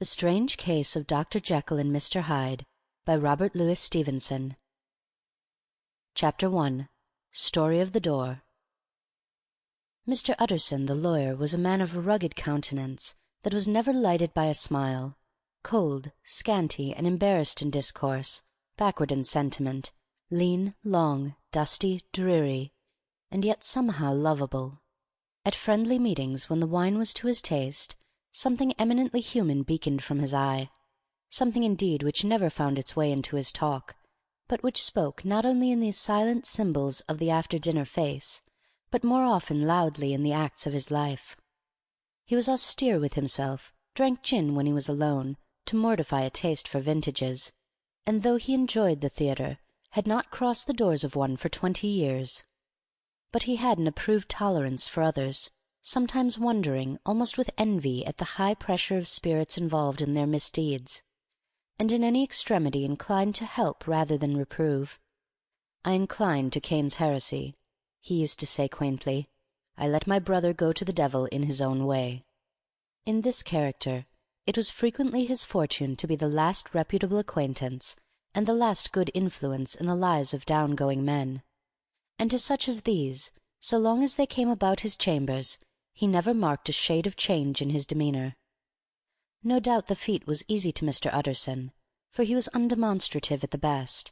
The Strange Case of Dr Jekyll and Mr Hyde, by Robert Louis Stevenson. Chapter 1. Story of the Door. Mr Utterson the lawyer was a man of a rugged countenance that was never lighted by a smile, cold, scanty, and embarrassed in discourse, backward in sentiment, lean, long, dusty, dreary, and yet somehow lovable. At friendly meetings, when the wine was to his taste, something eminently human beaconed from his eye, something indeed which never found its way into his talk, but which spoke not only in these silent symbols of the after-dinner face, but more often loudly in the acts of his life. He was austere with himself, drank gin when he was alone, to mortify a taste for vintages, and though he enjoyed the theatre, had not crossed the doors of one for 20 years. But he had an approved tolerance for others, sometimes wondering, almost with envy, at the high pressure of spirits involved in their misdeeds, and in any extremity inclined to help rather than reprove. "I incline to Cain's heresy," he used to say quaintly. "I let my brother go to the devil in his own way." In this character it was frequently his fortune to be the last reputable acquaintance and the last good influence in the lives of down-going men, and to such as these, so long as they came about his chambers, he never marked a shade of change in his demeanour. No doubt the feat was easy to Mr Utterson, for he was undemonstrative at the best,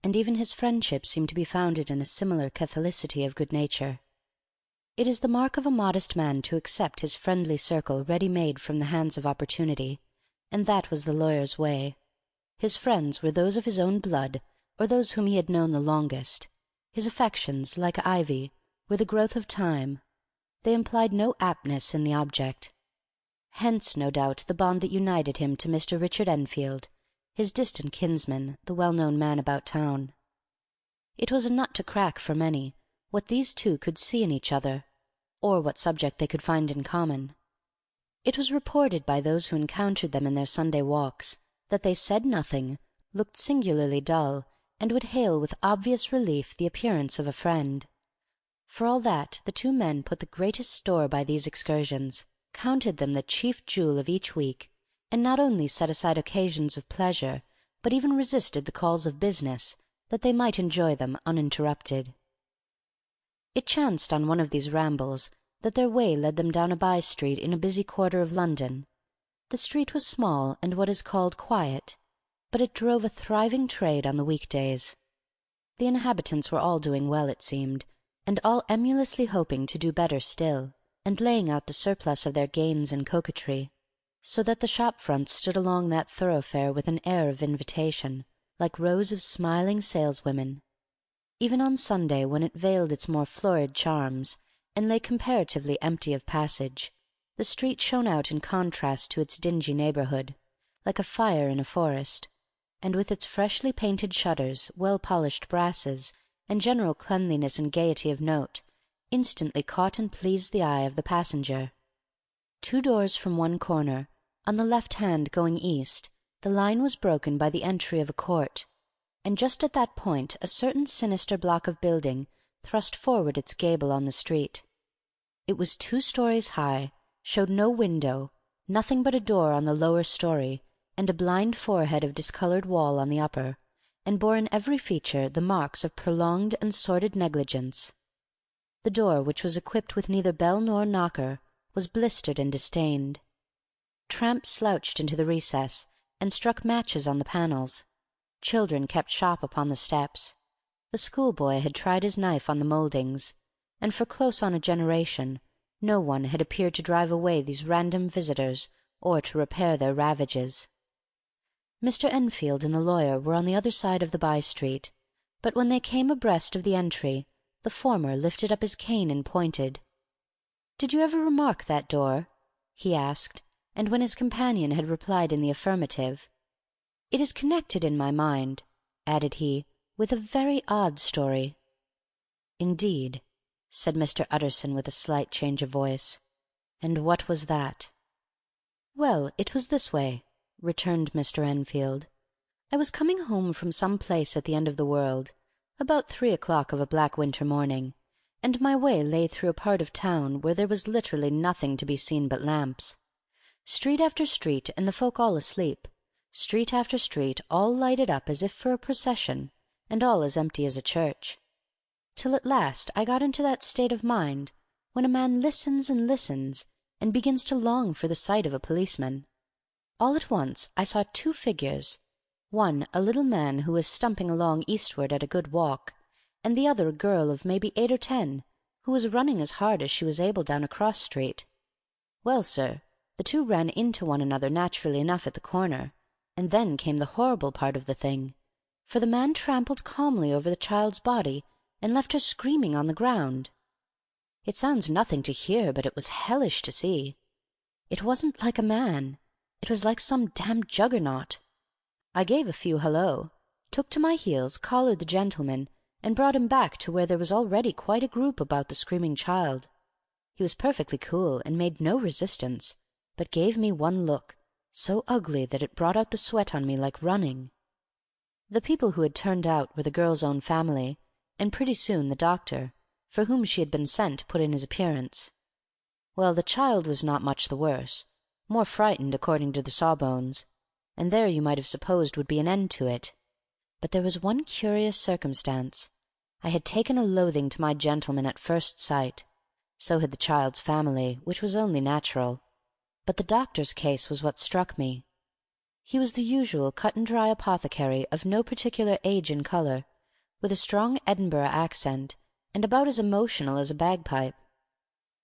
and even his friendship seemed to be founded in a similar catholicity of good nature. It is the mark of a modest man to accept his friendly circle ready-made from the hands of opportunity, and that was the lawyer's way. His friends were those of his own blood, or those whom he had known the longest. His affections, like ivy, were the growth of time. They implied no aptness in the object. Hence, no doubt, the bond that united him to Mr Richard Enfield, his distant kinsman, the well-known man about town. It was a nut to crack for many, what these two could see in each other, or what subject they could find in common. It was reported by those who encountered them in their Sunday walks, that they said nothing, looked singularly dull, and would hail with obvious relief the appearance of a friend. For all that, the two men put the greatest store by these excursions, counted them the chief jewel of each week, and not only set aside occasions of pleasure, but even resisted the calls of business, that they might enjoy them uninterrupted. It chanced on one of these rambles that their way led them down a by-street in a busy quarter of London. The street was small and what is called quiet, but it drove a thriving trade on the week-days. The inhabitants were all doing well, it seemed, and all emulously hoping to do better still, and laying out the surplus of their gains in coquetry, so that the shop-fronts stood along that thoroughfare with an air of invitation, like rows of smiling saleswomen. Even on Sunday, when it veiled its more florid charms, and lay comparatively empty of passage, the street shone out in contrast to its dingy neighbourhood, like a fire in a forest, and with its freshly painted shutters, well-polished brasses, and general cleanliness and gaiety of note, instantly caught and pleased the eye of the passenger. 2 doors from one corner, on the left hand going east, the line was broken by the entry of a court, and just at that point a certain sinister block of building thrust forward its gable on the street. It was 2 stories high, showed no window, nothing but a door on the lower story, and a blind forehead of discoloured wall on the upper, and bore in every feature the marks of prolonged and sordid negligence. The door, which was equipped with neither bell nor knocker, was blistered and disdained. Tramps slouched into the recess, and struck matches on the panels. Children kept shop upon the steps. The schoolboy had tried his knife on the mouldings, and for close on a generation no one had appeared to drive away these random visitors or to repair their ravages. Mr Enfield and the lawyer were on the other side of the by-street, but when they came abreast of the entry, the former lifted up his cane and pointed. "Did you ever remark that door?" he asked, and when his companion had replied in the affirmative, "It is connected in my mind," added he, "with a very odd story." "Indeed," said Mr Utterson with a slight change of voice. "And what was that?" "Well, it was this way," returned Mr Enfield. "I was coming home from some place at the end of the world, about 3 o'clock of a black winter morning, and my way lay through a part of town where there was literally nothing to be seen but lamps. Street after street, and the folk all asleep. Street after street, all lighted up as if for a procession, and all as empty as a church. Till at last I got into that state of mind when a man listens and listens, and begins to long for the sight of a policeman. All at once I saw two figures, one a little man who was stumping along eastward at a good walk, and the other a girl of maybe 8 or 10, who was running as hard as she was able down a cross street. Well, sir, the two ran into one another naturally enough at the corner, and then came the horrible part of the thing, for the man trampled calmly over the child's body and left her screaming on the ground. It sounds nothing to hear, but it was hellish to see. It wasn't like a man. It was like some damned juggernaut. I gave a few hallo, took to my heels, collared the gentleman, and brought him back to where there was already quite a group about the screaming child. He was perfectly cool, and made no resistance, but gave me one look, so ugly that it brought out the sweat on me like running. The people who had turned out were the girl's own family, and pretty soon the doctor, for whom she had been sent, put in his appearance. Well, the child was not much the worse, more frightened according to the sawbones, and there you might have supposed would be an end to it. But there was one curious circumstance. I had taken a loathing to my gentleman at first sight. So had the child's family, which was only natural. But the doctor's case was what struck me. He was the usual cut-and-dry apothecary of no particular age and colour, with a strong Edinburgh accent, and about as emotional as a bagpipe.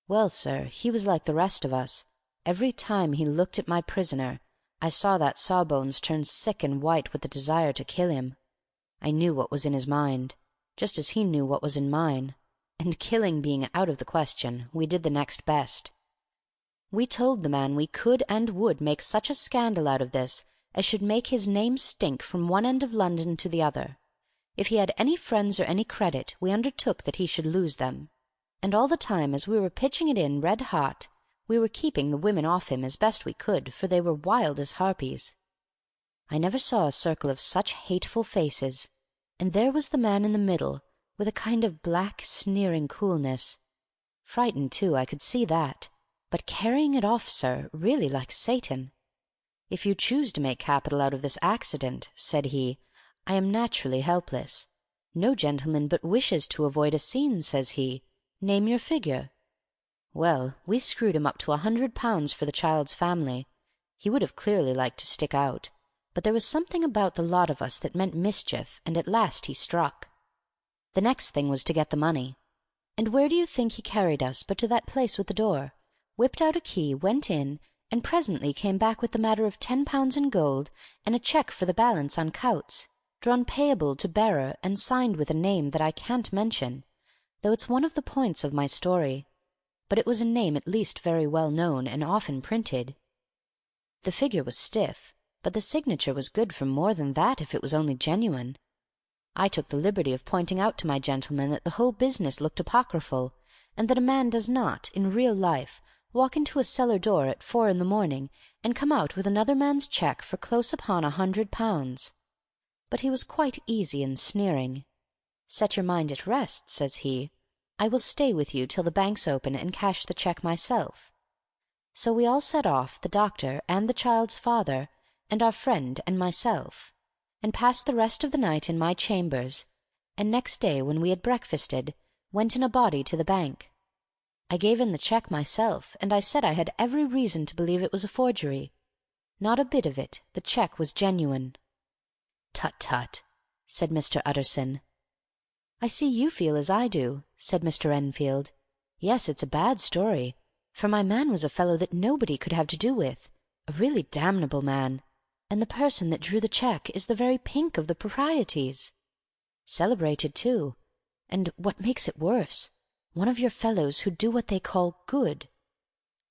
Well, sir, he was like the rest of us. Every time he looked at my prisoner, I saw that Sawbones turn sick and white with the desire to kill him. I knew what was in his mind, just as he knew what was in mine, and killing being out of the question, we did the next best. We told the man we could and would make such a scandal out of this as should make his name stink from one end of London to the other. If he had any friends or any credit, we undertook that he should lose them. And all the time as we were pitching it in red hot, we were keeping the women off him as best we could, for they were wild as harpies. I never saw a circle of such hateful faces, and there was the man in the middle, with a kind of black sneering coolness. Frightened too, I could see that, but carrying it off, sir, really like Satan. If you choose to make capital out of this accident, said he, I am naturally helpless. No gentleman but wishes to avoid a scene, says he. Name your figure. Well, we screwed him up to £100 for the child's family. He would have clearly liked to stick out, but there was something about the lot of us that meant mischief, and at last he struck. The next thing was to get the money. And where do you think he carried us but to that place with the door, whipped out a key, went in, and presently came back with the matter of £10 in gold and a cheque for the balance on Coutts, drawn payable to bearer and signed with a name that I can't mention, though it's one of the points of my story, but it was a name at least very well known and often printed. The figure was stiff, but the signature was good for more than that if it was only genuine. I took the liberty of pointing out to my gentleman that the whole business looked apocryphal, and that a man does not, in real life, walk into a cellar door at 4 in the morning and come out with another man's cheque for close upon £100. But he was quite easy and sneering. Set your mind at rest, says he. I will stay with you till the banks open and cash the cheque myself. So we all set off, the doctor and the child's father, and our friend and myself, and passed the rest of the night in my chambers, and next day when we had breakfasted, went in a body to the bank. I gave in the cheque myself, and I said I had every reason to believe it was a forgery. Not a bit of it. The cheque was genuine. Tut, tut, said Mr. Utterson. I see you feel as I do, said Mr. Enfield. Yes, it's a bad story, for my man was a fellow that nobody could have to do with, a really damnable man, and the person that drew the cheque is the very pink of the proprieties. Celebrated too, and what makes it worse, one of your fellows who do what they call good.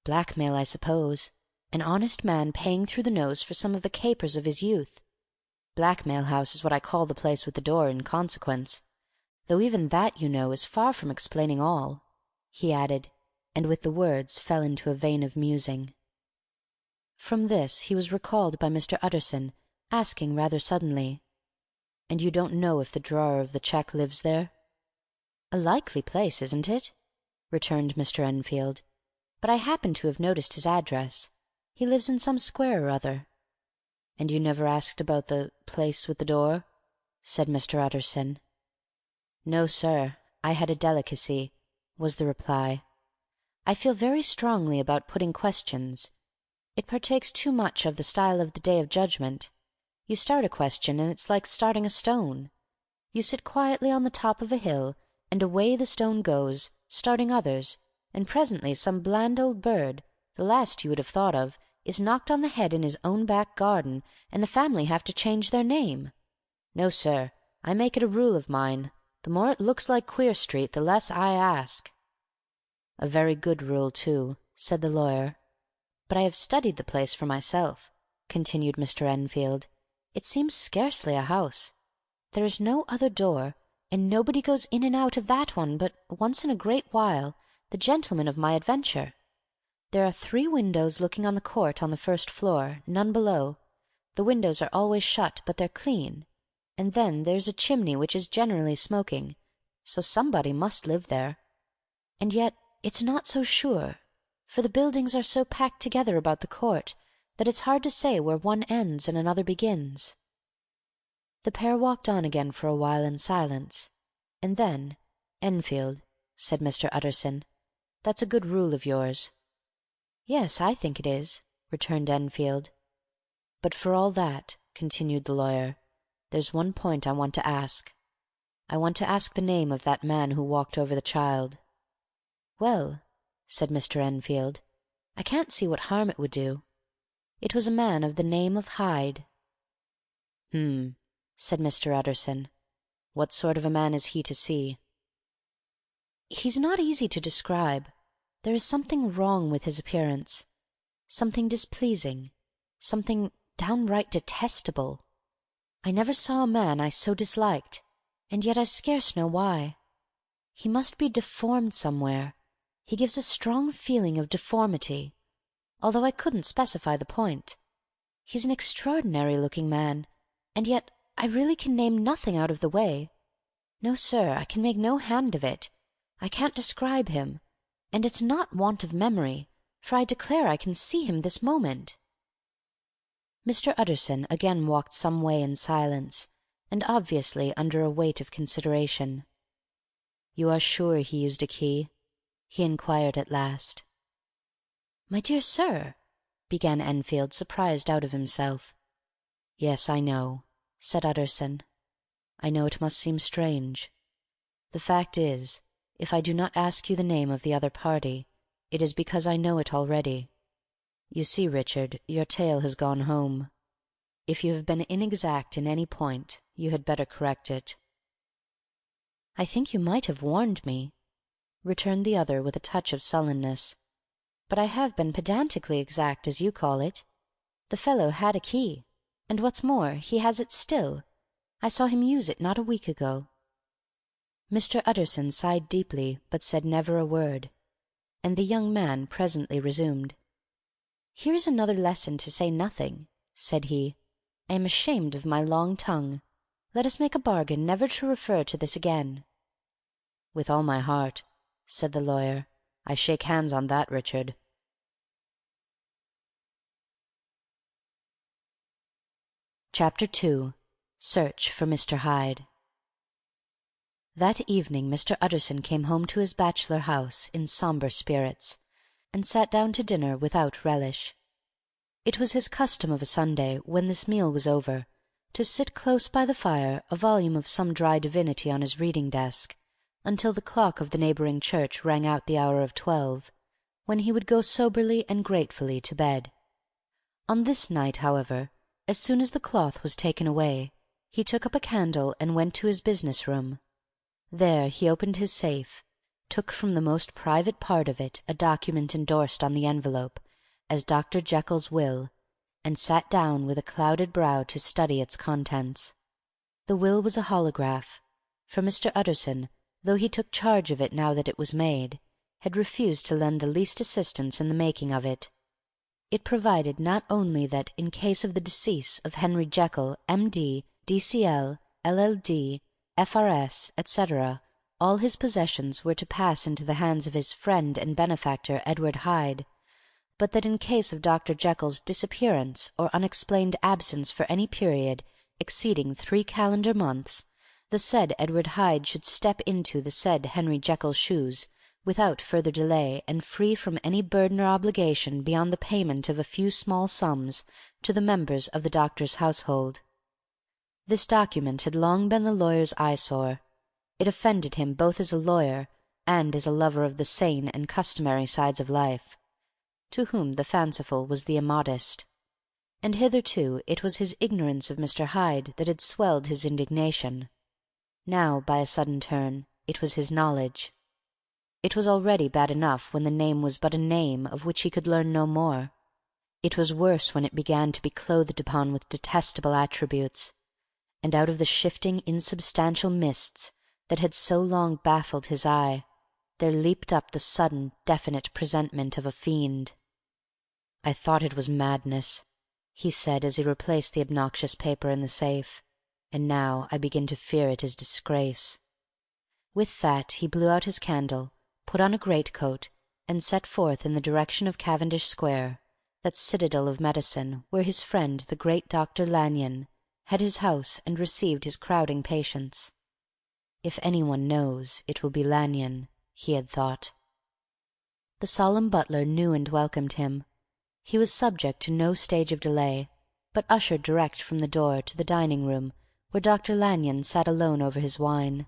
Blackmail, I suppose. An honest man paying through the nose for some of the capers of his youth. Blackmail House is what I call the place with the door in consequence, though even that, you know, is far from explaining all, he added, and with the words fell into a vein of musing. From this he was recalled by Mr. Utterson, asking rather suddenly, "And you don't know if the drawer of the cheque lives there?" "A likely place, isn't it?" returned Mr. Enfield. "But I happen to have noticed his address. He lives in some square or other." "And you never asked about the place with the door?" said Mr. Utterson. "No, sir. I had a delicacy," was the reply. "I feel very strongly about putting questions. It partakes too much of the style of the Day of Judgment. You start a question, and it's like starting a stone. You sit quietly on the top of a hill, and away the stone goes, starting others, and presently some bland old bird, the last you would have thought of, is knocked on the head in his own back garden, and the family have to change their name. No, sir, I make it a rule of mine, the more it looks like Queer Street, the less I ask." "A very good rule, too," said the lawyer. "But I have studied the place for myself," continued Mr. Enfield. "It seems scarcely a house. There is no other door, and nobody goes in and out of that one but, once in a great while, the gentleman of my adventure. There are 3 windows looking on the court on the first floor, none below. The windows are always shut, but they're clean. And then there's a chimney which is generally smoking, so somebody must live there. And yet it's not so sure, for the buildings are so packed together about the court that it's hard to say where one ends and another begins." The pair walked on again for a while in silence, and then, "Enfield," said Mr. Utterson, "that's a good rule of yours." "Yes, I think it is," returned Enfield. "But for all that," continued the lawyer, "there's one point I want to ask. I want to ask the name of that man who walked over the child." "Well," said Mr. Enfield, "I can't see what harm it would do. It was a man of the name of Hyde." Said Mr. Utterson. "What sort of a man is he to see?" "He's not easy to describe. There is something wrong with his appearance, something displeasing, something downright detestable. I never saw a man I so disliked, and yet I scarce know why. He must be deformed somewhere. He gives a strong feeling of deformity, although I couldn't specify the point. He's an extraordinary-looking man, and yet I really can name nothing out of the way. No, sir, I can make no hand of it. I can't describe him, and it's not want of memory, for I declare I can see him this moment." Mr. Utterson again walked some way in silence, and obviously under a weight of consideration. "You are sure he used a key?" he inquired at last. "My dear sir," began Enfield, surprised out of himself. "Yes, I know," said Utterson. "I know it must seem strange. The fact is, if I do not ask you the name of the other party, it is because I know it already. You see, Richard, your tale has gone home. If you have been inexact in any point, you had better correct it." "I think you might have warned me," returned the other with a touch of sullenness. "But I have been pedantically exact, as you call it. The fellow had a key, and what's more, he has it still. I saw him use it not a week ago." Mr. Utterson sighed deeply, but said never a word, and the young man presently resumed. "Here's another lesson to say nothing," said he. "I am ashamed of my long tongue. Let us make a bargain never to refer to this again." "With all my heart," said the lawyer. "I shake hands on that, Richard." Chapter 2. Search for Mr. Hyde. That evening Mr. Utterson came home to his bachelor house in sombre spirits, and sat down to dinner without relish. It was his custom of a Sunday, when this meal was over, to sit close by the fire, a volume of some dry divinity on his reading desk, until the clock of the neighbouring church rang out the hour of 12, when he would go soberly and gratefully to bed. On this night, however, as soon as the cloth was taken away, he took up a candle and went to his business room. There he opened his safe, took from the most private part of it a document endorsed on the envelope as Dr. Jekyll's will, and sat down with a clouded brow to study its contents. The will was a holograph, for Mr. Utterson, though he took charge of it now that it was made, had refused to lend the least assistance in the making of it. It provided not only that, in case of the decease of Henry Jekyll, M.D., D.C.L., LL.D., F.R.S., etc., all his possessions were to pass into the hands of his friend and benefactor Edward Hyde, but that in case of Dr. Jekyll's disappearance or unexplained absence for any period exceeding 3 calendar months, the said Edward Hyde should step into the said Henry Jekyll's shoes without further delay and free from any burden or obligation beyond the payment of a few small sums to the members of the doctor's household. This document had long been the lawyer's eyesore. It offended him both as a lawyer and as a lover of the sane and customary sides of life, to whom the fanciful was the immodest, and hitherto it was his ignorance of Mr. Hyde that had swelled his indignation. Now, by a sudden turn, it was his knowledge. It was already bad enough when the name was but a name of which he could learn no more. It was worse when it began to be clothed upon with detestable attributes, and out of the shifting insubstantial mists that had so long baffled his eye there leaped up the sudden definite presentment of a fiend. "I thought it was madness," he said as he replaced the obnoxious paper in the safe, "and now I begin to fear it is disgrace." With that he blew out his candle, put on a greatcoat, and set forth in the direction of Cavendish Square, that citadel of medicine where his friend the great Dr. Lanyon had his house and received his crowding patients. If any one knows, it will be Lanyon, he had thought. The solemn butler knew and welcomed him. He was subject to no stage of delay, but ushered direct from the door to the dining-room where Dr. Lanyon sat alone over his wine.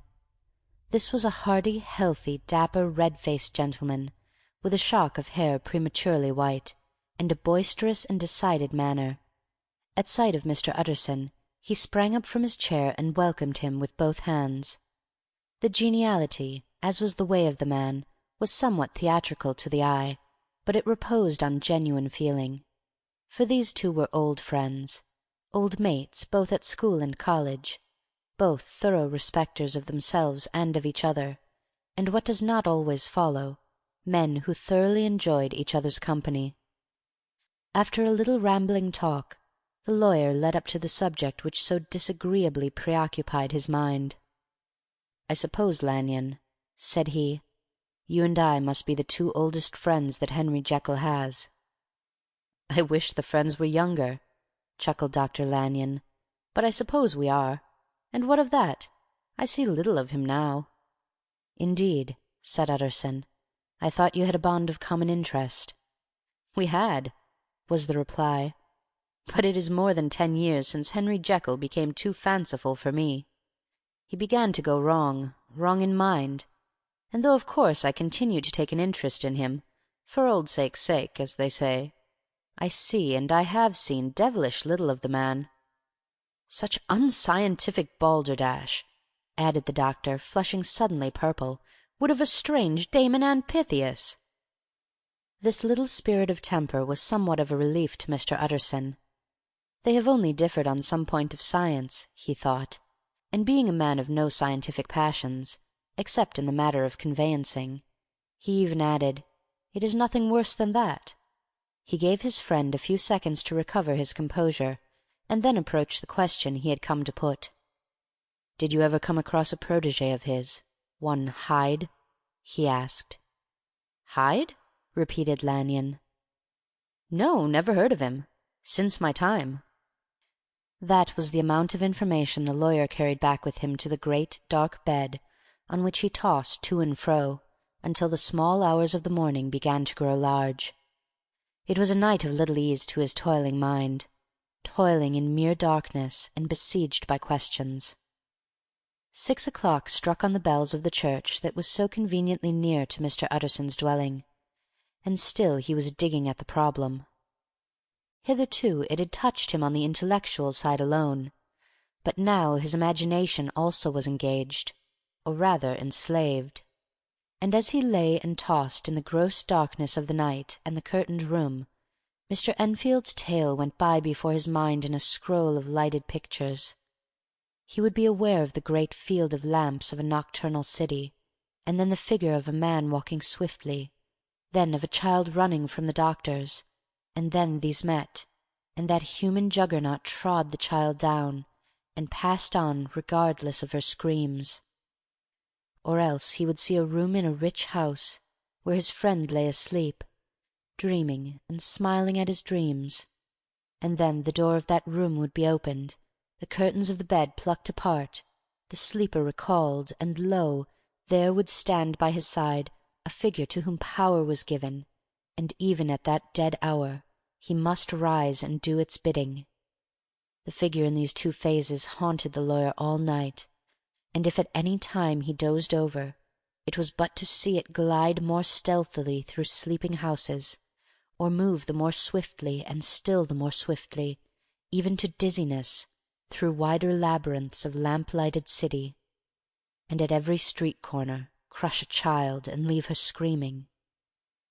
This was a hearty, healthy, dapper, red-faced gentleman, with a shock of hair prematurely white, and a boisterous and decided manner. At sight of Mr. Utterson, he sprang up from his chair and welcomed him with both hands. The geniality, as was the way of the man, was somewhat theatrical to the eye, but it reposed on genuine feeling. For these two were old friends, old mates both at school and college, both thorough respecters of themselves and of each other, and what does not always follow, men who thoroughly enjoyed each other's company. After a little rambling talk, the lawyer led up to the subject which so disagreeably preoccupied his mind. "I suppose, Lanyon," said he, "you and I must be the 2 oldest friends that Henry Jekyll has." "I wish the friends were younger," chuckled Dr. Lanyon, "but I suppose we are. And what of that? I see little of him now." "Indeed," said Utterson. "I thought you had a bond of common interest." "We had," was the reply, "but it is more than 10 years since Henry Jekyll became too fanciful for me. He began to go wrong in mind, and though of course I continue to take an interest in him, for old sake's sake, as they say, I see and I have seen devilish little of the man." "Such unscientific balderdash," added the doctor, flushing suddenly purple, "would have estranged Damon and Pythias." This little spirit of temper was somewhat of a relief to Mr. Utterson. They have only differed on some point of science, he thought, and being a man of no scientific passions, except in the matter of conveyancing, he even added, "It is nothing worse than that." He gave his friend a few seconds to recover his composure, and then approached the question he had come to put. "Did you ever come across a protégé of his, one Hyde?" he asked. "Hyde?" repeated Lanyon. "No, never heard of him. Since my time." That was the amount of information the lawyer carried back with him to the great, dark bed, on which he tossed to and fro, until the small hours of the morning began to grow large. It was a night of little ease to his toiling mind, toiling in mere darkness and besieged by questions. 6 o'clock struck on the bells of the church that was so conveniently near to Mr. Utterson's dwelling, and still he was digging at the problem. Hitherto it had touched him on the intellectual side alone, but now his imagination also was engaged, or rather enslaved, and as he lay and tossed in the gross darkness of the night and the curtained room, Mr. Enfield's tale went by before his mind in a scroll of lighted pictures. He would be aware of the great field of lamps of a nocturnal city, and then the figure of a man walking swiftly, then of a child running from the doctor's, and then these met, and that human juggernaut trod the child down, and passed on regardless of her screams. Or else he would see a room in a rich house, where his friend lay asleep, dreaming and smiling at his dreams. And then the door of that room would be opened, the curtains of the bed plucked apart, the sleeper recalled, and lo! there would stand by his side a figure to whom power was given, and even at that dead hour he must rise and do its bidding. The figure in these two phases haunted the lawyer all night, and if at any time he dozed over, it was but to see it glide more stealthily through sleeping houses, or move the more swiftly and still the more swiftly, even to dizziness, through wider labyrinths of lamp-lighted city, and at every street corner crush a child and leave her screaming.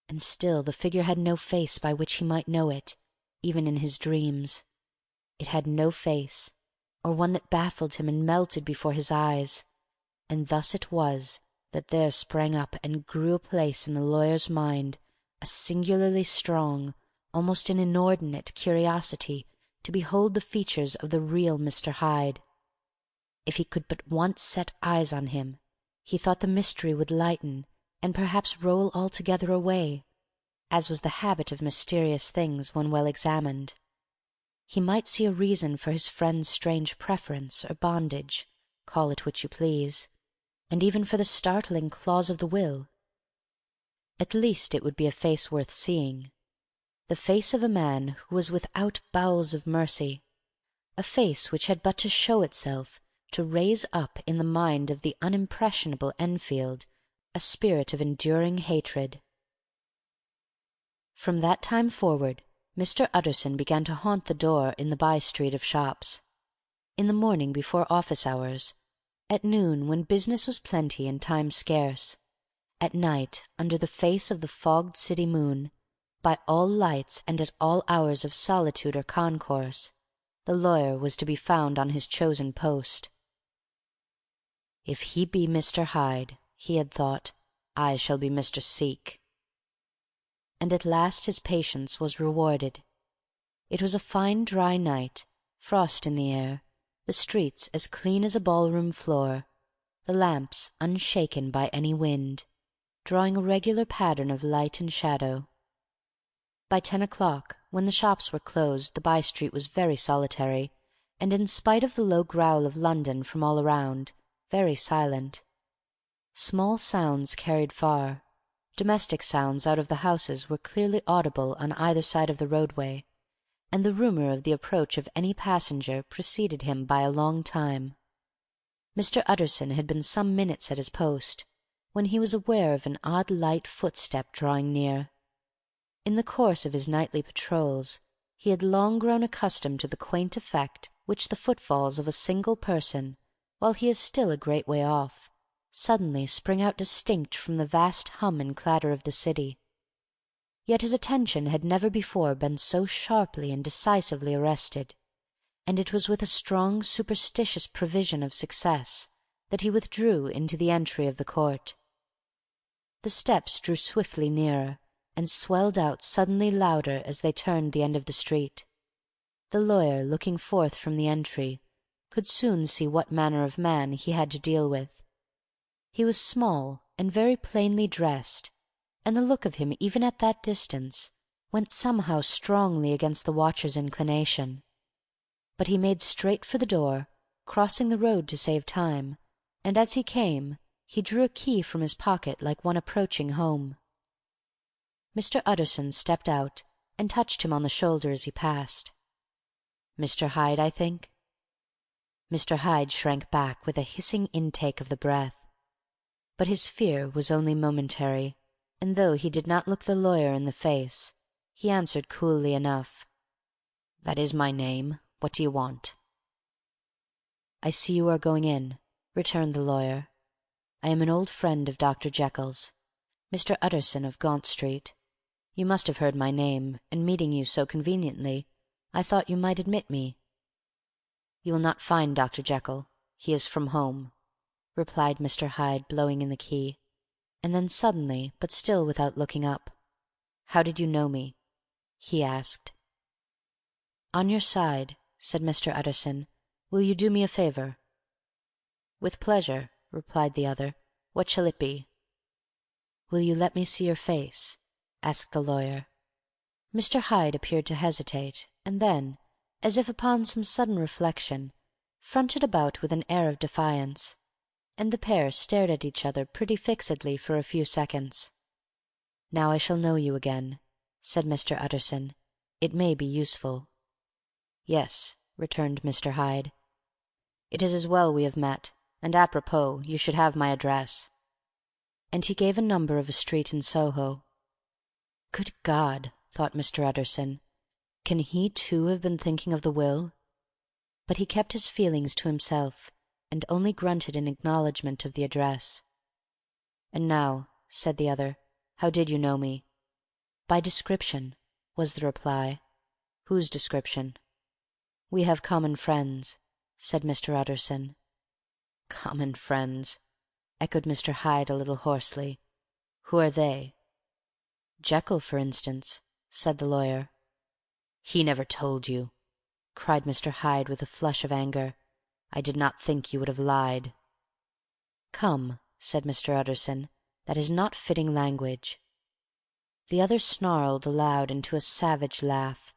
And still the figure had no face by which he might know it, even in his dreams. It had no face, or one that baffled him and melted before his eyes, and thus it was that there sprang up and grew a place in the lawyer's mind, a singularly strong, almost an inordinate curiosity to behold the features of the real Mr. Hyde. If he could but once set eyes on him, he thought the mystery would lighten and perhaps roll altogether away, as was the habit of mysterious things when well examined. He might see a reason for his friend's strange preference or bondage, call it which you please, and even for the startling clause of the will. At least it would be a face worth seeing, the face of a man who was without bowels of mercy, a face which had but to show itself to raise up in the mind of the unimpressionable Enfield a spirit of enduring hatred. From that time forward Mr. Utterson began to haunt the door in the by-street of shops, in the morning before office hours, at noon when business was plenty and time scarce, at night under the face of the fogged city moon, by all lights and at all hours of solitude or concourse, the lawyer was to be found on his chosen post. If he be Mr. Hyde, he had thought, I shall be Mr. Seek. And at last his patience was rewarded. It was a fine dry night, frost in the air, the streets as clean as a ballroom floor, the lamps unshaken by any wind, drawing a regular pattern of light and shadow. By 10 o'clock, when the shops were closed, the by-street was very solitary, and in spite of the low growl of London from all around, very silent. Small sounds carried far. Domestic sounds out of the houses were clearly audible on either side of the roadway, and the rumour of the approach of any passenger preceded him by a long time. Mr. Utterson had been some minutes at his post, when he was aware of an odd light footstep drawing near. In the course of his nightly patrols he had long grown accustomed to the quaint effect which the footfalls of a single person, while he is still a great way off, suddenly spring out distinct from the vast hum and clatter of the city. Yet his attention had never before been so sharply and decisively arrested, and it was with a strong superstitious prevision of success that he withdrew into the entry of the court. The steps drew swiftly nearer, and swelled out suddenly louder as they turned the end of the street. The lawyer, looking forth from the entry, could soon see what manner of man he had to deal with. He was small and very plainly dressed, and the look of him even at that distance went somehow strongly against the watcher's inclination. But he made straight for the door, crossing the road to save time, and as he came he drew a key from his pocket like one approaching home. Mr. Utterson stepped out and touched him on the shoulder as he passed. "Mr. Hyde, I think?" Mr. Hyde shrank back with a hissing intake of the breath. But his fear was only momentary, and though he did not look the lawyer in the face, he answered coolly enough, "That is my name. What do you want?" "I see you are going in," returned the lawyer. "I am an old friend of Dr. Jekyll's, Mr. Utterson of Gaunt Street. You must have heard my name, and meeting you so conveniently, I thought you might admit me." "You will not find Dr. Jekyll. He is from home," replied Mr. Hyde, blowing in the key, and then suddenly, but still without looking up, "How did you know me?" he asked. "On your side," said Mr. Utterson. "Will you do me a favour?" "With pleasure," replied the other. "What shall it be?" "Will you let me see your face?" asked the lawyer. Mr. Hyde appeared to hesitate, and then, as if upon some sudden reflection, fronted about with an air of defiance, and the pair stared at each other pretty fixedly for a few seconds. "Now I shall know you again," said Mr. Utterson. "It may be useful." "Yes," returned Mr. Hyde. "It is as well we have met, and apropos, you should have my address." And he gave a number of a street in Soho. "Good God!" thought Mr. Utterson. "Can he too have been thinking of the will?" But he kept his feelings to himself, and only grunted in acknowledgment of the address. "And now," said the other, "how did you know me?" "By description," was the reply. "Whose description?" "We have common friends," said Mr. Utterson. "Common friends," echoed Mr. Hyde a little hoarsely. "Who are they?" "Jekyll, for instance," said the lawyer. "He never told you!" cried Mr. Hyde with a flush of anger. "I did not think you would have lied." "Come," said Mr. Utterson, "that is not fitting language." The other snarled aloud into a savage laugh,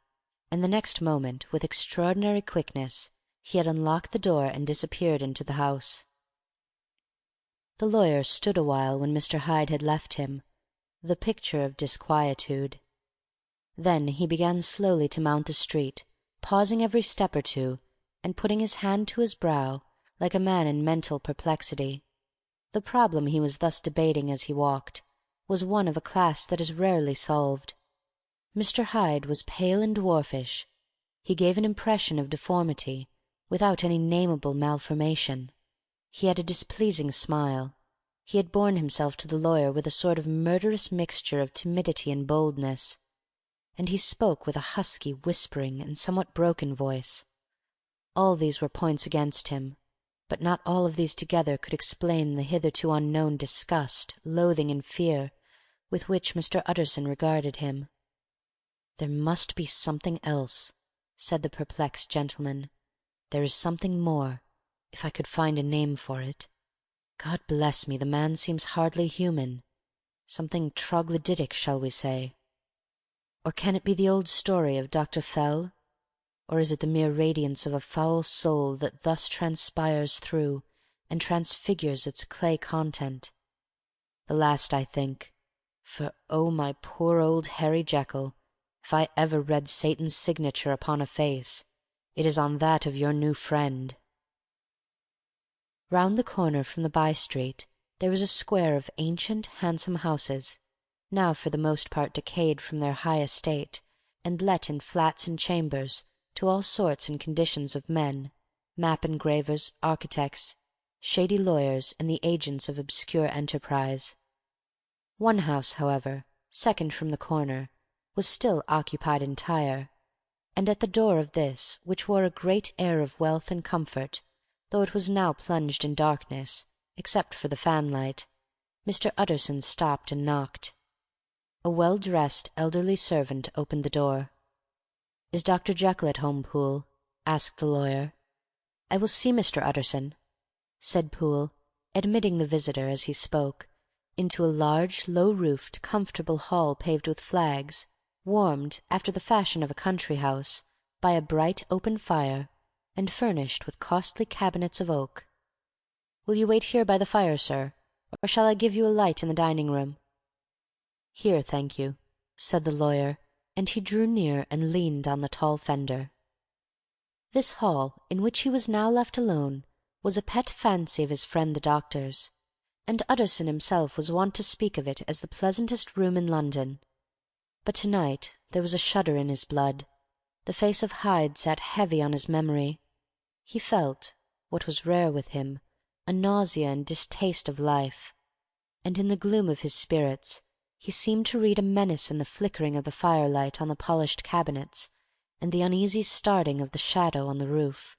and the next moment, with extraordinary quickness, he had unlocked the door and disappeared into the house. The lawyer stood a while when Mr. Hyde had left him, the picture of disquietude. Then he began slowly to mount the street, pausing every step or two, and putting his hand to his brow, like a man in mental perplexity. The problem he was thus debating as he walked was one of a class that is rarely solved. Mr. Hyde was pale and dwarfish. He gave an impression of deformity, without any nameable malformation. He had a displeasing smile. He had borne himself to the lawyer with a sort of murderous mixture of timidity and boldness, and he spoke with a husky, whispering, and somewhat broken voice. All these were points against him, but not all of these together could explain the hitherto unknown disgust, loathing, and fear with which Mr. Utterson regarded him. "There must be something else," said the perplexed gentleman. "There is something more, if I could find a name for it. God bless me, the man seems hardly human. Something troglodytic, shall we say? Or can it be the old story of Dr. Fell? Or is it the mere radiance of a foul soul that thus transpires through and transfigures its clay content? The last, I think, for, oh, my poor old Harry Jekyll, if I ever read Satan's signature upon a face, it is on that of your new friend." Round the corner from the by-street there was a square of ancient, handsome houses, now for the most part decayed from their high estate, and let in flats and chambers to all sorts and conditions of men, map engravers, architects, shady lawyers, and the agents of obscure enterprise. One house, however, second from the corner, was still occupied entire, and at the door of this, which wore a great air of wealth and comfort, though it was now plunged in darkness, except for the fanlight, Mr. Utterson stopped and knocked. A well-dressed elderly servant opened the door. "Is Dr. Jekyll at home, Poole?" asked the lawyer. "I will see Mr. Utterson," said Poole, admitting the visitor, as he spoke, into a large, low-roofed, comfortable hall paved with flags, warmed, after the fashion of a country house, by a bright open fire, and furnished with costly cabinets of oak. "Will you wait here by the fire, sir, or shall I give you a light in the dining-room?" "Here, thank you," said the lawyer, and he drew near and leaned on the tall fender. This hall, in which he was now left alone, was a pet fancy of his friend the doctor's, and Utterson himself was wont to speak of it as the pleasantest room in London. But to-night there was a shudder in his blood. The face of Hyde sat heavy on his memory. He felt, what was rare with him, a nausea and distaste of life, and in the gloom of his spirits he seemed to read a menace in the flickering of the firelight on the polished cabinets and the uneasy starting of the shadow on the roof.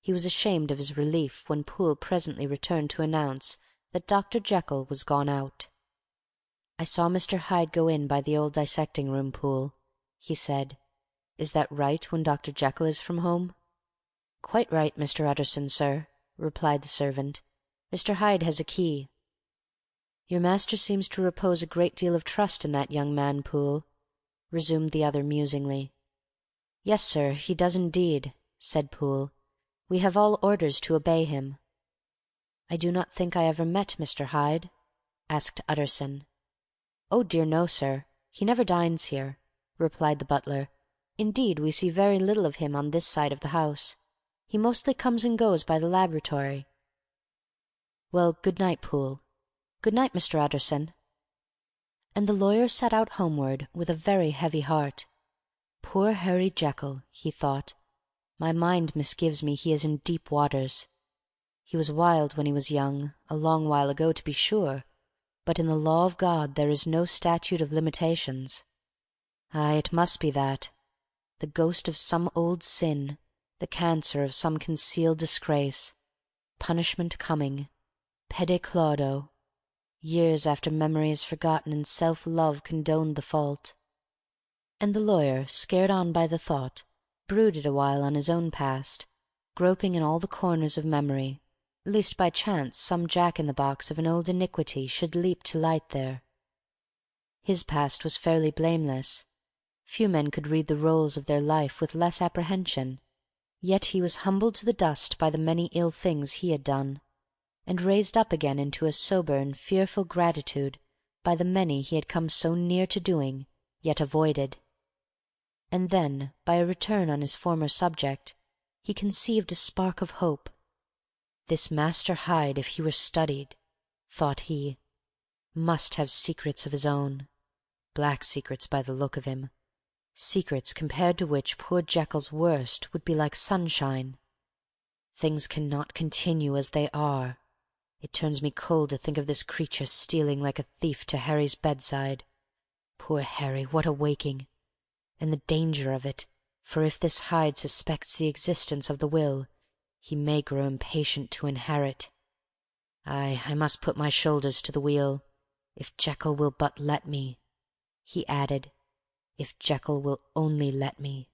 He was ashamed of his relief when Poole presently returned to announce that Dr. Jekyll was gone out. "I saw Mr. Hyde go in by the old dissecting-room, Poole," he said. "Is that right when Dr. Jekyll is from home?" "Quite right, Mr. Utterson, sir," replied the servant. "Mr. Hyde has a key." "Your master seems to repose a great deal of trust in that young man, Poole," resumed the other musingly. "Yes, sir, he does indeed," said Poole. "We have all orders to obey him." "I do not think I ever met Mr. Hyde?" asked Utterson. "Oh dear no, sir. He never dines here," replied the butler. "Indeed, we see very little of him on this side of the house. He mostly comes and goes by the laboratory." "Well, good night, Poole. Good night, Mr. Utterson." And the lawyer set out homeward with a very heavy heart. "Poor Harry Jekyll," he thought. "My mind misgives me he is in deep waters. He was wild when he was young, a long while ago to be sure, but in the law of God there is no statute of limitations. Aye, it must be that. The ghost of some old sin, the cancer of some concealed disgrace, punishment coming, pede claudo, years after memory is forgotten and self-love condoned the fault." And the lawyer, scared on by the thought, brooded awhile on his own past, groping in all the corners of memory, lest by chance some jack-in-the-box of an old iniquity should leap to light there. His past was fairly blameless. Few men could read the rolls of their life with less apprehension, yet he was humbled to the dust by the many ill things he had done, and raised up again into a sober and fearful gratitude by the many he had come so near to doing, yet avoided. And then, by a return on his former subject, he conceived a spark of hope. This Master Hyde, if he were studied, thought he, must have secrets of his own, black secrets by the look of him, secrets compared to which poor Jekyll's worst would be like sunshine. Things cannot continue as they are. It turns me cold to think of this creature stealing like a thief to Harry's bedside. Poor Harry, what a waking! And the danger of it, for if this Hyde suspects the existence of the will, he may grow impatient to inherit. Aye, I must put my shoulders to the wheel, if Jekyll will but let me," he added, "if Jekyll will only let me."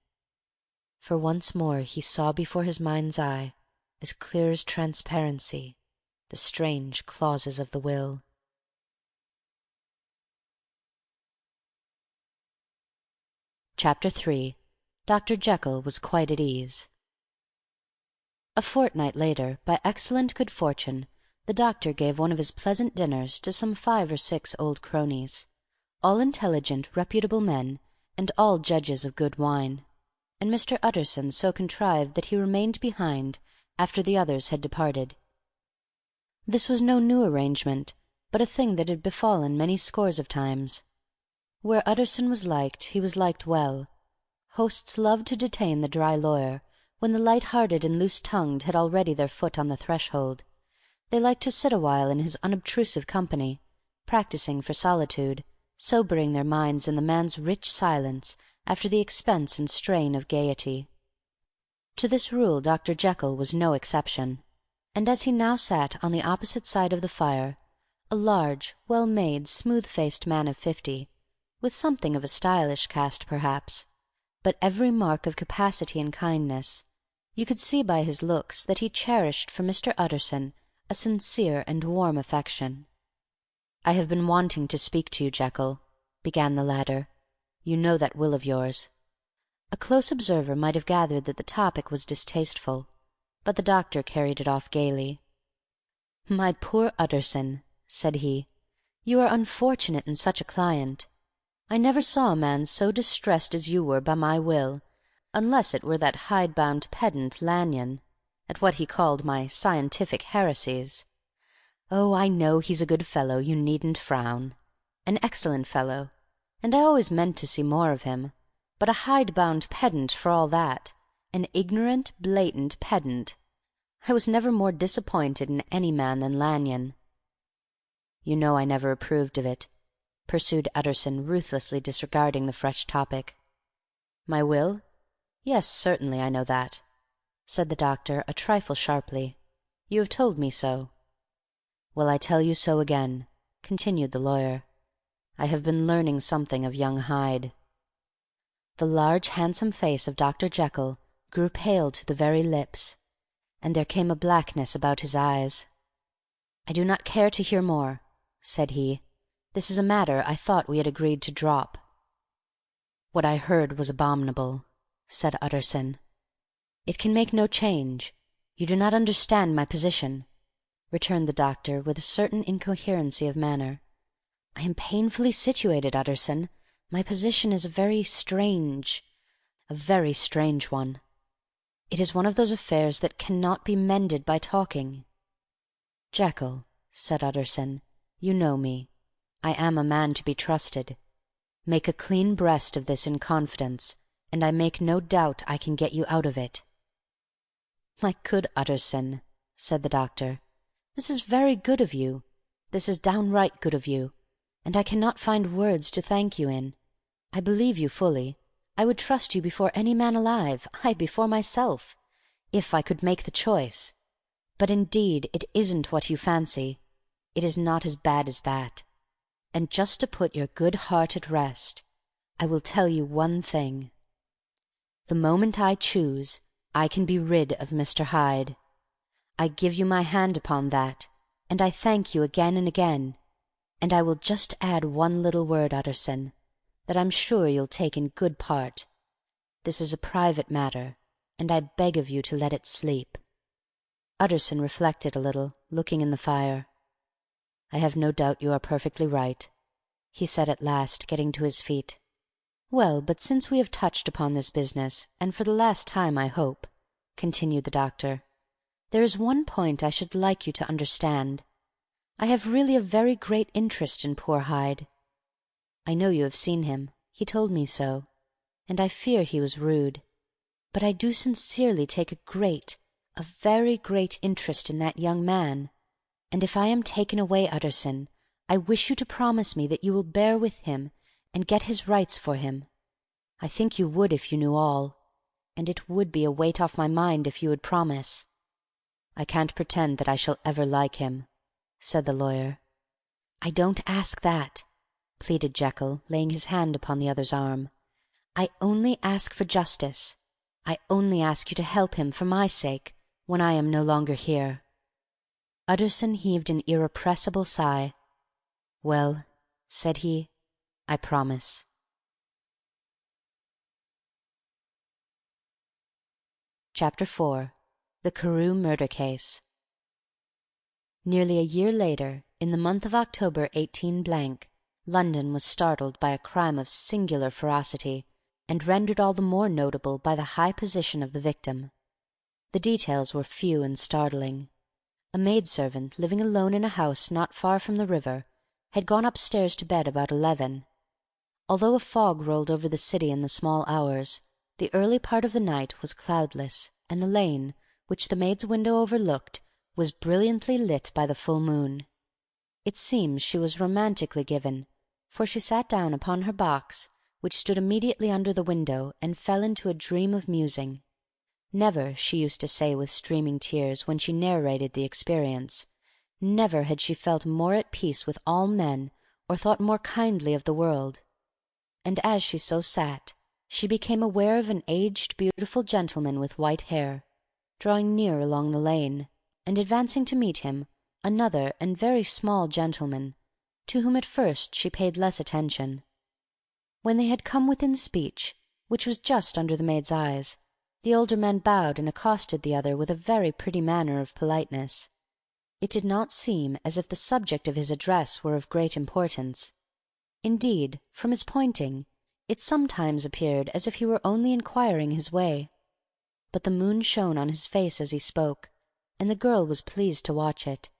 For once more he saw before his mind's eye, as clear as transparency, the strange clauses of the will. Chapter 3. Dr. Jekyll was quite at ease. A fortnight later, by excellent good fortune, the doctor gave one of his pleasant dinners to some 5 or 6 old cronies, all intelligent, reputable men, and all judges of good wine, and Mr. Utterson so contrived that he remained behind after the others had departed. This was no new arrangement, but a thing that had befallen many scores of times. Where Utterson was liked, he was liked well. Hosts loved to detain the dry lawyer when the light-hearted and loose-tongued had already their foot on the threshold. They liked to sit awhile in his unobtrusive company, practising for solitude, sobering their minds in the man's rich silence after the expense and strain of gaiety. To this rule Dr. Jekyll was no exception, and as he now sat on the opposite side of the fire, a large, well-made, smooth-faced man of 50, with something of a stylish cast perhaps, but every mark of capacity and kindness, you could see by his looks that he cherished for Mr. Utterson a sincere and warm affection. "I have been wanting to speak to you, Jekyll," began the latter. "You know that will of yours." A close observer might have gathered that the topic was distasteful, but the doctor carried it off gaily. "My poor Utterson," said he, "you are unfortunate in such a client. I never saw a man so distressed as you were by my will, unless it were that hide-bound pedant Lanyon, at what he called my scientific heresies. Oh, I know he's a good fellow, you needn't frown. An excellent fellow, and I always meant to see more of him, but a hide-bound pedant for all that, an ignorant, blatant pedant. I was never more disappointed in any man than Lanyon." "You know I never approved of it," pursued Utterson, ruthlessly disregarding the fresh topic. "My will? Yes, certainly, I know that," said the doctor, a trifle sharply. "You have told me so." "Well, I tell you so again," continued the lawyer. "I have been learning something of young Hyde." The large, handsome face of Dr. Jekyll grew pale to the very lips, and there came a blackness about his eyes. "I do not care to hear more," said he. "This is a matter I thought we had agreed to drop." "What I heard was abominable," said Utterson. "It can make no change. You do not understand my position," returned the doctor with a certain incoherency of manner. "I am painfully situated, Utterson. My position is a very strange one. It is one of those affairs that cannot be mended by talking." "Jekyll," said Utterson, "you know me. I am a man to be trusted. Make a clean breast of this in confidence, and I make no doubt I can get you out of it." "My good Utterson," said the doctor, "this is very good of you. This is downright good of you, and I cannot find words to thank you in. I believe you fully. I would trust you before any man alive, aye, before myself, if I could make the choice. But indeed it isn't what you fancy. It is not as bad as that. And just to put your good heart at rest, I will tell you one thing. The moment I choose, I can be rid of Mr. Hyde. I give you my hand upon that, and I thank you again and again. And I will just add one little word, Utterson, that I'm sure you'll take in good part. This is a private matter, and I beg of you to let it sleep." Utterson reflected a little, looking in the fire. "I have no doubt you are perfectly right," he said at last, getting to his feet. "Well, but since we have touched upon this business, and for the last time, I hope," continued the doctor, "there is one point I should like you to understand. I have really a very great interest in poor Hyde. I know you have seen him. He told me so. And I fear he was rude. But I do sincerely take a very great interest in that young man. And if I am taken away, Utterson, I wish you to promise me that you will bear with him and get his rights for him. I think you would if you knew all. And it would be a weight off my mind if you would promise." "I can't pretend that I shall ever like him," said the lawyer. "I don't ask that," pleaded Jekyll, laying his hand upon the other's arm. "I only ask for justice. I only ask you to help him for my sake, when I am no longer here." Utterson heaved an irrepressible sigh. "Well," said he, "I promise." Chapter 4. The Carew Murder Case. Nearly a year later, in the month of October 18 , London was startled by a crime of singular ferocity, and rendered all the more notable by the high position of the victim. The details were few and startling. A maidservant, living alone in a house not far from the river, had gone upstairs to bed about 11. Although a fog rolled over the city in the small hours, the early part of the night was cloudless, and the lane, which the maid's window overlooked, was brilliantly lit by the full moon. It seems she was romantically given, for she sat down upon her box, which stood immediately under the window, and fell into a dream of musing. Never, she used to say with streaming tears when she narrated the experience, never had she felt more at peace with all men, or thought more kindly of the world. And as she so sat, she became aware of an aged, beautiful gentleman with white hair, drawing near along the lane, and advancing to meet him, another and very small gentleman, to whom at first she paid less attention. When they had come within speech, which was just under the maid's eyes, the older man bowed and accosted the other with a very pretty manner of politeness. It did not seem as if the subject of his address were of great importance. Indeed, from his pointing, it sometimes appeared as if he were only inquiring his way. But the moon shone on his face as he spoke, and the girl was pleased to watch it.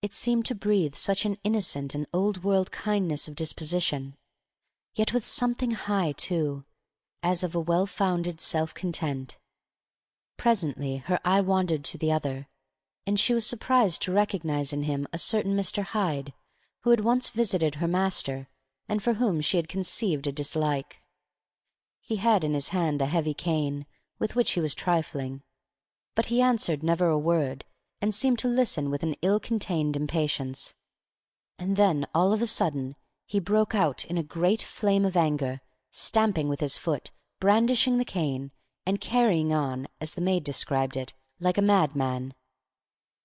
It seemed to breathe such an innocent and old-world kindness of disposition, yet with something high too, as of a well-founded self-content. Presently her eye wandered to the other, and she was surprised to recognize in him a certain Mr. Hyde, who had once visited her master, and for whom she had conceived a dislike. He had in his hand a heavy cane, with which he was trifling, but he answered never a word, and seemed to listen with an ill-contained impatience. And then, all of a sudden, he broke out in a great flame of anger, stamping with his foot, brandishing the cane, and carrying on, as the maid described it, like a madman.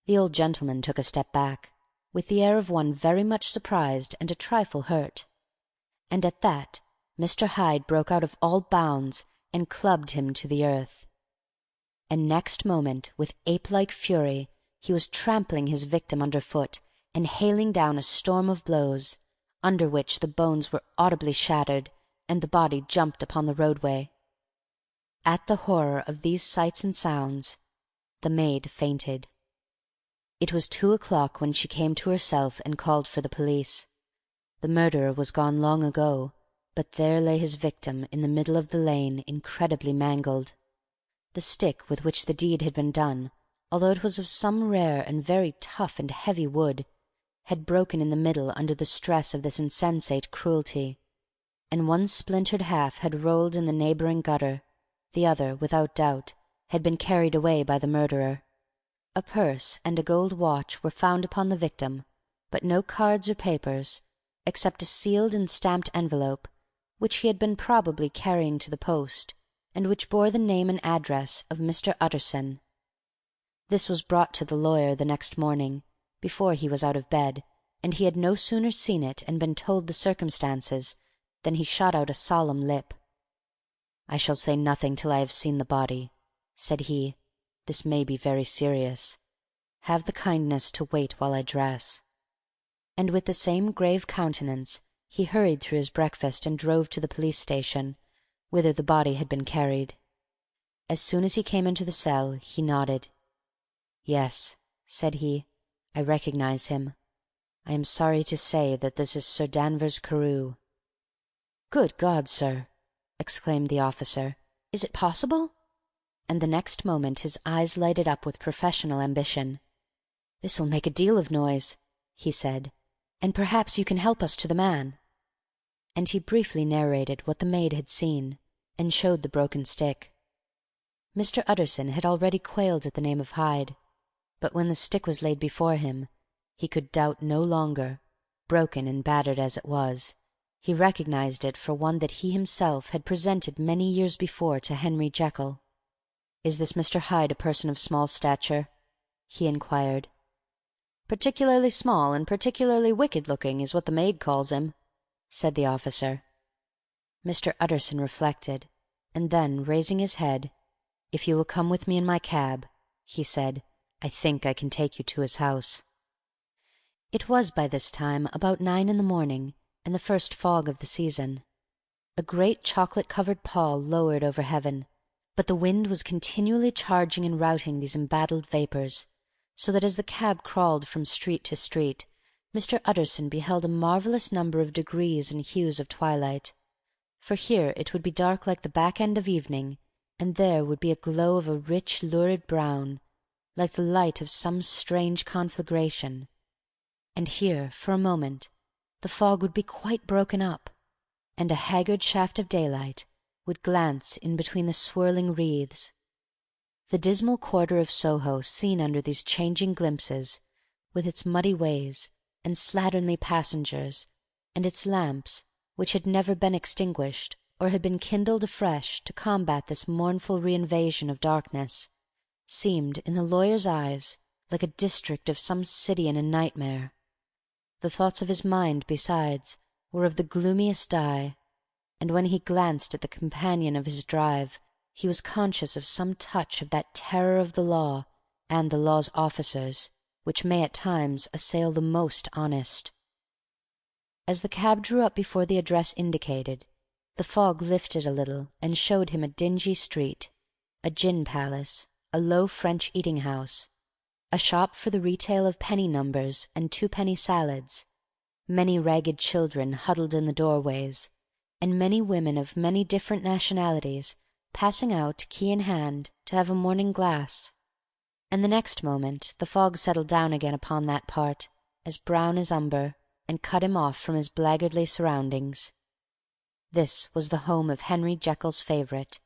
The old gentleman took a step back, with the air of one very much surprised and a trifle hurt. And at that Mr. Hyde broke out of all bounds and clubbed him to the earth. And next moment, with ape-like fury, he was trampling his victim underfoot and hailing down a storm of blows, under which the bones were audibly shattered and the body jumped upon the roadway. At the horror of these sights and sounds, the maid fainted. It was 2 o'clock when she came to herself and called for the police. The murderer was gone long ago, but there lay his victim in the middle of the lane, incredibly mangled. The stick with which the deed had been done, although it was of some rare and very tough and heavy wood, had broken in the middle under the stress of this insensate cruelty, and one splintered half had rolled in the neighbouring gutter, the other, without doubt, had been carried away by the murderer. A purse and a gold watch were found upon the victim, but no cards or papers, except a sealed and stamped envelope, which he had been probably carrying to the post, and which bore the name and address of Mr. Utterson. This was brought to the lawyer the next morning, before he was out of bed, and he had no sooner seen it and been told the circumstances than he shot out a solemn lip. "I shall say nothing till I have seen the body," said he. "This may be very serious. Have the kindness to wait while I dress." And with the same grave countenance he hurried through his breakfast and drove to the police station, whither the body had been carried. As soon as he came into the cell, he nodded. "Yes," said he, "I recognize him. I am sorry to say that this is Sir Danvers Carew." "Good God, sir!" exclaimed the officer. "Is it possible?" And the next moment his eyes lighted up with professional ambition. "This will make a deal of noise," he said, "and perhaps you can help us to the man." And he briefly narrated what the maid had seen, and showed the broken stick. Mr. Utterson had already quailed at the name of Hyde, but when the stick was laid before him, he could doubt no longer. Broken and battered as it was, he recognized it for one that he himself had presented many years before to Henry Jekyll. "Is this Mr. Hyde a person of small stature?" he inquired. "Particularly small and particularly wicked-looking is what the maid calls him," said the officer. Mr. Utterson reflected, and then, raising his head, "If you will come with me in my cab," he said, "I think I can take you to his house." It was by this time about 9 in the morning, and the first fog of the season. A great chocolate-covered pall lowered over heaven, but the wind was continually charging and routing these embattled vapours, so that as the cab crawled from street to street, Mr. Utterson beheld a marvellous number of degrees and hues of twilight. For here it would be dark like the back end of evening, and there would be a glow of a rich lurid brown, like the light of some strange conflagration. And here, for a moment, the fog would be quite broken up, and a haggard shaft of daylight would glance in between the swirling wreaths. The dismal quarter of Soho seen under these changing glimpses, with its muddy ways and slatternly passengers, and its lamps, which had never been extinguished or had been kindled afresh to combat this mournful reinvasion of darkness, seemed, in the lawyer's eyes, like a district of some city in a nightmare. The thoughts of his mind, besides, were of the gloomiest dye, and when he glanced at the companion of his drive, he was conscious of some touch of that terror of the law and the law's officers which may at times assail the most honest. As the cab drew up before the address indicated, the fog lifted a little and showed him a dingy street, a gin-palace, a low French eating-house, a shop for the retail of penny numbers and twopenny salads, many ragged children huddled in the doorways, and many women of many different nationalities passing out, key in hand, to have a morning glass. And the next moment the fog settled down again upon that part, as brown as umber, and cut him off from his blackguardly surroundings. This was the home of Henry Jekyll's favourite,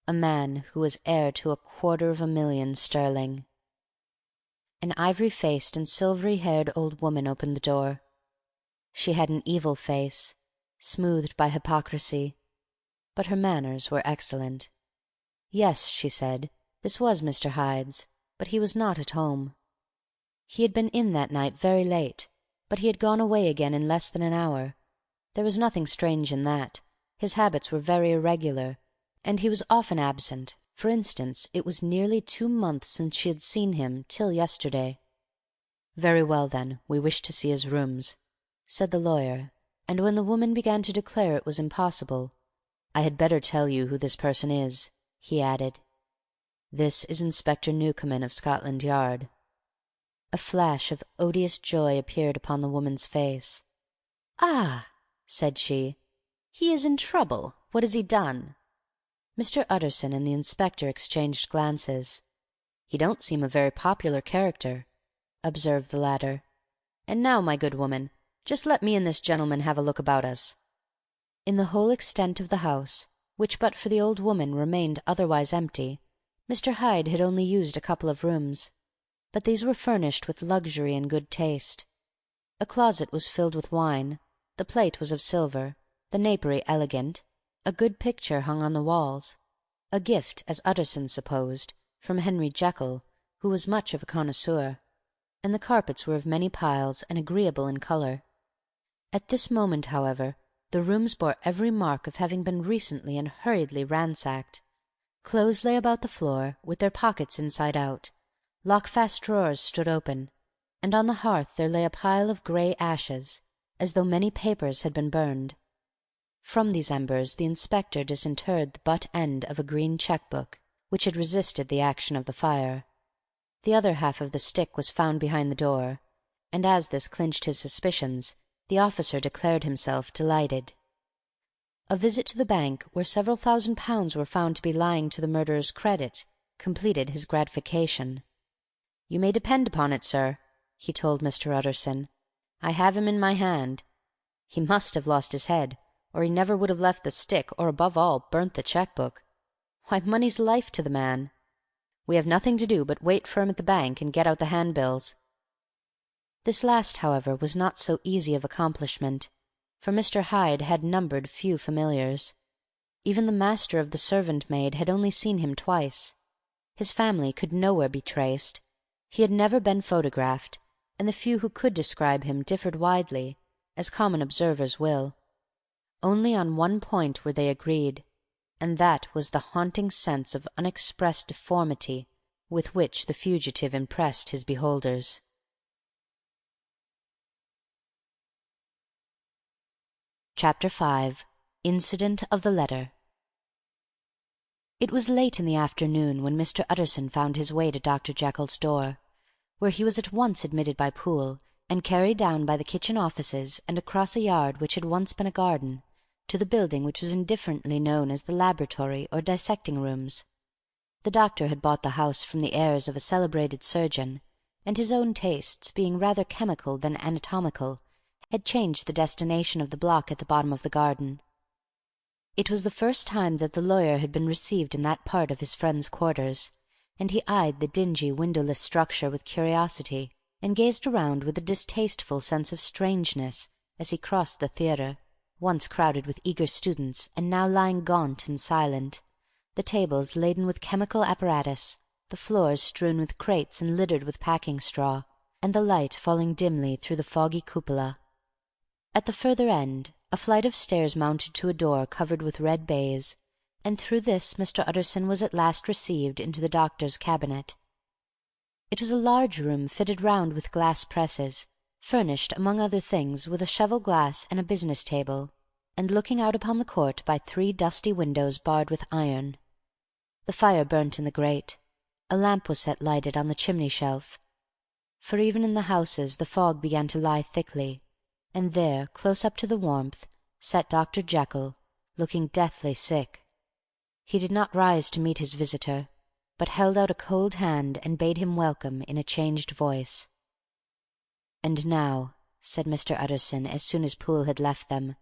a man who was heir to 250,000 sterling. An ivory-faced and silvery-haired old woman opened the door. She had an evil face, smoothed by hypocrisy, but her manners were excellent. Yes, she said, this was Mr. Hyde's, but he was not at home. He had been in that night very late, but he had gone away again in less than an hour. There was nothing strange in that. His habits were very irregular, and he was often absent. For instance, it was nearly 2 months since she had seen him, till yesterday. "Very well, then, we wish to see his rooms," said the lawyer, and when the woman began to declare it was impossible, "I had better tell you who this person is," he added. "This is Inspector Newcomen of Scotland Yard." A flash of odious joy appeared upon the woman's face. "Ah!" said she, "he is in trouble. What has he done?" Mr. Utterson and the inspector exchanged glances. "He don't seem a very popular character," observed the latter. "And now, my good woman, just let me and this gentleman have a look about us." In the whole extent of the house, which but for the old woman remained otherwise empty, Mr. Hyde had only used a couple of rooms, but these were furnished with luxury and good taste. A closet was filled with wine, the plate was of silver, the napery elegant, a good picture hung on the walls, a gift, as Utterson supposed, from Henry Jekyll, who was much of a connoisseur, and the carpets were of many piles and agreeable in colour. At this moment, however, the rooms bore every mark of having been recently and hurriedly ransacked. Clothes lay about the floor, with their pockets inside out, lock-fast drawers stood open, and on the hearth there lay a pile of grey ashes, as though many papers had been burned. From these embers the inspector disinterred the butt end of a green cheque-book, which had resisted the action of the fire. The other half of the stick was found behind the door, and as this clinched his suspicions, the officer declared himself delighted. A visit to the bank, where several £1,000s were found to be lying to the murderer's credit, completed his gratification. "You may depend upon it, sir," he told Mr. Utterson, "I have him in my hand. He must have lost his head, or he never would have left the stick, or, above all, burnt the cheque-book. Why, money's life to the man. We have nothing to do but wait for him at the bank and get out the handbills." This last, however, was not so easy of accomplishment, for Mr. Hyde had numbered few familiars. Even the master of the servant-maid had only seen him twice. His family could nowhere be traced. He had never been photographed, and the few who could describe him differed widely, as common observers will. Only on one point were they agreed, and that was the haunting sense of unexpressed deformity with which the fugitive impressed his beholders. Chapter 5. Incident of the Letter. It was late in the afternoon when Mr. Utterson found his way to Dr. Jekyll's door, where he was at once admitted by Poole, and carried down by the kitchen offices and across a yard which had once been a garden, to the building which was indifferently known as the laboratory or dissecting rooms. The doctor had bought the house from the heirs of a celebrated surgeon, and his own tastes, being rather chemical than anatomical, had changed the destination of the block at the bottom of the garden. It was the first time that the lawyer had been received in that part of his friend's quarters, and he eyed the dingy windowless structure with curiosity, and gazed around with a distasteful sense of strangeness as he crossed the theatre, once crowded with eager students and now lying gaunt and silent, the tables laden with chemical apparatus, the floors strewn with crates and littered with packing straw, and the light falling dimly through the foggy cupola. At the further end a flight of stairs mounted to a door covered with red baize, and through this Mr. Utterson was at last received into the doctor's cabinet. It was a large room fitted round with glass presses, furnished, among other things, with a cheval-glass and a business-table, and looking out upon the court by 3 dusty windows barred with iron. The fire burnt in the grate. A lamp was set lighted on the chimney-shelf. For even in the houses the fog began to lie thickly, and there, close up to the warmth, sat Dr. Jekyll, looking deathly sick. He did not rise to meet his visitor, but held out a cold hand and bade him welcome in a changed voice. "And now," said Mr. Utterson, as soon as Poole had left them,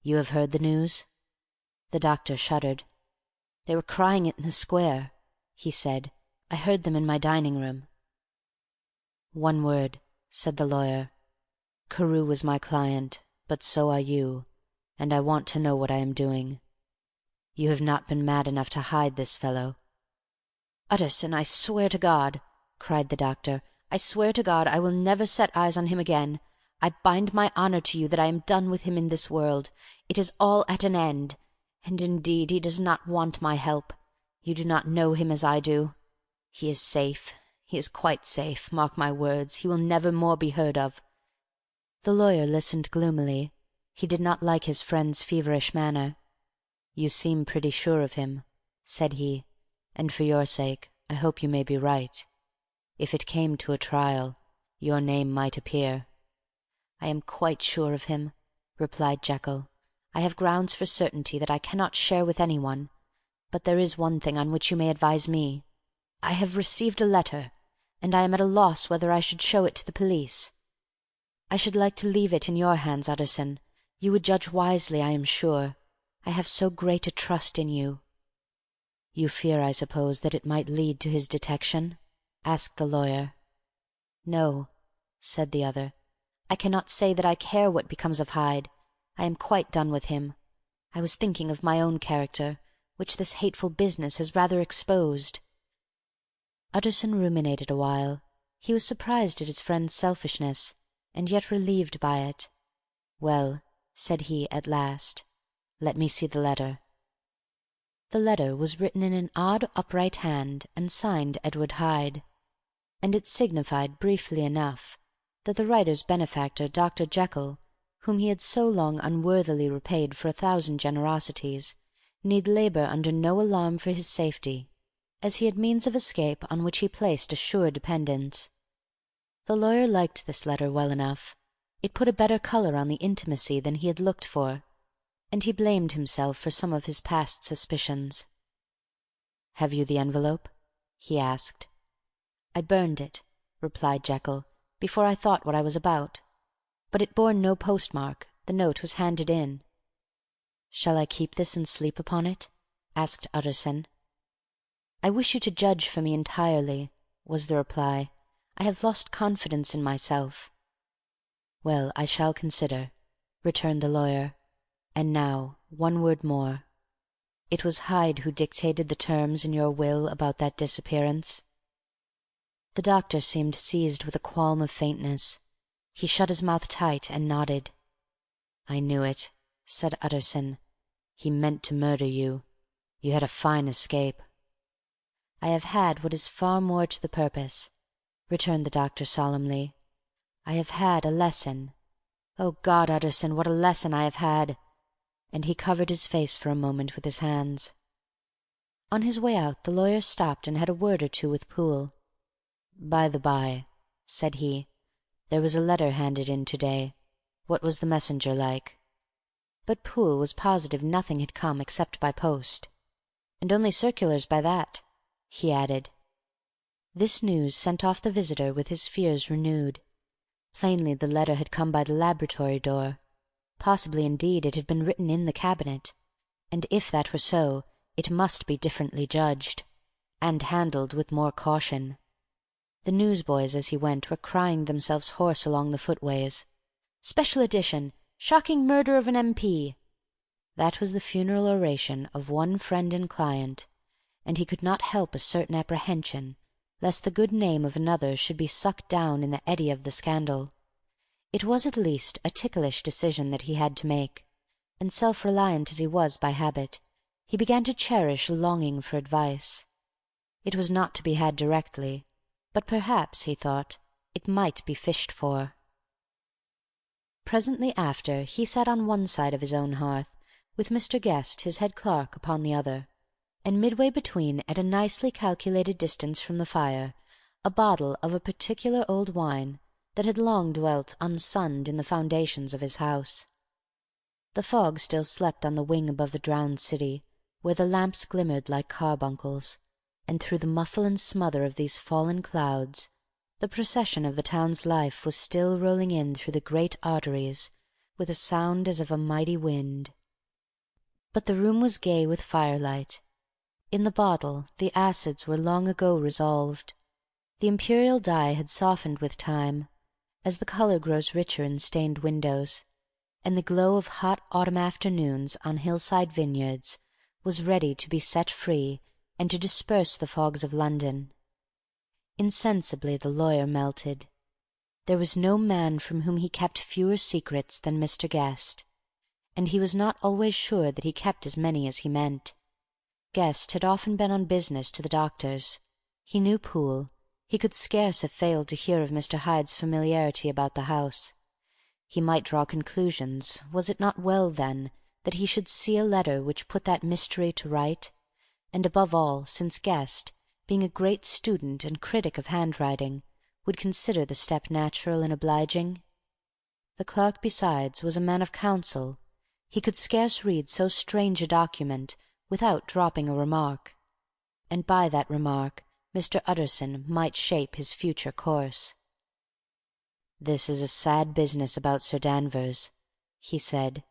"you have heard the news?" The doctor shuddered. "They were crying it in the square," he said. "I heard them in my dining-room." "One word," said the lawyer. "Carew was my client, but so are you, and I want to know what I am doing. You have not been mad enough to hide this fellow?" "Utterson, I swear to God," cried the doctor, "I swear to God I will never set eyes on him again. I bind my honour to you that I am done with him in this world. It is all at an end. and indeed he does not want my help. You do not know him as I do. He is safe. He is quite safe. Mark my words, he will never more be heard of." The lawyer listened gloomily. He did not like his friend's feverish manner. "You seem pretty sure of him," said he, "and for your sake I hope you may be right. If it came to a trial, your name might appear." "I am quite sure of him," replied Jekyll. "I have grounds for certainty that I cannot share with any one. But there is one thing on which you may advise me. I have received a letter, and I am at a loss whether I should show it to the police. I should like to leave it in your hands, Utterson. You would judge wisely, I am sure. I have so great a trust in you." "You fear, I suppose, that it might lead to his detection?" asked the lawyer. "No," said the other. "I cannot say that I care what becomes of Hyde. I am quite done with him. I was thinking of my own character, which this hateful business has rather exposed." Utterson ruminated a while. He was surprised at his friend's selfishness, and yet relieved by it. "Well," said he at last, "let me see the letter." The letter was written in an odd upright hand, and signed Edward Hyde, and it signified, briefly enough, that the writer's benefactor, Dr Jekyll, whom he had so long unworthily repaid for 1,000 generosities, need labour under no alarm for his safety, as he had means of escape on which he placed a sure dependence. The lawyer liked this letter well enough. It put a better colour on the intimacy than he had looked for, and he blamed himself for some of his past suspicions. "Have you the envelope?" he asked. "I burned it," replied Jekyll, "before I thought what I was about. But it bore no postmark. The note was handed in." "Shall I keep this and sleep upon it?" asked Utterson. "I wish you to judge for me entirely," was the reply. "I have lost confidence in myself." "Well, I shall consider," returned the lawyer. "And now, one word more. It was Hyde who dictated the terms in your will about that disappearance?" The doctor seemed seized with a qualm of faintness. He shut his mouth tight and nodded. "I knew it," said Utterson. "He meant to murder you. You had a fine escape." "I have had what is far more to the purpose," returned the doctor solemnly. "I have had a lesson. O God, Utterson, what a lesson I have had!" And he covered his face for a moment with his hands. On his way out the lawyer stopped and had a word or two with Poole. "By the by," said he, "there was a letter handed in to-day. What was the messenger like?" But Poole was positive nothing had come except by post. "And only circulars by that," he added. This news sent off the visitor with his fears renewed. Plainly the letter had come by the laboratory door. Possibly, indeed, it had been written in the cabinet, and if that were so, it must be differently judged, and handled with more caution. The newsboys, as he went, were crying themselves hoarse along the footways. "Special edition! Shocking murder of an MP!" That was the funeral oration of one friend and client, and he could not help a certain apprehension lest the good name of another should be sucked down in the eddy of the scandal. It was at least a ticklish decision that he had to make, and self-reliant as he was by habit, he began to cherish a longing for advice. It was not to be had directly, but perhaps, he thought, it might be fished for. Presently after he sat on one side of his own hearth, with Mr Guest, his head clerk, upon the other, and midway between, at a nicely calculated distance from the fire, a bottle of a particular old wine that had long dwelt unsunned in the foundations of his house. The fog still slept on the wing above the drowned city, where the lamps glimmered like carbuncles, and through the muffle and smother of these fallen clouds the procession of the town's life was still rolling in through the great arteries with a sound as of a mighty wind. But the room was gay with firelight. In the bottle the acids were long ago resolved. The imperial dye had softened with time, as the colour grows richer in stained windows, and the glow of hot autumn afternoons on hillside vineyards was ready to be set free and to disperse the fogs of London. Insensibly the lawyer melted. There was no man from whom he kept fewer secrets than Mr Guest, and he was not always sure that he kept as many as he meant. Guest had often been on business to the doctor's. He knew Poole. He could scarce have failed to hear of Mr. Hyde's familiarity about the house. He might draw conclusions. Was it not well, then, that he should see a letter which put that mystery to right? And above all, since Guest, being a great student and critic of handwriting, would consider the step natural and obliging? The clerk, besides, was a man of counsel. He could scarce read so strange a document without dropping a remark, and by that remark Mr. Utterson might shape his future course. "This is a sad business about Sir Danvers," he said.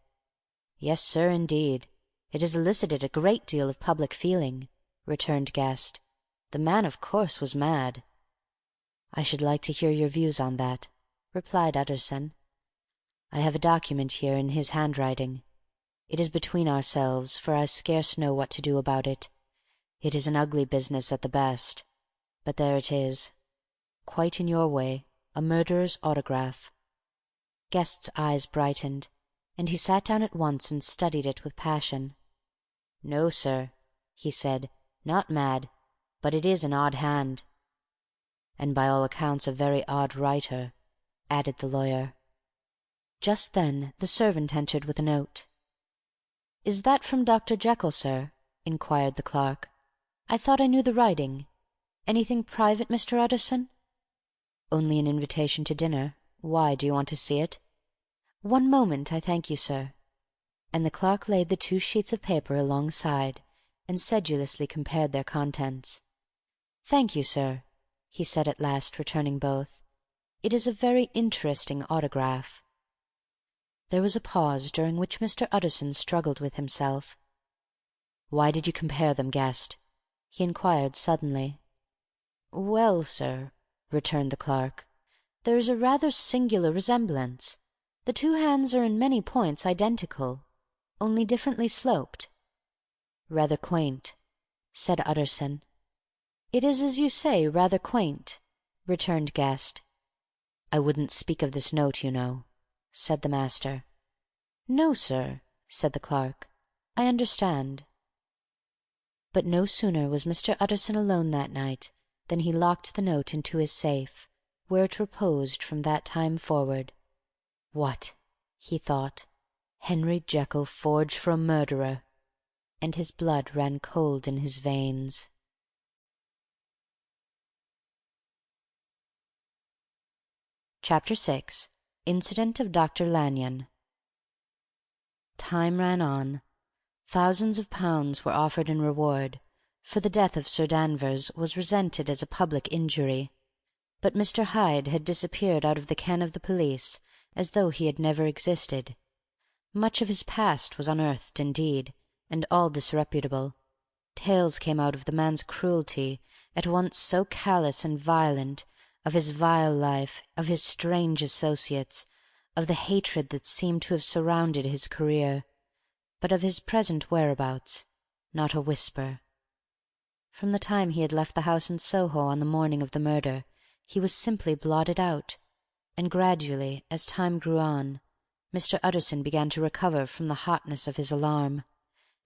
"Yes, sir, indeed. It has elicited a great deal of public feeling," returned Guest. "The man, of course, was mad." "I should like to hear your views on that," replied Utterson. "I have a document here in his handwriting. It is between ourselves, for I scarce know what to do about it. It is an ugly business at the best, but there it is. Quite in your way, a murderer's autograph." Guest's eyes brightened, and he sat down at once and studied it with passion. "No, sir," he said, "not mad, but it is an odd hand." "And by all accounts a very odd writer," added the lawyer. Just then the servant entered with a note. "Is that from Dr. Jekyll, sir?" inquired the clerk. "I thought I knew the writing. Anything private, Mr. Utterson?" "Only an invitation to dinner. Why, do you want to see it?" "One moment, I thank you, sir." And the clerk laid the 2 sheets of paper alongside, and sedulously compared their contents. "Thank you, sir," he said at last, returning both. "It is a very interesting autograph." There was a pause, during which Mr. Utterson struggled with himself. "Why did you compare them, Guest?" he inquired suddenly. "Well, sir," returned the clerk, "there is a rather singular resemblance. The 2 hands are in many points identical, only differently sloped." "Rather quaint," said Utterson. "It is, as you say, rather quaint," returned Guest. "I wouldn't speak of this note, you know," said the master. "No, sir," said the clerk. "I understand." But no sooner was Mr. Utterson alone that night than he locked the note into his safe, where it reposed from that time forward. "What!" he thought. "Henry Jekyll forged for a murderer!" And his blood ran cold in his veins. Chapter 6. Incident of Dr. Lanyon. Time ran on. Thousands of pounds were offered in reward, for the death of Sir Danvers was resented as a public injury. But Mr. Hyde had disappeared out of the ken of the police as though he had never existed. Much of his past was unearthed, indeed, and all disreputable. Tales came out of the man's cruelty, at once so callous and violent, of his vile life, of his strange associates, of the hatred that seemed to have surrounded his career, but of his present whereabouts not a whisper. From the time he had left the house in Soho on the morning of the murder, he was simply blotted out, and gradually, as time grew on, Mr. Utterson began to recover from the hotness of his alarm,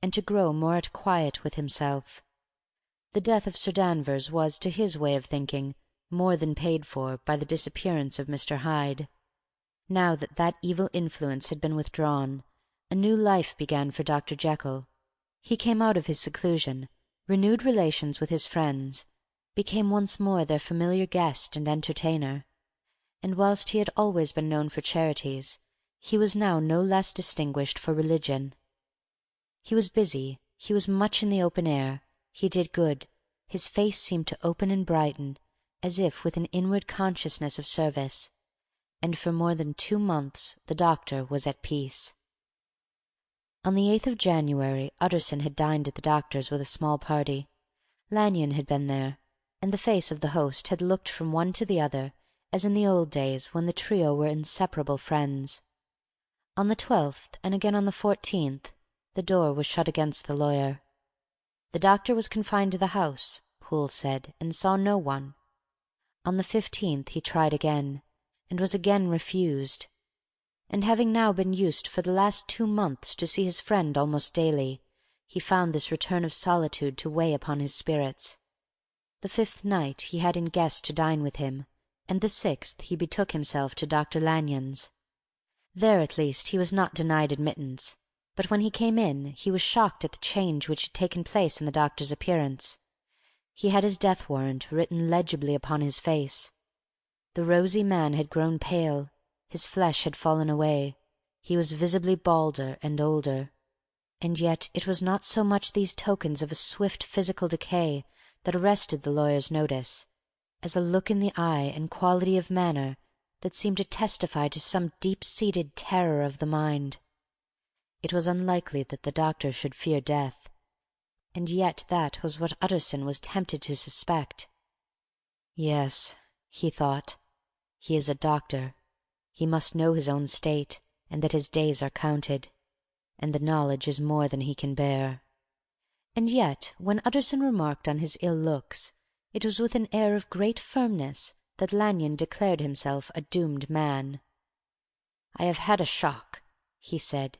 and to grow more at quiet with himself. The death of Sir Danvers was, to his way of thinking, more than paid for by the disappearance of Mr. Hyde. Now that that evil influence had been withdrawn, a new life began for Dr. Jekyll. He came out of his seclusion, renewed relations with his friends, became once more their familiar guest and entertainer, and whilst he had always been known for charities, he was now no less distinguished for religion. He was busy, he was much in the open air, he did good, his face seemed to open and brighten, as if with an inward consciousness of service, and for more than 2 months the doctor was at peace. On the 8th of January Utterson had dined at the doctor's with a small party. Lanyon had been there, and the face of the host had looked from one to the other as in the old days when the trio were inseparable friends. On the 12th, and again on the 14th, the door was shut against the lawyer. The doctor was confined to the house, Poole said, and saw no one. On the 15th he tried again, and was again refused. and having now been used for the last 2 months to see his friend almost daily, he found this return of solitude to weigh upon his spirits. The 5th night he had in guest to dine with him, and the 6th he betook himself to Dr. Lanyon's. There at least he was not denied admittance, but when he came in he was shocked at the change which had taken place in the doctor's appearance. He had his death warrant written legibly upon his face. The rosy man had grown pale, his flesh had fallen away, he was visibly balder and older. And yet it was not so much these tokens of a swift physical decay that arrested the lawyer's notice, as a look in the eye and quality of manner that seemed to testify to some deep-seated terror of the mind. It was unlikely that the doctor should fear death, and yet that was what Utterson was tempted to suspect. Yes, he thought, he is a doctor. He must know his own state, and that his days are counted, and the knowledge is more than he can bear. And yet, when Utterson remarked on his ill looks, it was with an air of great firmness that Lanyon declared himself a doomed man. "I have had a shock," he said,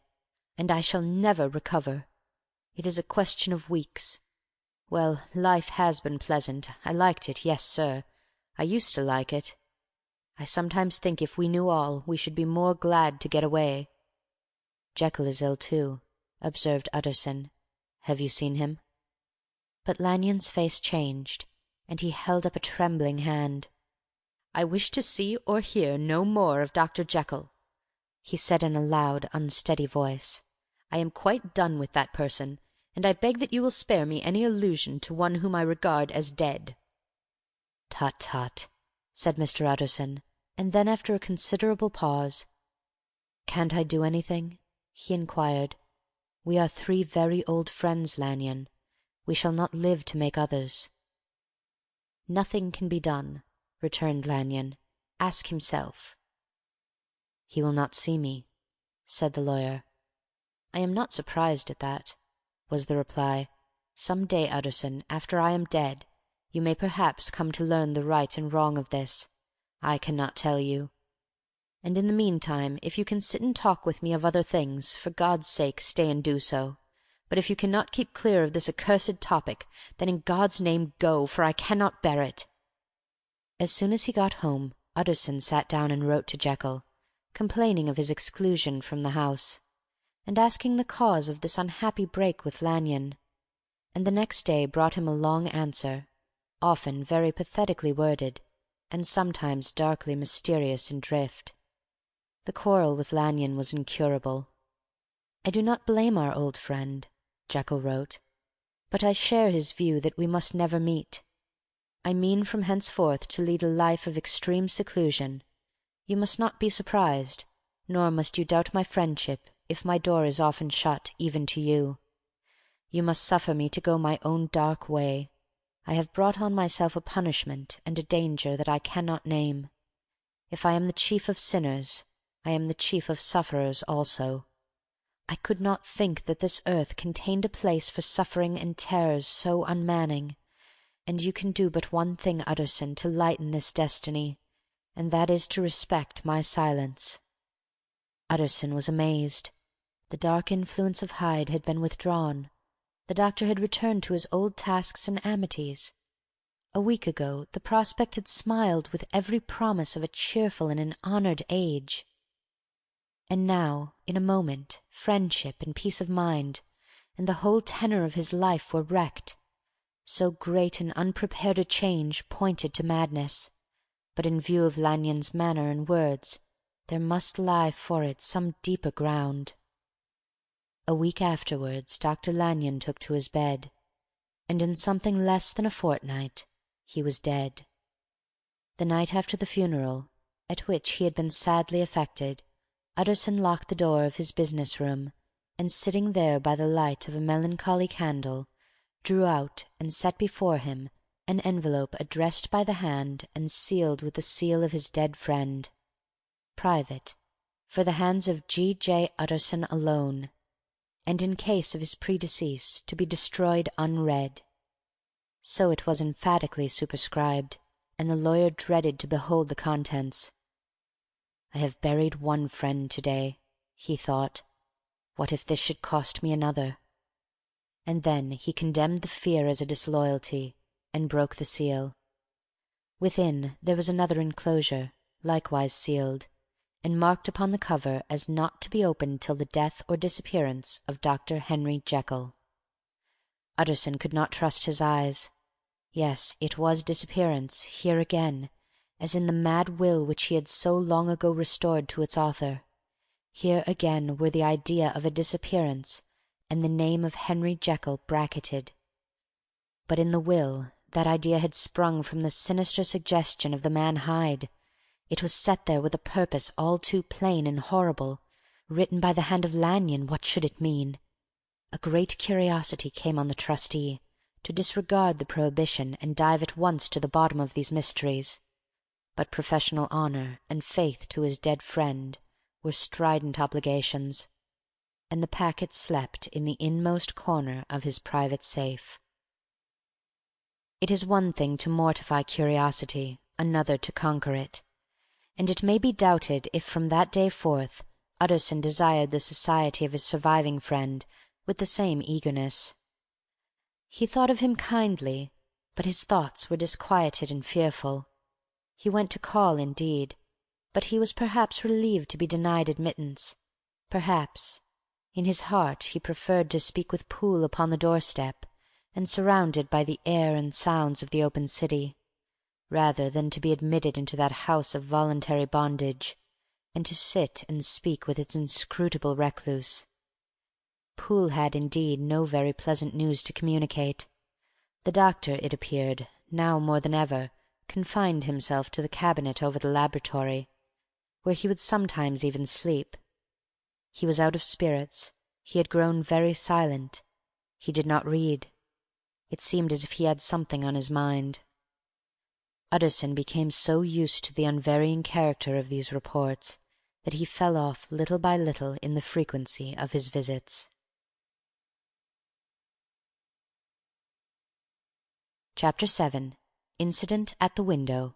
"and I shall never recover. It is a question of weeks. Well, life has been pleasant. I liked it, yes, sir. I used to like it. I sometimes think if we knew all, we should be more glad to get away." "Jekyll is ill too," observed Utterson. "Have you seen him?" But Lanyon's face changed, and he held up a trembling hand. "I wish to see or hear no more of Dr. Jekyll," he said in a loud, unsteady voice. "I am quite done with that person, and I beg that you will spare me any allusion to one whom I regard as dead." "Tut, tut," said Mr. Utterson, and then after a considerable pause, "Can't I do anything?" he inquired. "We are 3 very old friends, Lanyon. We shall not live to make others." "Nothing can be done," returned Lanyon. "Ask himself." "He will not see me," said the lawyer. "I am not surprised at that," was the reply. "Some day, Utterson, after I am dead, you may perhaps come to learn the right and wrong of this. I cannot tell you. And in the meantime, if you can sit and talk with me of other things, for God's sake stay and do so. But if you cannot keep clear of this accursed topic, then in God's name go, for I cannot bear it." As soon as he got home, Utterson sat down and wrote to Jekyll, complaining of his exclusion from the house, and asking the cause of this unhappy break with Lanyon, and the next day brought him a long answer, often very pathetically worded, and sometimes darkly mysterious in drift. The quarrel with Lanyon was incurable. "I do not blame our old friend," Jekyll wrote, "but I share his view that we must never meet. I mean from henceforth to lead a life of extreme seclusion. You must not be surprised, nor must you doubt my friendship, if my door is often shut, even to you. You must suffer me to go my own dark way. I have brought on myself a punishment and a danger that I cannot name. If I am the chief of sinners, I am the chief of sufferers also. I could not think that this earth contained a place for suffering and terrors so unmanning, and you can do but one thing, Utterson, to lighten this destiny, and that is to respect my silence." Utterson was amazed. The dark influence of Hyde had been withdrawn. The doctor had returned to his old tasks and amities. A week ago the prospect had smiled with every promise of a cheerful and an honoured age. And now, in a moment, friendship and peace of mind, and the whole tenor of his life were wrecked. So great and unprepared a change pointed to madness, but in view of Lanyon's manner and words, there must lie for it some deeper ground. A week afterwards Dr. Lanyon took to his bed, and in something less than a fortnight he was dead. The night after the funeral, at which he had been sadly affected, Utterson locked the door of his business-room, and sitting there by the light of a melancholy candle, drew out and set before him an envelope addressed by the hand and sealed with the seal of his dead friend. Private, for the hands of G. J. Utterson alone, and in case of his predecease to be destroyed unread. So it was emphatically superscribed, and the lawyer dreaded to behold the contents. I have buried one friend to-day, he thought. What if this should cost me another? And then he condemned the fear as a disloyalty, and broke the seal. Within there was another enclosure, likewise sealed, and marked upon the cover as not to be opened till the death or disappearance of Dr. Henry Jekyll. Utterson could not trust his eyes. Yes, it was disappearance, here again, as in the mad will which he had so long ago restored to its author. Here again were the idea of a disappearance, and the name of Henry Jekyll bracketed. But in the will that idea had sprung from the sinister suggestion of the man Hyde. It was set there with a purpose all too plain and horrible. Written by the hand of Lanyon, what should it mean? A great curiosity came on the trustee, to disregard the prohibition and dive at once to the bottom of these mysteries. But professional honour and faith to his dead friend were strident obligations, and the packet slept in the inmost corner of his private safe. It is one thing to mortify curiosity, another to conquer it, and it may be doubted if from that day forth Utterson desired the society of his surviving friend with the same eagerness. He thought of him kindly, but his thoughts were disquieted and fearful. He went to call, indeed, but he was perhaps relieved to be denied admittance. Perhaps, in his heart, he preferred to speak with Poole upon the doorstep, and surrounded by the air and sounds of the open city, rather than to be admitted into that house of voluntary bondage, and to sit and speak with its inscrutable recluse. Poole had, indeed, no very pleasant news to communicate. The doctor, it appeared, now more than ever, confined himself to the cabinet over the laboratory, where he would sometimes even sleep. He was out of spirits. He had grown very silent. He did not read. It seemed as if he had something on his mind. Utterson became so used to the unvarying character of these reports that he fell off little by little in the frequency of his visits. Chapter 7. Incident at the Window.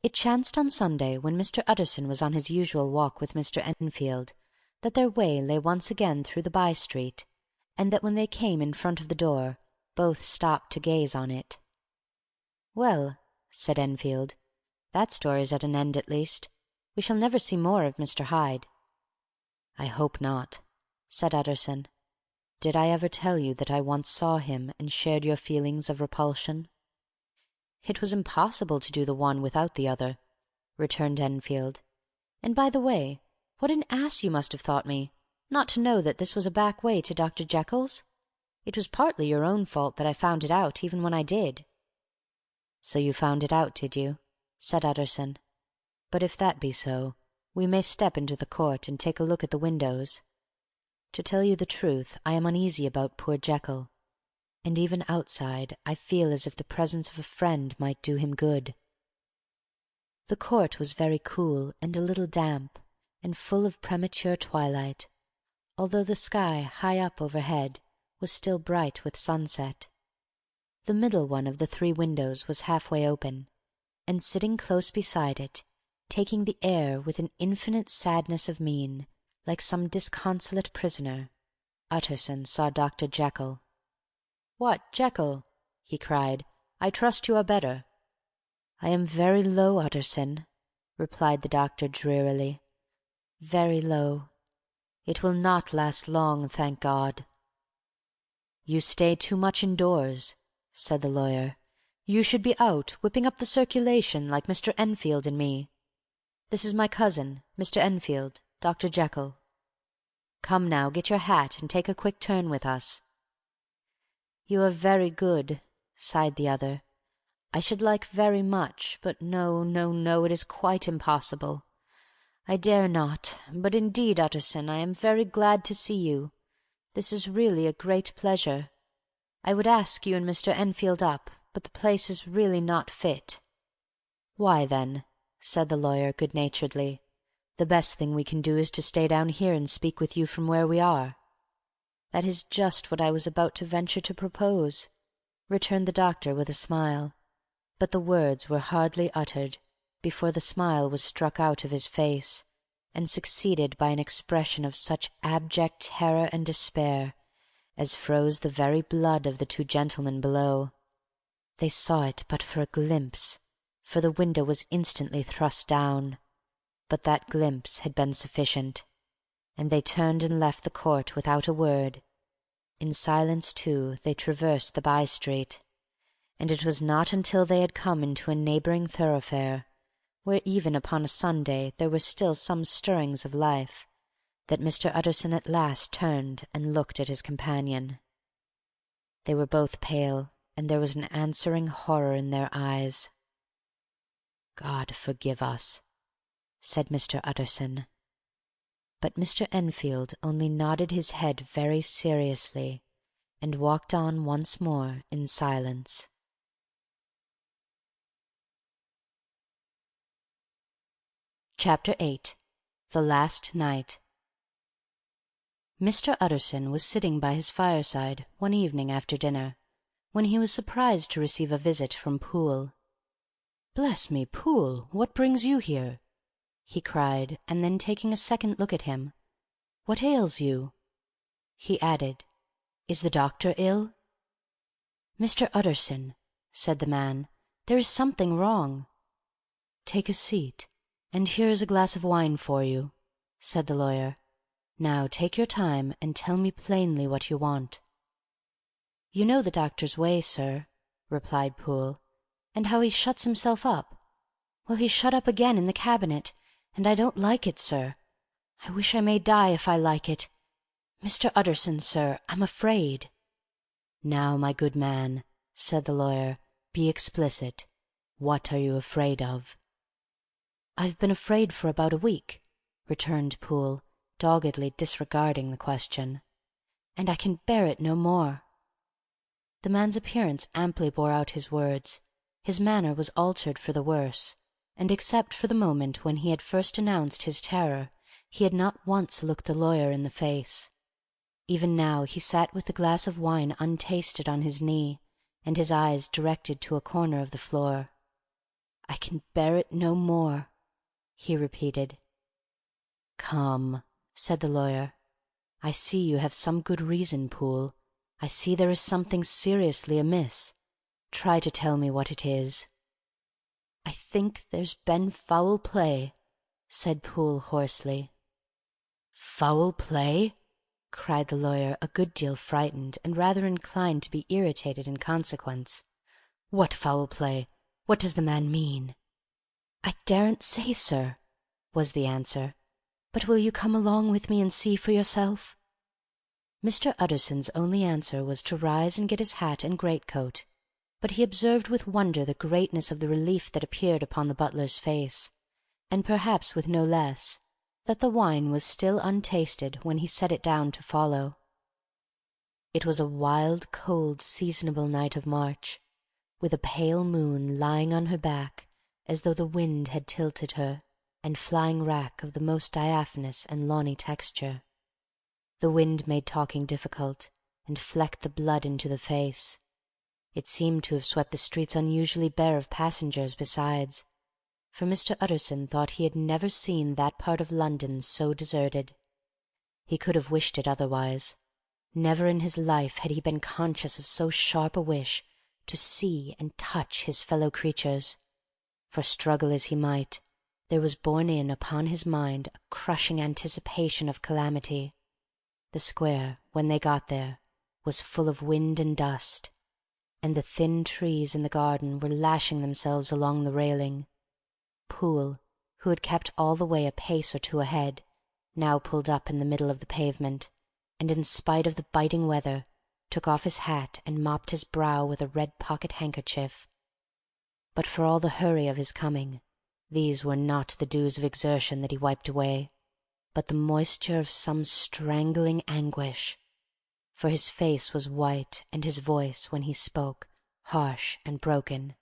It chanced on Sunday, when Mr. Utterson was on his usual walk with Mr. Enfield, that their way lay once again through the by-street, and that when they came in front of the door, both stopped to gaze on it. "Well," said Enfield, "that story's at an end at least. We shall never see more of Mr. Hyde." "I hope not," said Utterson. "Did I ever tell you that I once saw him and shared your feelings of repulsion?" "It was impossible to do the one without the other," returned Enfield. "And by the way, what an ass you must have thought me, not to know that this was a back way to Dr. Jekyll's. It was partly your own fault that I found it out even when I did." "So you found it out, did you?" said Utterson. "But if that be so, we may step into the court and take a look at the windows. To tell you the truth, I am uneasy about poor Jekyll, and even outside I feel as if the presence of a friend might do him good." The court was very cool and a little damp, and full of premature twilight, although the sky high up overhead was still bright with sunset. The middle one of the 3 windows was half-way open, and sitting close beside it, taking the air with an infinite sadness of mien, like some disconsolate prisoner, Utterson saw Dr. Jekyll. "What, Jekyll?" he cried. "I trust you are better." "I am very low, Utterson," replied the doctor drearily. "Very low. It will not last long, thank God." "You stay too much indoors," said the lawyer. "You should be out, whipping up the circulation, like Mr. Enfield and me. This is my cousin, Mr. Enfield, Dr. Jekyll. Come now, get your hat and take a quick turn with us." "You are very good," sighed the other. "I should like very much, but no, no, no, it is quite impossible. I dare not, but indeed, Utterson, I am very glad to see you. This is really a great pleasure. I would ask you and Mr. Enfield up, but the place is really not fit." "Why, then," said the lawyer good-naturedly, "the best thing we can do is to stay down here and speak with you from where we are." "That is just what I was about to venture to propose," returned the doctor with a smile, but the words were hardly uttered before the smile was struck out of his face, and succeeded by an expression of such abject terror and despair as froze the very blood of the two gentlemen below. They saw it but for a glimpse, for the window was instantly thrust down, but that glimpse had been sufficient, and they turned and left the court without a word. In silence, too, they traversed the by-street, and it was not until they had come into a neighbouring thoroughfare, where even upon a Sunday there were still some stirrings of life, that Mr. Utterson at last turned and looked at his companion. They were both pale, and there was an answering horror in their eyes. "God forgive us," said Mr. Utterson. But Mr. Enfield only nodded his head very seriously, and walked on once more in silence. Chapter 8. The Last Night. Mr. Utterson was sitting by his fireside one evening after dinner, when he was surprised to receive a visit from Poole. "Bless me, Poole, what brings you here?" he cried, and then taking a second look at him, "What ails you?" He added, "Is the doctor ill?" "Mr. Utterson," said the man, "there is something wrong." "Take a seat, and here is a glass of wine for you," said the lawyer. "Now take your time, and tell me plainly what you want." "You know the doctor's way, sir," replied Poole, "and how he shuts himself up. Well, he's shut up again in the cabinet, and I don't like it, sir. I wish I may die if I like it. Mr. Utterson, sir, I'm afraid." "Now, my good man," said the lawyer, "be explicit. What are you afraid of?" "I've been afraid for about a week," returned Poole, doggedly disregarding the question, "and I can bear it no more." The man's appearance amply bore out his words. His manner was altered for the worse, and except for the moment when he had first announced his terror, he had not once looked the lawyer in the face. Even now he sat with the glass of wine untasted on his knee, and his eyes directed to a corner of the floor. "I can bear it no more," he repeated. "Come," said the lawyer. "I see you have some good reason, Poole. I see there is something seriously amiss. Try to tell me what it is." "I think there's been foul play," said Poole hoarsely. "Foul play?" cried the lawyer, a good deal frightened, and rather inclined to be irritated in consequence. "What foul play? What does the man mean?" "I daren't say, sir," was the answer. "But will you come along with me and see for yourself?" Mr. Utterson's only answer was to rise and get his hat and greatcoat, but he observed with wonder the greatness of the relief that appeared upon the butler's face, and perhaps with no less, that the wine was still untasted when he set it down to follow. It was a wild, cold, seasonable night of March, with a pale moon lying on her back as though the wind had tilted her, and flying wrack of the most diaphanous and lawny texture. The wind made talking difficult, and flecked the blood into the face. It seemed to have swept the streets unusually bare of passengers besides, for Mr. Utterson thought he had never seen that part of London so deserted. He could have wished it otherwise. Never in his life had he been conscious of so sharp a wish to see and touch his fellow-creatures, for struggle as he might, there was borne in upon his mind a crushing anticipation of calamity. The square, when they got there, was full of wind and dust, and the thin trees in the garden were lashing themselves along the railing. Poole, who had kept all the way a pace or two ahead, now pulled up in the middle of the pavement, and in spite of the biting weather, took off his hat and mopped his brow with a red pocket-handkerchief. But for all the hurry of his coming, these were not the dews of exertion that he wiped away, but the moisture of some strangling anguish, for his face was white, and his voice, when he spoke, harsh and broken.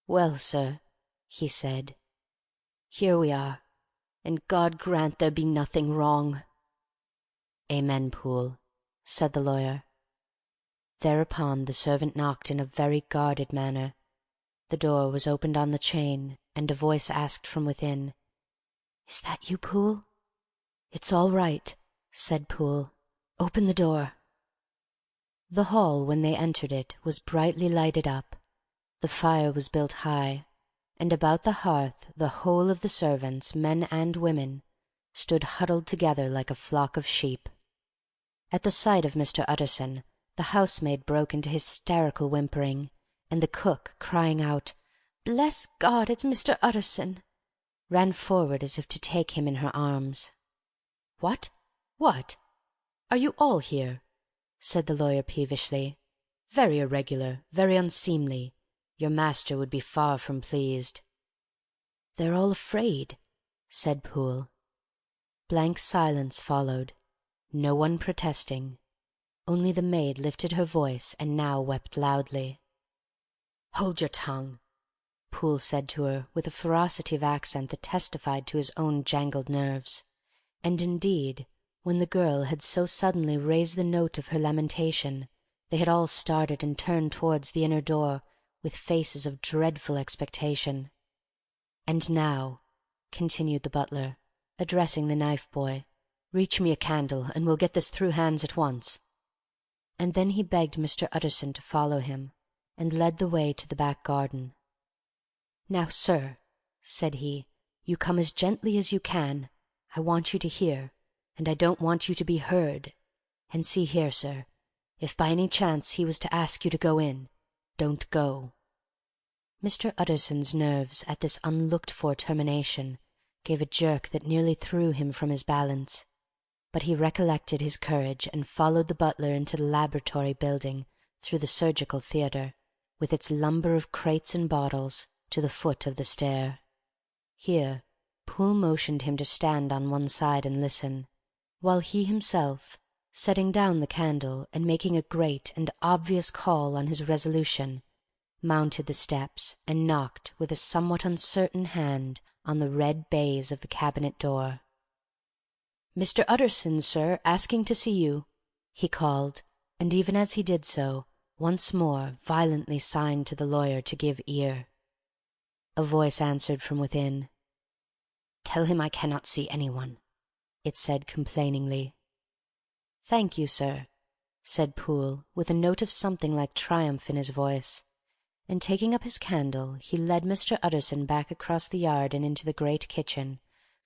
"Well, sir," he said, "here we are, and God grant there be nothing wrong." "Amen, Poole," said the lawyer. Thereupon the servant knocked in a very guarded manner. The door was opened on the chain, and a voice asked from within, "Is that you, Poole?" "It's all right," said Poole. "Open the door." The hall, when they entered it, was brightly lighted up. The fire was built high, and about the hearth the whole of the servants, men and women, stood huddled together like a flock of sheep. At the sight of Mr. Utterson, the housemaid broke into hysterical whimpering, and the cook, crying out, "Bless God, it's Mr. Utterson!" ran forward as if to take him in her arms. "What? What? Are you all here?" said the lawyer peevishly. "Very irregular, very unseemly. Your master would be far from pleased." "They're all afraid," said Poole. Blank silence followed, no one protesting. Only the maid lifted her voice and now wept loudly. "Hold your tongue," Poole said to her, with a ferocity of accent that testified to his own jangled nerves. And indeed, when the girl had so suddenly raised the note of her lamentation, they had all started and turned towards the inner door with faces of dreadful expectation. "And now," continued the butler, addressing the knife-boy, "reach me a candle, and we'll get this through hands at once." And then he begged Mr. Utterson to follow him, and led the way to the back garden. "Now, sir," said he, "you come as gently as you can. I want you to hear, and I don't want you to be heard. And see here, sir, if by any chance he was to ask you to go in, don't go." Mr. Utterson's nerves, at this unlooked-for termination, gave a jerk that nearly threw him from his balance. But he recollected his courage and followed the butler into the laboratory building through the surgical theatre, with its lumber of crates and bottles, to the foot of the stair. Here Poole motioned him to stand on one side and listen, while he himself, setting down the candle and making a great and obvious call on his resolution, mounted the steps and knocked with a somewhat uncertain hand on the red baize of the cabinet door. "Mr. Utterson, sir, asking to see you," he called, and even as he did so, once more violently signed to the lawyer to give ear. A voice answered from within. "Tell him I cannot see anyone," it said complainingly. "Thank you, sir," said Poole, with a note of something like triumph in his voice, and taking up his candle he led Mr. Utterson back across the yard and into the great kitchen,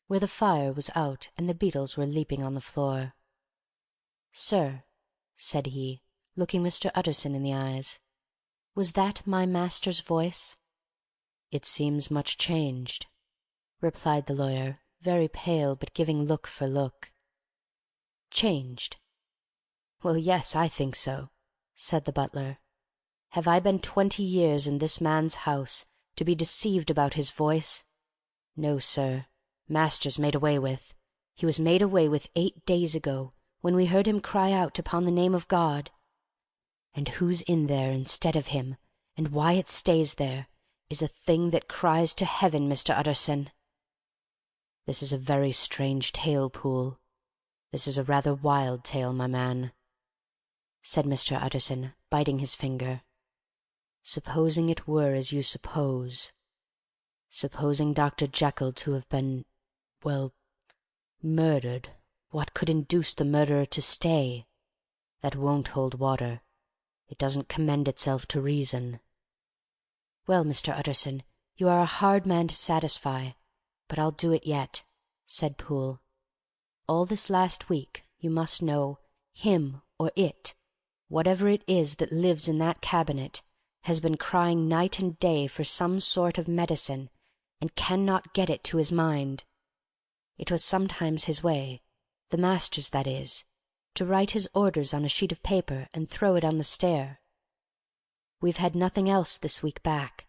where the fire was out and the beetles were leaping on the floor. "Sir," said he, looking Mr. Utterson in the eyes, "was that my master's voice?" "It seems much changed," replied the lawyer, very pale, but giving look for look. "Changed? Well, yes, I think so," said the butler. "Have I been 20 years in this man's house to be deceived about his voice? No, sir. Master's made away with. He was made away with 8 days ago, when we heard him cry out upon the name of God. And who's in there instead of him, and why it stays there, is a thing that cries to heaven, Mr. Utterson." "This is a very strange tale, Poole. This is a rather wild tale, my man," said Mr. Utterson, biting his finger. "Supposing it were as you suppose, supposing Dr. Jekyll to have been, well, murdered, what could induce the murderer to stay? That won't hold water. It doesn't commend itself to reason." "Well, Mr. Utterson, you are a hard man to satisfy, but I'll do it yet," said Poole. "All this last week, you must know, him or it, whatever it is that lives in that cabinet, has been crying night and day for some sort of medicine, and cannot get it to his mind. It was sometimes his way, the master's that is, to write his orders on a sheet of paper and throw it on the stair. We've had nothing else this week back,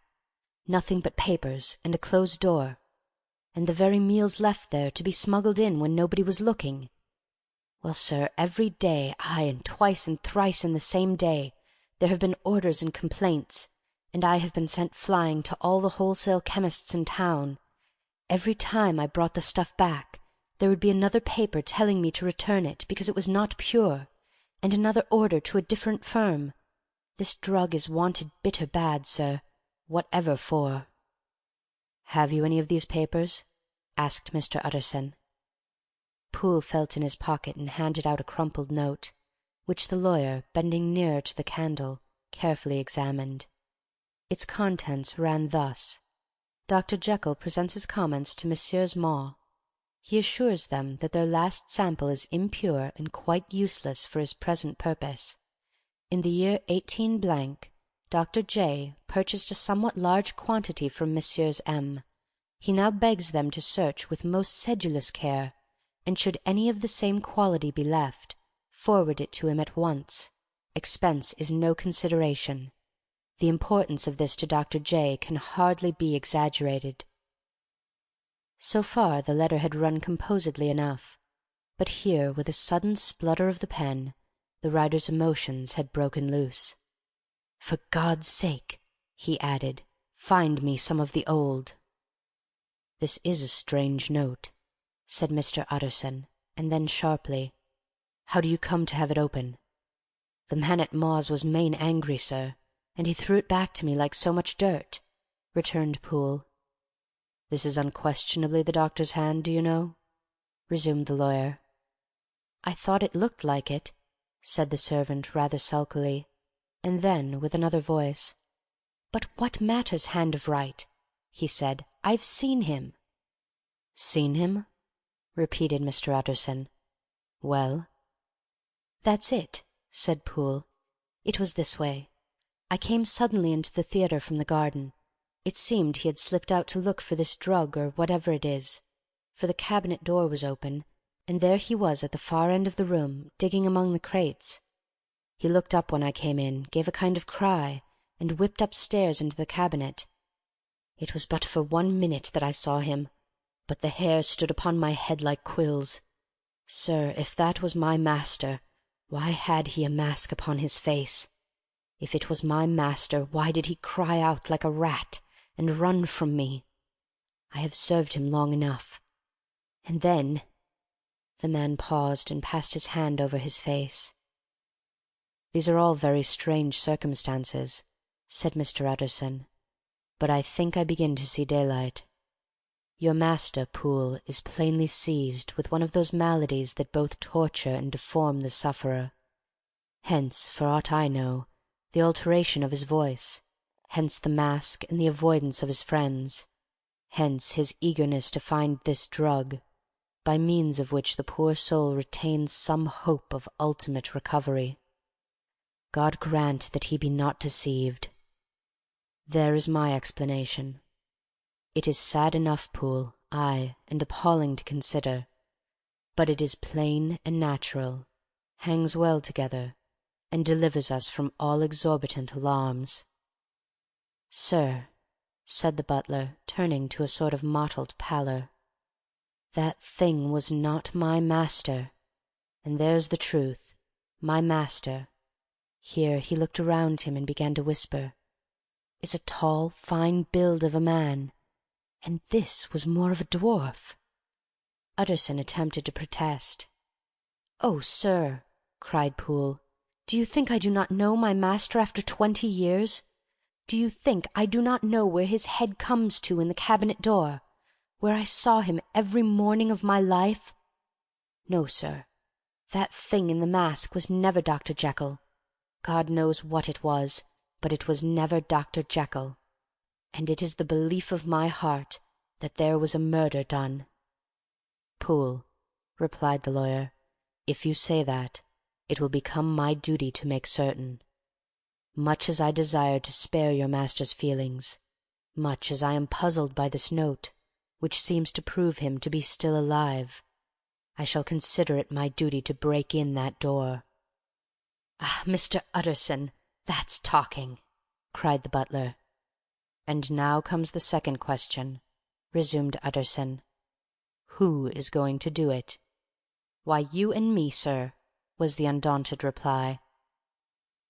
nothing but papers and a closed door, and the very meals left there to be smuggled in when nobody was looking. Well, sir, every day, aye, and twice and thrice in the same day, there have been orders and complaints, and I have been sent flying to all the wholesale chemists in town. Every time I brought the stuff back, there would be another paper telling me to return it because it was not pure, and another order to a different firm. This drug is wanted bitter bad, sir, whatever for." "Have you any of these papers?" asked Mr. Utterson. Poole felt in his pocket and handed out a crumpled note, which the lawyer, bending nearer to the candle, carefully examined. Its contents ran thus: Dr. Jekyll presents his comments to Messrs. Maw. He assures them that their last sample is impure and quite useless for his present purpose. In the year 18 Dr. J. purchased a somewhat large quantity from Messrs. M. He now begs them to search with most sedulous care, and should any of the same quality be left, forward it to him at once. Expense is no consideration. The importance of this to Dr. J. can hardly be exaggerated. So far the letter had run composedly enough, but here, with a sudden splutter of the pen, the writer's emotions had broken loose. "For God's sake," he added, "find me some of the old." "This is a strange note," said Mr. Utterson, and then sharply, "How do you come to have it open?" "The man at Maw's was main angry, sir, and he threw it back to me like so much dirt," returned Poole. "This is unquestionably the doctor's hand, do you know?" resumed the lawyer. "I thought it looked like it," said the servant rather sulkily, and then, with another voice, "But what matters hand of right?" he said. "I've seen him." "Seen him?" repeated Mr. Utterson. "Well?" "That's it," said Poole. "It was this way. I came suddenly into the theatre from the garden. It seemed he had slipped out to look for this drug or whatever it is, for the cabinet door was open, and there he was at the far end of the room, digging among the crates. He looked up when I came in, gave a kind of cry, and whipped upstairs into the cabinet. It was but for 1 minute that I saw him, but the hair stood upon my head like quills. Sir, if that was my master, why had he a mask upon his face? If it was my master, why did he cry out like a rat and run from me? I have served him long enough. And then—" The man paused and passed his hand over his face. "These are all very strange circumstances," said Mr. Utterson, "but I think I begin to see daylight. Your master, Poole, is plainly seized with one of those maladies that both torture and deform the sufferer. Hence, for aught I know, the alteration of his voice, hence the mask and the avoidance of his friends, hence his eagerness to find this drug, by means of which the poor soul retains some hope of ultimate recovery. God grant that he be not deceived. There is my explanation. It is sad enough, Poole, ay, and appalling to consider, but it is plain and natural, hangs well together, and delivers us from all exorbitant alarms." "Sir," said the butler, turning to a sort of mottled pallor, "that thing was not my master, and there's the truth. My master," here he looked around him and began to whisper, "is a tall, fine build of a man, and this was more of a dwarf." Utterson attempted to protest. "Oh, sir," cried Poole, "do you think I do not know my master after 20 years? Do you think I do not know where his head comes to in the cabinet door, where I saw him every morning of my life? No, sir, that thing in the mask was never Dr. Jekyll. God knows what it was, but it was never Dr. Jekyll. And it is the belief of my heart that there was a murder done." "Poole," replied the lawyer, "if you say that, it will become my duty to make certain. Much as I desire to spare your master's feelings, much as I am puzzled by this note, which seems to prove him to be still alive, I shall consider it my duty to break in that door." "Ah, Mr. Utterson, that's talking!" cried the butler. "And now comes the second question," resumed Utterson. "Who is going to do it?" "Why, you and me, sir," was the undaunted reply.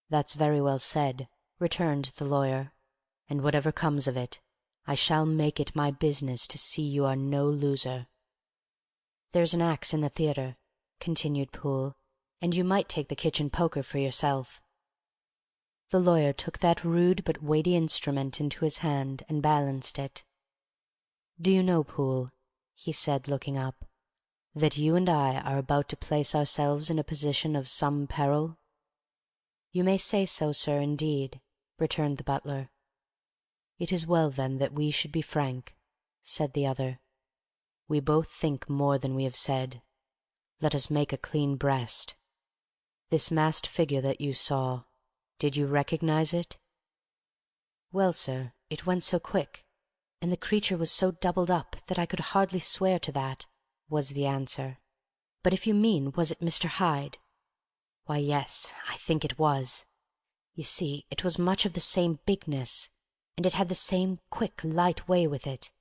"That's very well said," returned the lawyer, "and whatever comes of it, I shall make it my business to see you are no loser." "There's an axe in the theatre," continued Poole, "and you might take the kitchen poker for yourself." The lawyer took that rude but weighty instrument into his hand and balanced it. "Do you know, Poole," he said, looking up, "that you and I are about to place ourselves in a position of some peril?" "You may say so, sir, indeed," returned the butler. "It is well, then, that we should be frank," said the other. "We both think more than we have said. Let us make a clean breast. This masked figure that you saw, did you recognize it?" "Well, sir, it went so quick, and the creature was so doubled up, that I could hardly swear to that," was the answer. "But if you mean, was it Mr. Hyde? Why, yes, I think it was. You see, it was much of the same bigness, and it had the same quick, light way with it.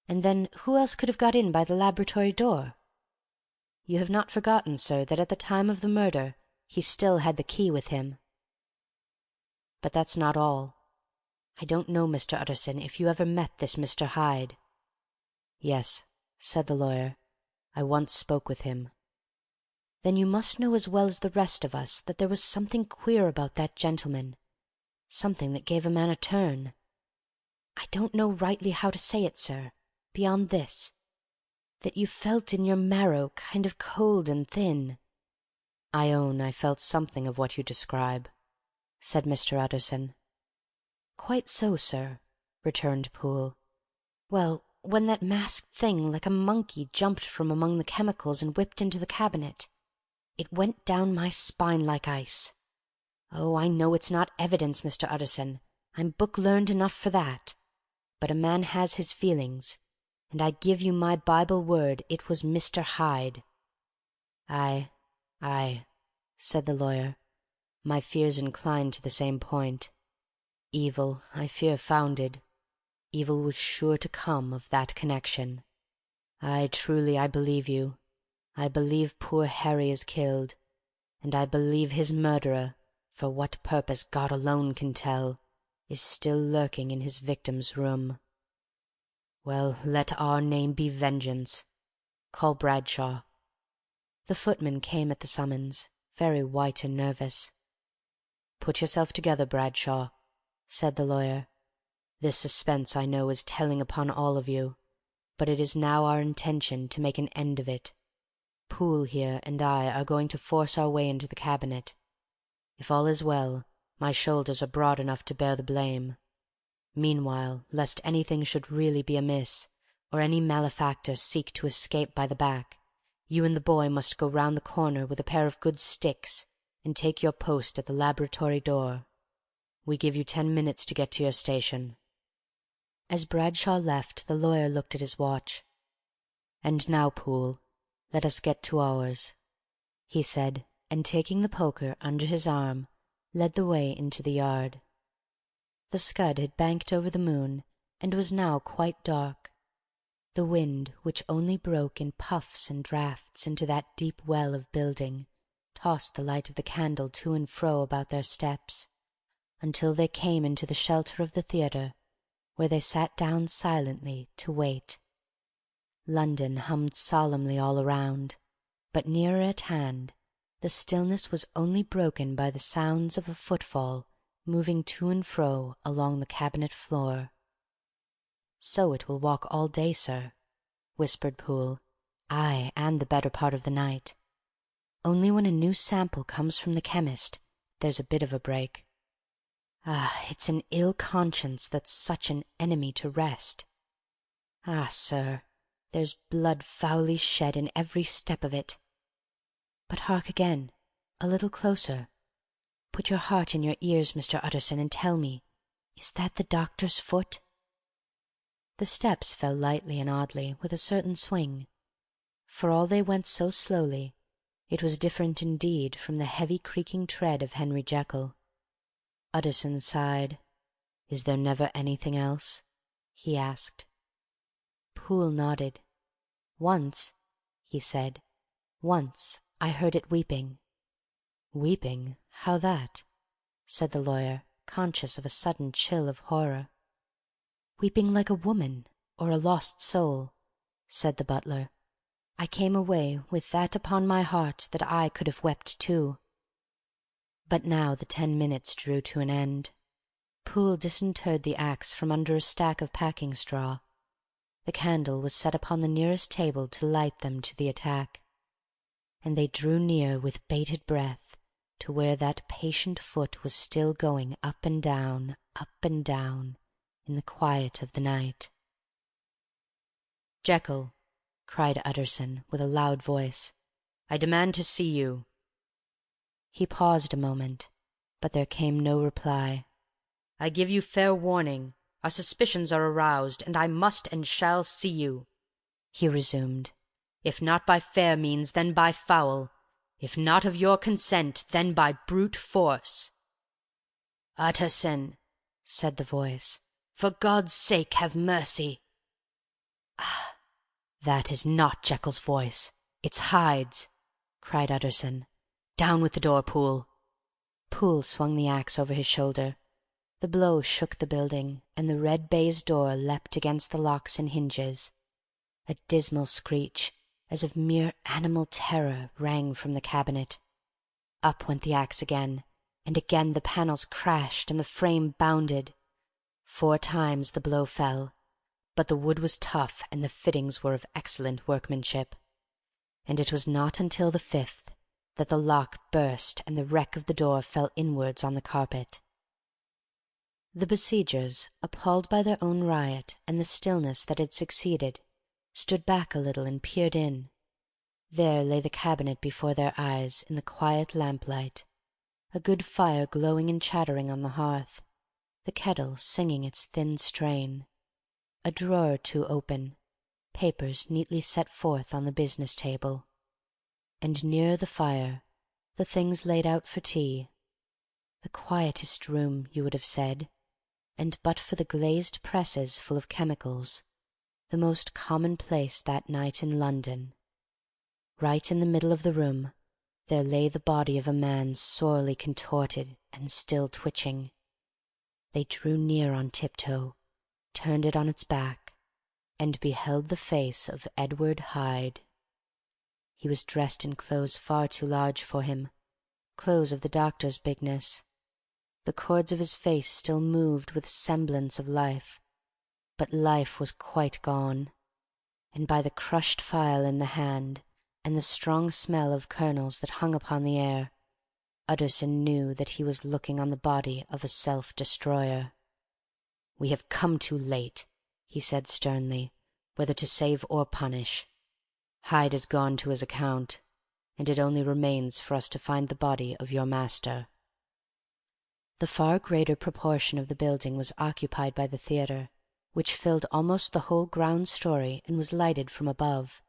And then who else could have got in by the laboratory door? You have not forgotten, sir, that at the time of the murder he still had the key with him. But that's not all. I don't know, Mr. Utterson, if you ever met this Mr. Hyde." "Yes," said the lawyer. "I once spoke with him." "Then you must know as well as the rest of us that there was something queer about that gentleman, something that gave a man a turn. I don't know rightly how to say it, sir, beyond this, that you felt in your marrow kind of cold and thin." "I own I felt something of what you describe," said Mr. Utterson. "Quite so, sir," returned Poole. "Well, when that masked thing like a monkey jumped from among the chemicals and whipped into the cabinet, it went down my spine like ice. Oh, I know it's not evidence, Mr. Utterson. I'm book-learned enough for that. But a man has his feelings, and I give you my Bible word it was Mr. Hyde." "Aye, aye," said the lawyer. "My fears incline to the same point. Evil, I fear, founded. Evil was sure to come of that connection. Aye, truly, I believe you. I believe poor Harry is killed, and I believe his murderer, for what purpose God alone can tell, is still lurking in his victim's room. Well, let our name be Vengeance. Call Bradshaw." The footman came at the summons, very white and nervous. "Put yourself together, Bradshaw," said the lawyer. "This suspense, I know, is telling upon all of you, but it is now our intention to make an end of it. Poole here and I are going to force our way into the cabinet. If all is well, my shoulders are broad enough to bear the blame. Meanwhile, lest anything should really be amiss, or any malefactor seek to escape by the back, you and the boy must go round the corner with a pair of good sticks and take your post at the laboratory door. We give you 10 minutes to get to your station." As Bradshaw left, the lawyer looked at his watch. "And now, Poole, let us get to ours," he said, and taking the poker under his arm, led the way into the yard. The scud had banked over the moon, and was now quite dark. The wind, which only broke in puffs and draughts into that deep well of building, tossed the light of the candle to and fro about their steps, until they came into the shelter of the theatre, where they sat down silently to wait. London hummed solemnly all around, but nearer at hand the stillness was only broken by the sounds of a footfall moving to and fro along the cabinet floor. "So it will walk all day, sir," whispered Poole. "Aye, and the better part of the night. Only when a new sample comes from the chemist, there's a bit of a break. Ah, it's an ill conscience that's such an enemy to rest. Ah, sir, there's blood foully shed in every step of it. But hark again, a little closer. Put your heart in your ears, Mr. Utterson, and tell me, is that the doctor's foot?" The steps fell lightly and oddly, with a certain swing. For all they went so slowly, it was different indeed from the heavy creaking tread of Henry Jekyll. Utterson sighed. "Is there never anything else?" he asked. Poole nodded. "Once," he said, "once I heard it weeping." "Weeping? How that?" said the lawyer, conscious of a sudden chill of horror. "Weeping like a woman, or a lost soul," said the butler. "I came away with that upon my heart that I could have wept too." But now the 10 minutes drew to an end. Poole disinterred the axe from under a stack of packing straw. The candle was set upon the nearest table to light them to the attack, and they drew near with bated breath to where that patient foot was still going up and down, in the quiet of the night. "Jekyll," cried Utterson, with a loud voice, "I demand to see you." He paused a moment, but there came no reply. "I give you fair warning. Our suspicions are aroused, and I must and shall see you," he resumed. "If not by fair means, then by foul. If not of your consent, then by brute force." "Utterson," said the voice, "for God's sake have mercy." "Ah, that is not Jekyll's voice. It's Hyde's," cried Utterson. "Down with the door, Poole." Poole swung the axe over his shoulder. The blow shook the building, and the red baize door leapt against the locks and hinges. A dismal screech, as of mere animal terror, rang from the cabinet. Up went the axe again, and again the panels crashed and the frame bounded. 4 times the blow fell, but the wood was tough and the fittings were of excellent workmanship, and it was not until the 5th that the lock burst and the wreck of the door fell inwards on the carpet. The besiegers, appalled by their own riot and the stillness that had succeeded, stood back a little and peered in. There lay the cabinet before their eyes in the quiet lamplight, a good fire glowing and chattering on the hearth, the kettle singing its thin strain, a drawer or two open, papers neatly set forth on the business table, and nearer the fire the things laid out for tea. The quietest room, you would have said, and but for the glazed presses full of chemicals, the most commonplace that night in London. Right in the middle of the room there lay the body of a man sorely contorted and still twitching. They drew near on tiptoe, turned it on its back, and beheld the face of Edward Hyde. He was dressed in clothes far too large for him, clothes of the doctor's bigness. The cords of his face still moved with semblance of life, but life was quite gone, and by the crushed phial in the hand and the strong smell of kernels that hung upon the air, Utterson knew that he was looking on the body of a self-destroyer. "We have come too late," he said sternly, "whether to save or punish. Hyde has gone to his account, and it only remains for us to find the body of your master." The far greater proportion of the building was occupied by the theatre, which filled almost the whole ground story and was lighted from above,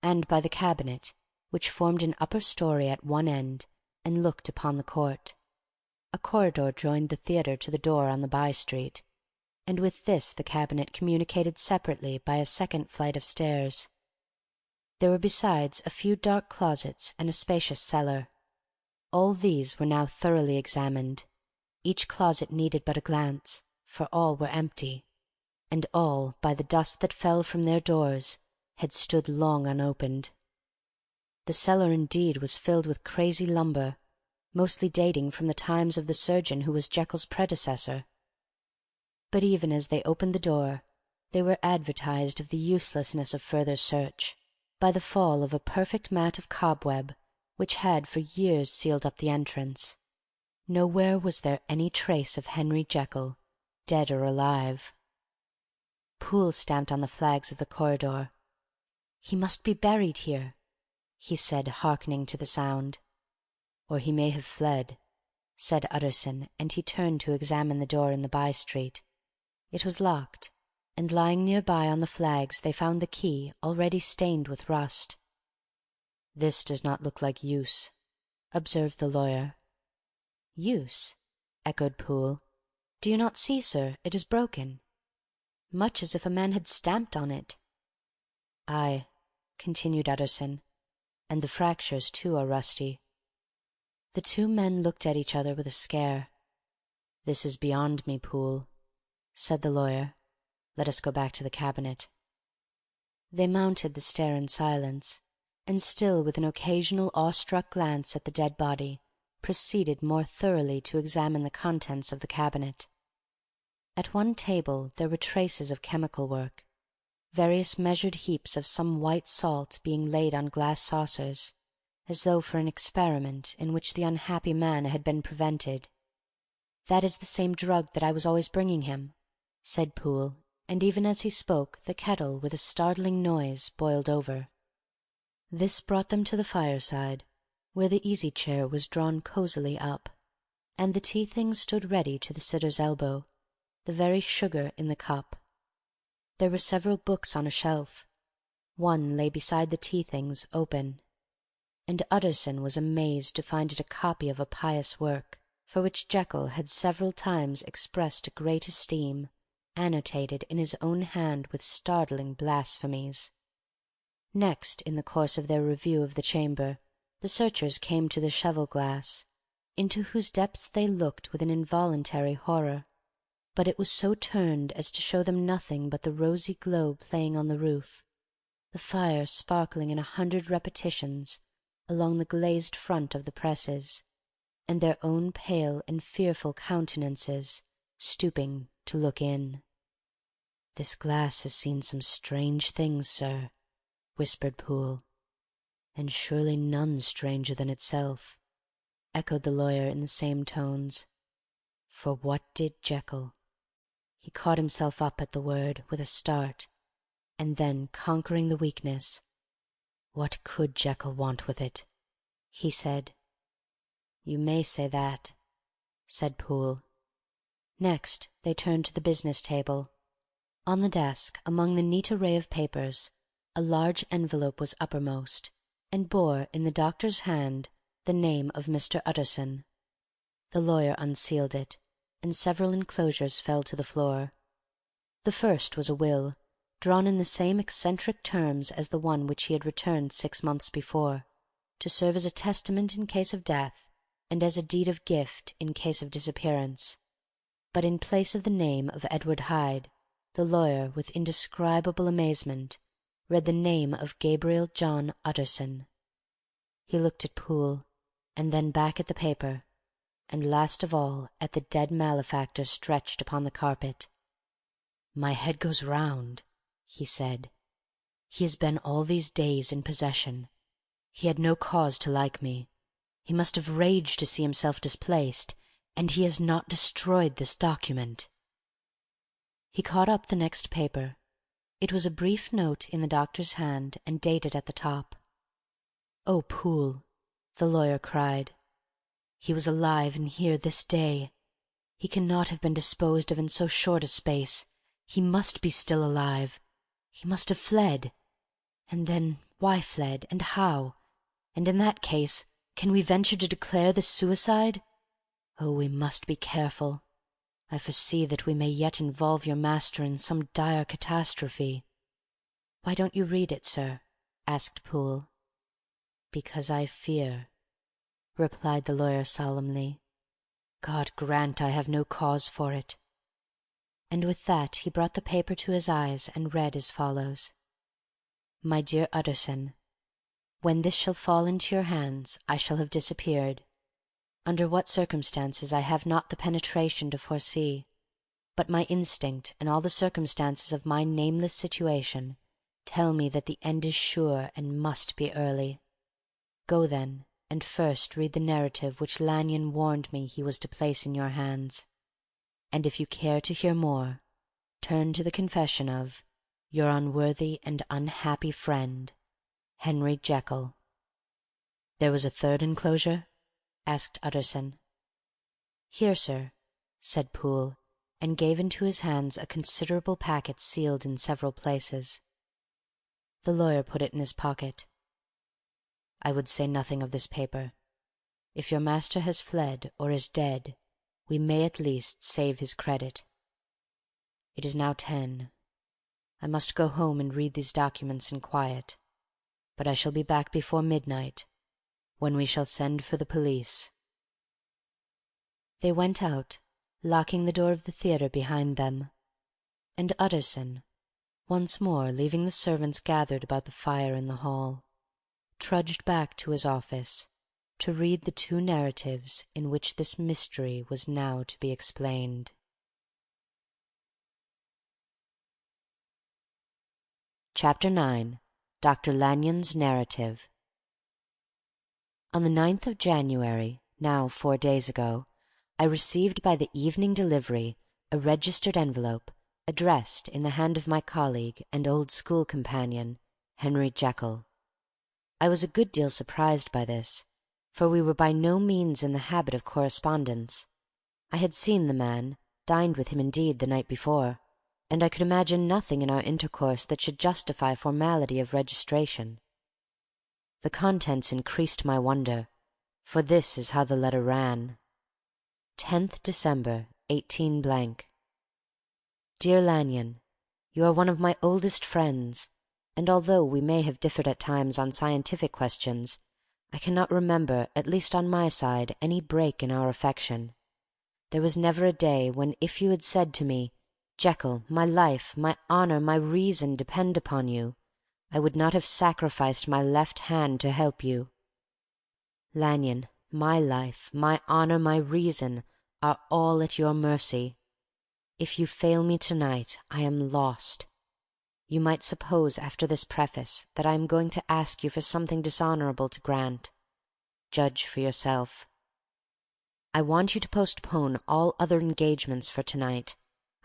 and by the cabinet, which formed an upper story at one end and looked upon the court. A corridor joined the theatre to the door on the by-street, and with this the cabinet communicated separately by a second flight of stairs. There were besides a few dark closets and a spacious cellar. All these were now thoroughly examined. Each closet needed but a glance, for all were empty, and all, by the dust that fell from their doors, had stood long unopened. The cellar indeed was filled with crazy lumber, mostly dating from the times of the surgeon who was Jekyll's predecessor. But even as they opened the door, they were advertised of the uselessness of further search by the fall of a perfect mat of cobweb which had for years sealed up the entrance. Nowhere was there any trace of Henry Jekyll, dead or alive. Poole stamped on the flags of the corridor. "He must be buried here," he said, hearkening to the sound. "Or he may have fled," said Utterson, and he turned to examine the door in the by-street. It was locked, and lying near by on the flags they found the key already stained with rust. "This does not look like use," observed the lawyer. "Use?" echoed Poole. "Do you not see, sir, it is broken? Much as if a man had stamped on it." "Aye," continued Utterson, "and the fractures too are rusty." The 2 men looked at each other with a scare. "This is beyond me, Poole," said the lawyer. "Let us go back to the cabinet." They mounted the stair in silence, and still with an occasional awe-struck glance at the dead body, proceeded more thoroughly to examine the contents of the cabinet. At one table there were traces of chemical work, various measured heaps of some white salt being laid on glass saucers, as though for an experiment in which the unhappy man had been prevented. "That is the same drug that I was always bringing him," said Poole, and even as he spoke the kettle, with a startling noise, boiled over. This brought them to the fireside, where the easy-chair was drawn cosily up, and the tea-things stood ready to the sitter's elbow, the very sugar in the cup. There were several books on a shelf. One lay beside the tea-things, open, and Utterson was amazed to find it a copy of a pious work, for which Jekyll had several times expressed a great esteem, annotated in his own hand with startling blasphemies. Next, in the course of their review of the chamber, the searchers came to the cheval-glass, into whose depths they looked with an involuntary horror, but it was so turned as to show them nothing but the rosy glow playing on the roof, the fire sparkling in 100 repetitions along the glazed front of the presses, and their own pale and fearful countenances stooping to look in. "This glass has seen some strange things, sir," whispered Poole. "And surely none stranger than itself," echoed the lawyer in the same tones. "For what did Jekyll—" He caught himself up at the word, with a start, and then, conquering the weakness, "What could Jekyll want with it?" he said. "You may say that," said Poole. Next they turned to the business table. On the desk, among the neat array of papers, a large envelope was uppermost, and bore in the doctor's hand the name of Mr. Utterson. The lawyer unsealed it, and several enclosures fell to the floor. The first was a will, drawn in the same eccentric terms as the one which he had returned 6 months before, to serve as a testament in case of death, and as a deed of gift in case of disappearance. But in place of the name of Edward Hyde, the lawyer, with indescribable amazement, read the name of Gabriel John Utterson. He looked at Poole, and then back at the paper, and last of all at the dead malefactor stretched upon the carpet. "My head goes round," he said. "He has been all these days in possession. He had no cause to like me. He must have raged to see himself displaced, and he has not destroyed this document." He caught up the next paper. It was a brief note in the doctor's hand, and dated at the top. "Oh, Poole," the lawyer cried, "he was alive and here this day. He cannot have been disposed of in so short a space. He must be still alive. He must have fled. And then why fled, and how? And in that case, can we venture to declare this suicide? Oh, we must be careful. I foresee that we may yet involve your master in some dire catastrophe." "Why don't you read it, sir?" asked Poole. "Because I fear," replied the lawyer solemnly. "God grant I have no cause for it." And with that he brought the paper to his eyes and read as follows: "My dear Utterson, when this shall fall into your hands I shall have disappeared. Under what circumstances I have not the penetration to foresee, but my instinct and all the circumstances of my nameless situation tell me that the end is sure and must be early. Go then, and first read the narrative which Lanyon warned me he was to place in your hands, and if you care to hear more, turn to the confession of your unworthy and unhappy friend, Henry Jekyll." "There was a third enclosure?" asked Utterson. "Here, sir," said Poole, and gave into his hands a considerable packet sealed in several places. The lawyer put it in his pocket. "I would say nothing of this paper. If your master has fled or is dead, we may at least save his credit. It is now 10. I must go home and read these documents in quiet, but I shall be back before midnight, when we shall send for the police." They went out, locking the door of the theatre behind them, and Utterson, once more leaving the servants gathered about the fire in the hall, trudged back to his office to read the 2 narratives in which this mystery was now to be explained. Chapter 9. Dr. Lanyon's Narrative. On the 9th of January, now 4 days ago, I received by the evening delivery a registered envelope, addressed in the hand of my colleague and old school companion, Henry Jekyll. I was a good deal surprised by this, for we were by no means in the habit of correspondence. I had seen the man, dined with him indeed the night before, and I could imagine nothing in our intercourse that should justify formality of registration. The contents increased my wonder, for this is how the letter ran. 10th December, 18 Dear Lanyon, you are one of my oldest friends, and although we may have differed at times on scientific questions, I cannot remember, at least on my side, any break in our affection. There was never a day when if you had said to me, Jekyll, my life, my honor, my reason depend upon you, I would not have sacrificed my left hand to help you. Lanyon, my life, my honor, my reason are all at your mercy. If you fail me tonight, I am lost. You might suppose after this preface that I am going to ask you for something dishonorable to grant. Judge for yourself. I want you to postpone all other engagements for tonight,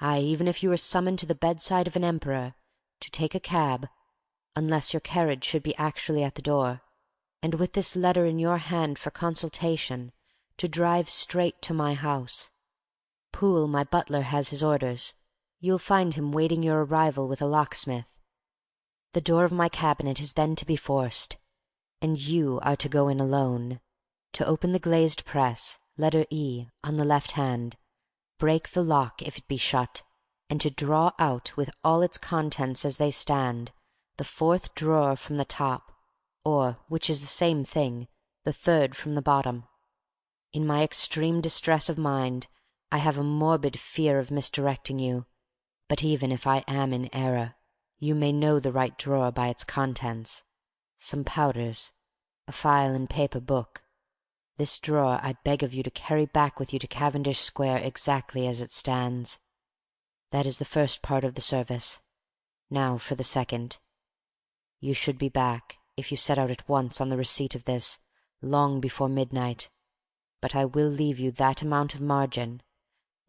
aye, even if you were summoned to the bedside of an emperor, to take a cab, unless your carriage should be actually at the door, and with this letter in your hand for consultation, to drive straight to my house. Poole, my butler, has his orders. You'll find him waiting your arrival with a locksmith. The door of my cabinet is then to be forced, and you are to go in alone, to open the glazed press, letter E, on the left hand, break the lock if it be shut, and to draw out with all its contents as they stand, the fourth drawer from the top, or, which is the same thing, the third from the bottom. In my extreme distress of mind, I have a morbid fear of misdirecting you, but even if I am in error, you may know the right drawer by its contents. Some powders, a file and paper book. This drawer I beg of you to carry back with you to Cavendish Square exactly as it stands. That is the first part of the service. Now for the second. You should be back, if you set out at once on the receipt of this, long before midnight. But I will leave you that amount of margin,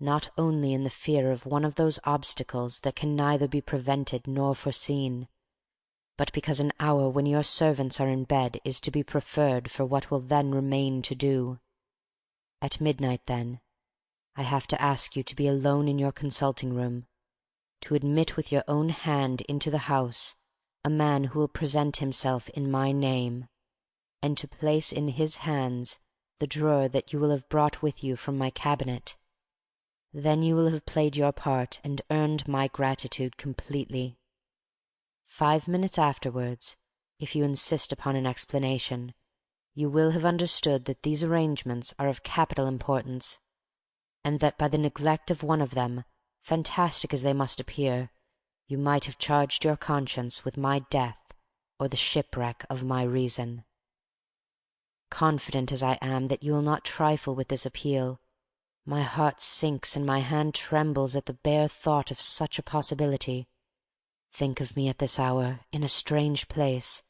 not only in the fear of one of those obstacles that can neither be prevented nor foreseen, but because an hour when your servants are in bed is to be preferred for what will then remain to do. At midnight, then, I have to ask you to be alone in your consulting-room, to admit with your own hand into the house a man who will present himself in my name, and to place in his hands the drawer that you will have brought with you from my cabinet. Then you will have played your part and earned my gratitude completely. 5 minutes afterwards, if you insist upon an explanation, you will have understood that these arrangements are of capital importance, and that by the neglect of one of them, fantastic as they must appear, you might have charged your conscience with my death or the shipwreck of my reason. Confident as I am that you will not trifle with this appeal, my heart sinks and my hand trembles at the bare thought of such a possibility. Think of me at this hour, in a strange place,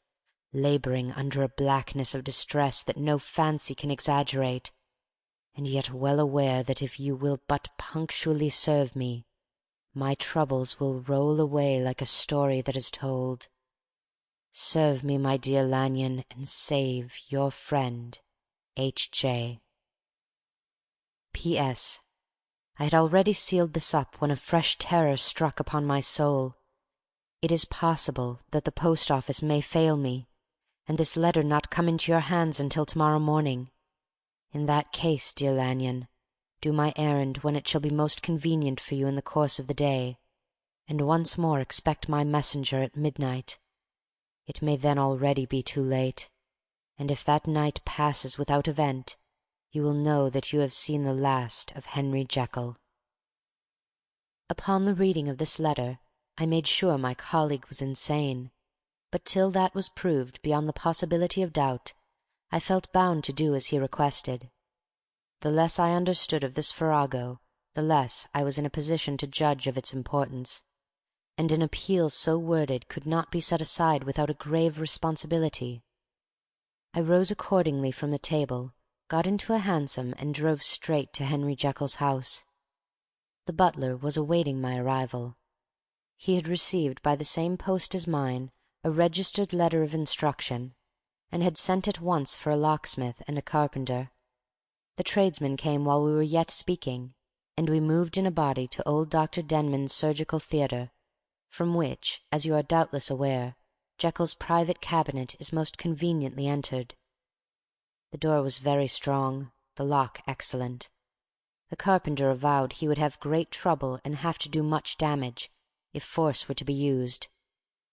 labouring under a blackness of distress that no fancy can exaggerate, and yet well aware that if you will but punctually serve me, my troubles will roll away like a story that is told. Serve me, my dear Lanyon, and save your friend, H.J. P.S. I had already sealed this up when a fresh terror struck upon my soul. It is possible that the post-office may fail me, and this letter not come into your hands until to-morrow morning. In that case, dear Lanyon, do my errand when it shall be most convenient for you in the course of the day, and once more expect my messenger at midnight. It may then already be too late, and if that night passes without event, you will know that you have seen the last of Henry Jekyll. Upon the reading of this letter, I made sure my colleague was insane, but till that was proved beyond the possibility of doubt, I felt bound to do as he requested. The less I understood of this farrago, the less I was in a position to judge of its importance, and an appeal so worded could not be set aside without a grave responsibility. I rose accordingly from the table, got into a hansom, and drove straight to Henry Jekyll's house. The butler was awaiting my arrival. He had received by the same post as mine a registered letter of instruction, and had sent at once for a locksmith and a carpenter. The tradesmen came while we were yet speaking, and we moved in a body to old Dr. Denman's surgical theatre, from which, as you are doubtless aware, Jekyll's private cabinet is most conveniently entered. The door was very strong, the lock excellent. The carpenter avowed he would have great trouble and have to do much damage, if force were to be used,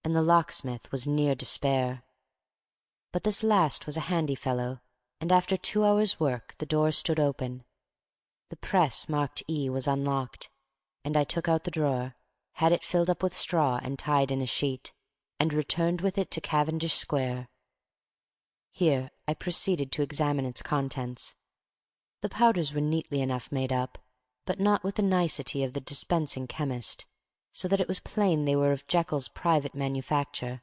and the locksmith was near despair. But this last was a handy fellow, and after 2 hours' work the door stood open. The press marked E was unlocked, and I took out the drawer, had it filled up with straw and tied in a sheet, and returned with it to Cavendish Square. Here I proceeded to examine its contents. The powders were neatly enough made up, but not with the nicety of the dispensing chemist, so that it was plain they were of Jekyll's private manufacture,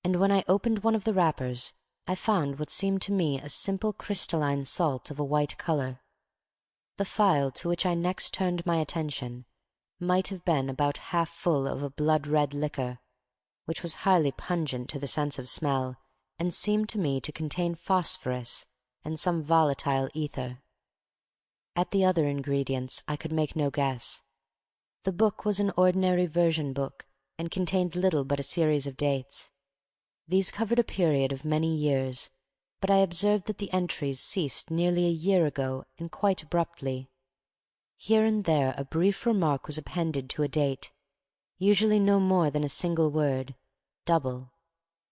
and when I opened one of the wrappers I found what seemed to me a simple crystalline salt of a white colour. The phial to which I next turned my attention might have been about half full of a blood-red liquor, which was highly pungent to the sense of smell, and seemed to me to contain phosphorus and some volatile ether. At the other ingredients I could make no guess. The book was an ordinary version book, and contained little but a series of dates. These covered a period of many years, but I observed that the entries ceased nearly a year ago and quite abruptly. Here and there a brief remark was appended to a date, usually no more than a single word, double,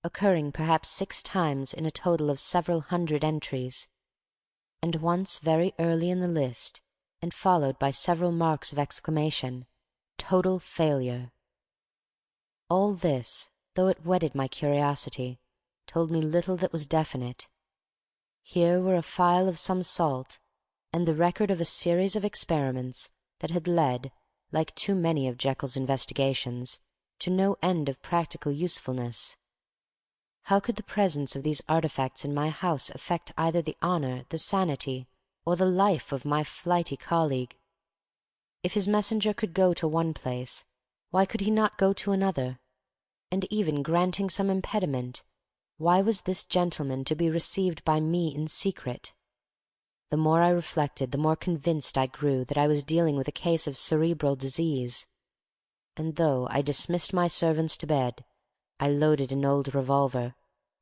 occurring perhaps 6 times in a total of several hundred entries, and once very early in the list, and followed by several marks of exclamation, total failure. All this, though it whetted my curiosity, told me little that was definite. Here were a phial of some salt, and the record of a series of experiments that had led, like too many of Jekyll's investigations, to no end of practical usefulness. How could the presence of these artifacts in my house affect either the honour, the sanity, or the life of my flighty colleague? If his messenger could go to one place, why could he not go to another? And even granting some impediment, why was this gentleman to be received by me in secret? The more I reflected, the more convinced I grew that I was dealing with a case of cerebral disease, and though I dismissed my servants to bed, I loaded an old revolver,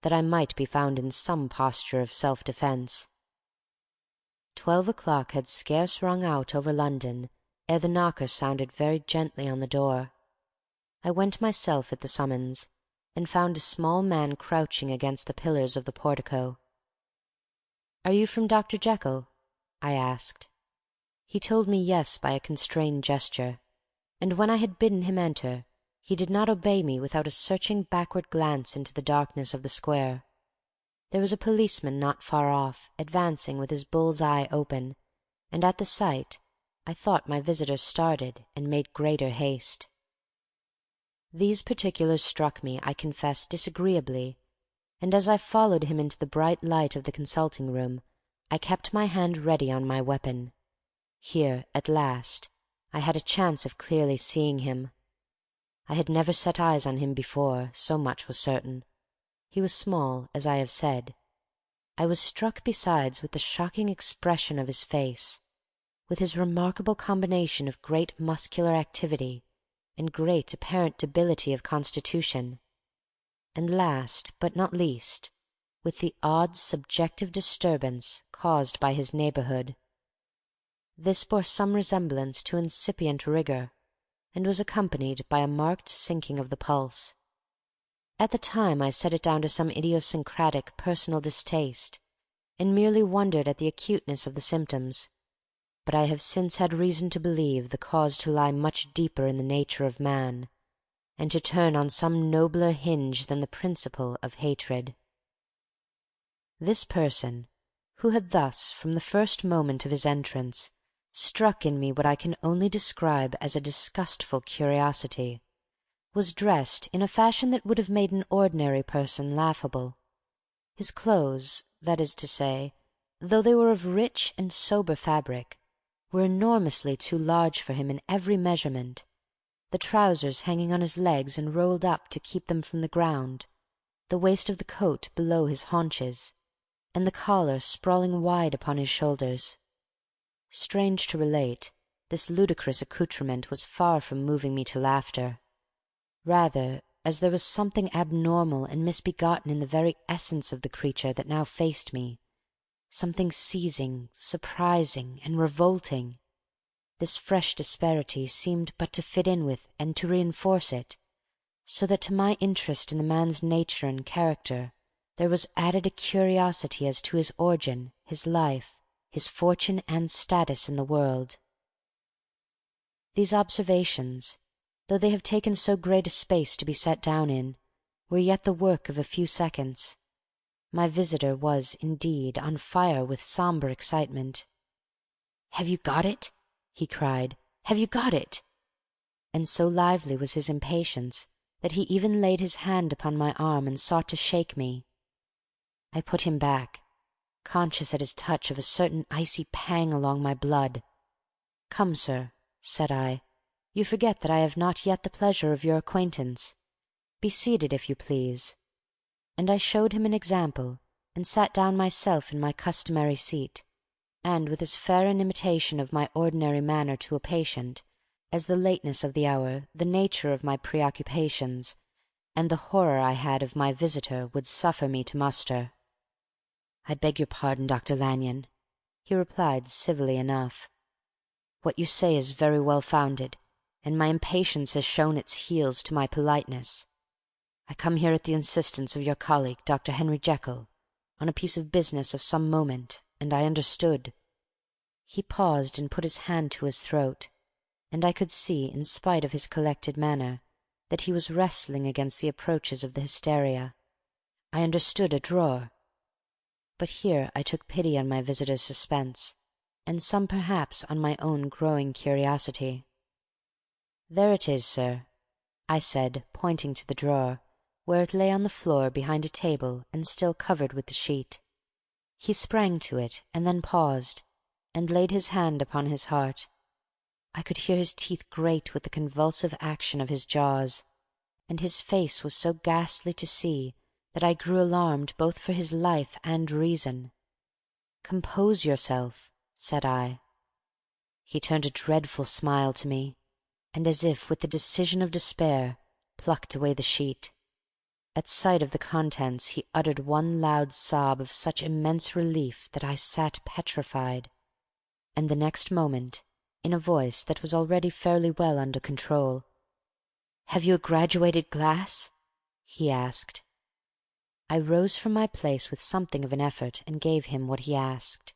that I might be found in some posture of self-defence. 12 o'clock had scarce rung out over London ere the knocker sounded very gently on the door. I went myself at the summons, and found a small man crouching against the pillars of the portico. "Are you from Dr. Jekyll?" I asked. He told me yes by a constrained gesture, and when I had bidden him enter, he did not obey me without a searching backward glance into the darkness of the square. There was a policeman not far off, advancing with his bull's eye open, and at the sight I thought my visitor started and made greater haste. These particulars struck me, I confess, disagreeably, and as I followed him into the bright light of the consulting room, I kept my hand ready on my weapon. Here, at last, I had a chance of clearly seeing him. I had never set eyes on him before, so much was certain. He was small, as I have said. I was struck besides with the shocking expression of his face, with his remarkable combination of great muscular activity and great apparent debility of constitution, and last but not least, with the odd subjective disturbance caused by his neighbourhood. This bore some resemblance to incipient rigour, and was accompanied by a marked sinking of the pulse. At the time I set it down to some idiosyncratic personal distaste, and merely wondered at the acuteness of the symptoms, but I have since had reason to believe the cause to lie much deeper in the nature of man, and to turn on some nobler hinge than the principle of hatred. This person, who had thus, from the first moment of his entrance, struck in me what I can only describe as a disgustful curiosity, was dressed in a fashion that would have made an ordinary person laughable. His clothes, that is to say, though they were of rich and sober fabric, were enormously too large for him in every measurement, the trousers hanging on his legs and rolled up to keep them from the ground, the waist of the coat below his haunches, and the collar sprawling wide upon his shoulders. Strange to relate, this ludicrous accoutrement was far from moving me to laughter. Rather, as there was something abnormal and misbegotten in the very essence of the creature that now faced me, something seizing, surprising, and revolting, this fresh disparity seemed but to fit in with and to reinforce it, so that to my interest in the man's nature and character there was added a curiosity as to his origin, his life, his fortune and status in the world. These observations, though they have taken so great a space to be set down in, were yet the work of a few seconds. My visitor was, indeed, on fire with sombre excitement. "Have you got it?" he cried. "Have you got it?" And so lively was his impatience that he even laid his hand upon my arm and sought to shake me. I put him back, conscious at his touch of a certain icy pang along my blood. "Come, sir," said I, "you forget that I have not yet the pleasure of your acquaintance. Be seated, if you please." And I showed him an example, and sat down myself in my customary seat, and with as fair an imitation of my ordinary manner to a patient as the lateness of the hour, the nature of my preoccupations, and the horror I had of my visitor would suffer me to muster. "I beg your pardon, Dr. Lanyon," he replied civilly enough. "What you say is very well founded, and my impatience has shown its heels to my politeness. I come here at the insistence of your colleague, Dr. Henry Jekyll, on a piece of business of some moment, and I understood—" He paused and put his hand to his throat, and I could see, in spite of his collected manner, that he was wrestling against the approaches of the hysteria. "I understood a drawer—" But here I took pity on my visitor's suspense, and some perhaps on my own growing curiosity. "There it is, sir," I said, pointing to the drawer, where it lay on the floor behind a table and still covered with the sheet. He sprang to it, and then paused, and laid his hand upon his heart. I could hear his teeth grate with the convulsive action of his jaws, and his face was so ghastly to see that I grew alarmed both for his life and reason. "Compose yourself," said I. He turned a dreadful smile to me, and as if with the decision of despair, plucked away the sheet. At sight of the contents he uttered one loud sob of such immense relief that I sat petrified, and the next moment, in a voice that was already fairly well under control, "Have you a graduated glass?" he asked. I rose from my place with something of an effort and gave him what he asked.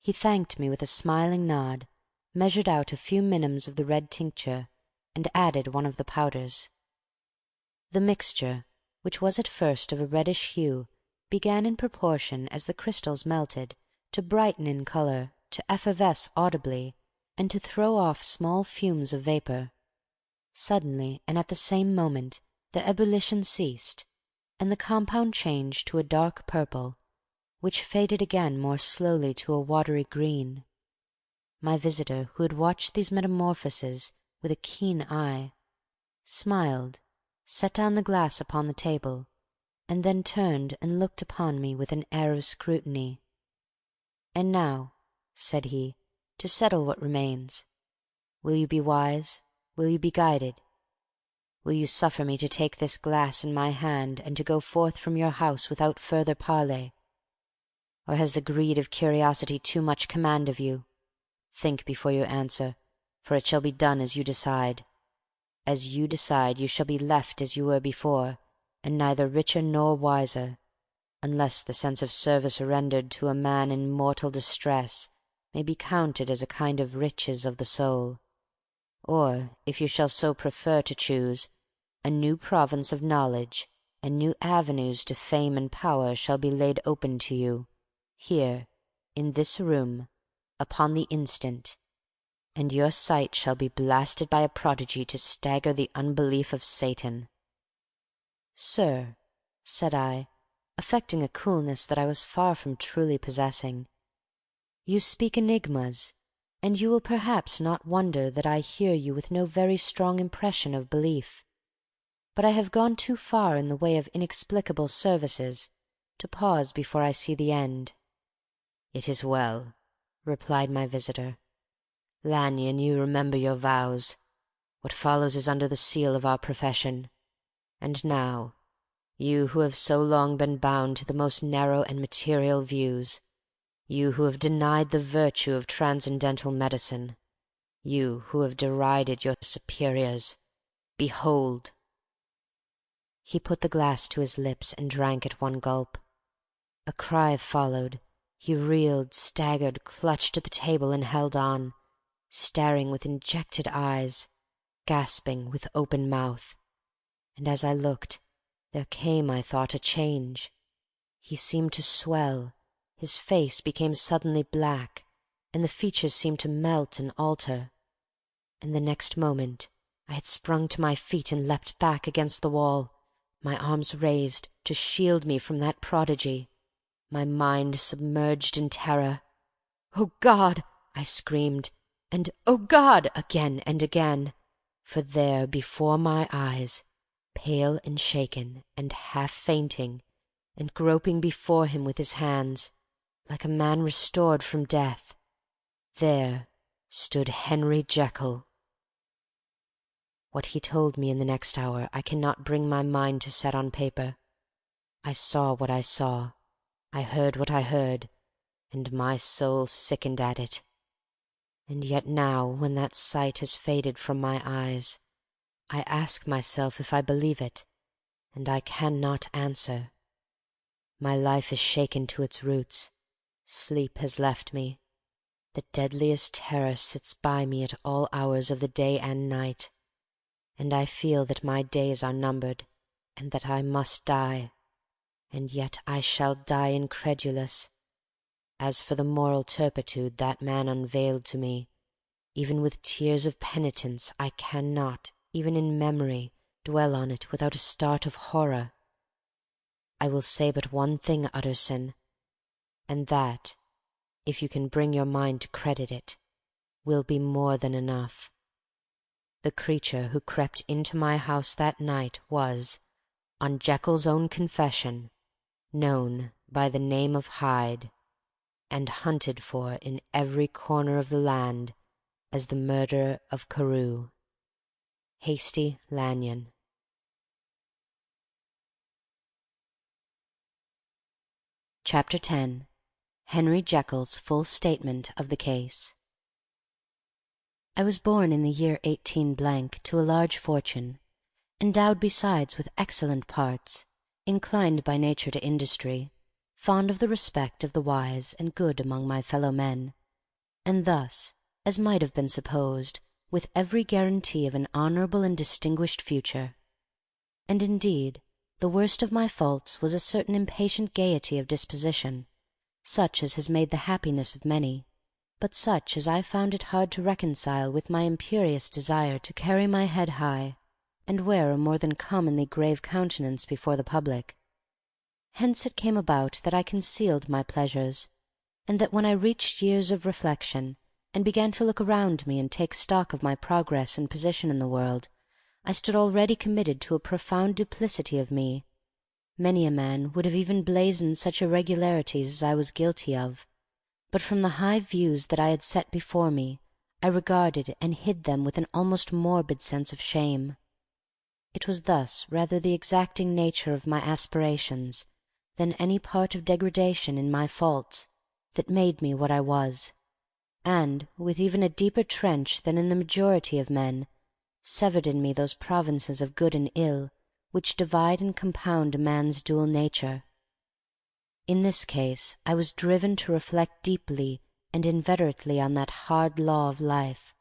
He thanked me with a smiling nod, measured out a few minims of the red tincture, and added one of the powders. The mixture, which was at first of a reddish hue, began in proportion as the crystals melted to brighten in colour, to effervesce audibly, and to throw off small fumes of vapour. Suddenly and at the same moment the ebullition ceased, and the compound changed to a dark purple, which faded again more slowly to a watery green. My visitor, who had watched these metamorphoses with a keen eye, smiled, set down the glass upon the table, and then turned and looked upon me with an air of scrutiny. "And now," said he, "to settle what remains. Will you be wise? Will you be guided? Will you suffer me to take this glass in my hand and to go forth from your house without further parley? Or has the greed of curiosity too much command of you? Think before you answer, for it shall be done as you decide. As you decide, you shall be left as you were before, and neither richer nor wiser, unless the sense of service rendered to a man in mortal distress may be counted as a kind of riches of the soul. Or, if you shall so prefer to choose, a new province of knowledge and new avenues to fame and power shall be laid open to you, here, in this room, upon the instant, and your sight shall be blasted by a prodigy to stagger the unbelief of Satan." "Sir," said I, affecting a coolness that I was far from truly possessing, "you speak enigmas, and you will perhaps not wonder that I hear you with no very strong impression of belief. But I have gone too far in the way of inexplicable services to pause before I see the end." "It is well," replied my visitor. "Lanyon, you remember your vows. What follows is under the seal of our profession. And now, you who have so long been bound to the most narrow and material views, you who have denied the virtue of transcendental medicine, you who have derided your superiors, behold!" He put the glass to his lips and drank at one gulp. A cry followed. He reeled, staggered, clutched at the table and held on, staring with injected eyes, gasping with open mouth. And as I looked, there came, I thought, a change. He seemed to swell, his face became suddenly black, and the features seemed to melt and alter. And the next moment I had sprung to my feet and leapt back against the wall, my arms raised to shield me from that prodigy, my mind submerged in terror. "Oh, God!" I screamed, and "Oh, God!" again and again, for there before my eyes, pale and shaken and half fainting, and groping before him with his hands, like a man restored from death, there stood Henry Jekyll. What he told me in the next hour I cannot bring my mind to set on paper. I saw what I saw, I heard what I heard, and my soul sickened at it. And yet now, when that sight has faded from my eyes, I ask myself if I believe it, and I cannot answer. My life is shaken to its roots. Sleep has left me. The deadliest terror sits by me at all hours of the day and night, and I feel that my days are numbered, and that I must die, and yet I shall die incredulous. As for the moral turpitude that man unveiled to me, even with tears of penitence I cannot, even in memory, dwell on it without a start of horror. I will say but one thing, Utterson, and that, if you can bring your mind to credit it, will be more than enough. The creature who crept into my house that night was, on Jekyll's own confession, known by the name of Hyde, and hunted for in every corner of the land as the murderer of Carew. Hasty Lanyon. Chapter 10. Henry Jekyll's full statement of the case. I was born in the year 18 to a large fortune, endowed besides with excellent parts, inclined by nature to industry, fond of the respect of the wise and good among my fellow-men, and thus, as might have been supposed, with every guarantee of an honourable and distinguished future. And indeed, the worst of my faults was a certain impatient gaiety of disposition, such as has made the happiness of many, but such as I found it hard to reconcile with my imperious desire to carry my head high, and wear a more than commonly grave countenance before the public. Hence it came about that I concealed my pleasures, and that when I reached years of reflection, and began to look around me and take stock of my progress and position in the world, I stood already committed to a profound duplicity of me. Many a man would have even blazoned such irregularities as I was guilty of, but from the high views that I had set before me, I regarded and hid them with an almost morbid sense of shame. It was thus rather the exacting nature of my aspirations than any part of degradation in my faults that made me what I was, and, with even a deeper trench than in the majority of men, severed in me those provinces of good and ill which divide and compound a man's dual nature. In this case I was driven to reflect deeply and inveterately on that hard law of life,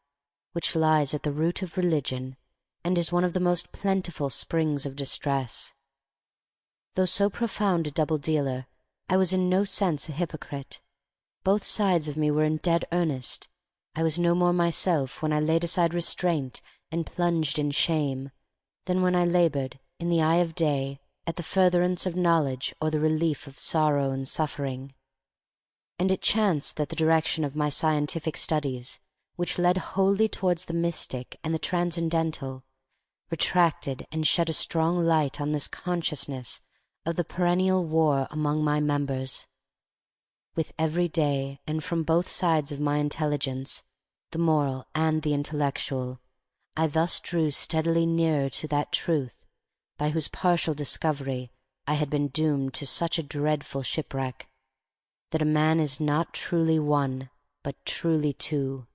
which lies at the root of religion, and is one of the most plentiful springs of distress. Though so profound a double-dealer, I was in no sense a hypocrite. Both sides of me were in dead earnest, I was no more myself when I laid aside restraint and plunged in shame, than when I labored, in the eye of day, at the furtherance of knowledge or the relief of sorrow and suffering. And it chanced that the direction of my scientific studies, which led wholly towards the mystic and the transcendental, retracted and shed a strong light on this consciousness of the perennial war among my members. With every day, and from both sides of my intelligence, the moral and the intellectual, I thus drew steadily nearer to that truth by whose partial discovery I had been doomed to such a dreadful shipwreck, that a man is not truly one, but truly two.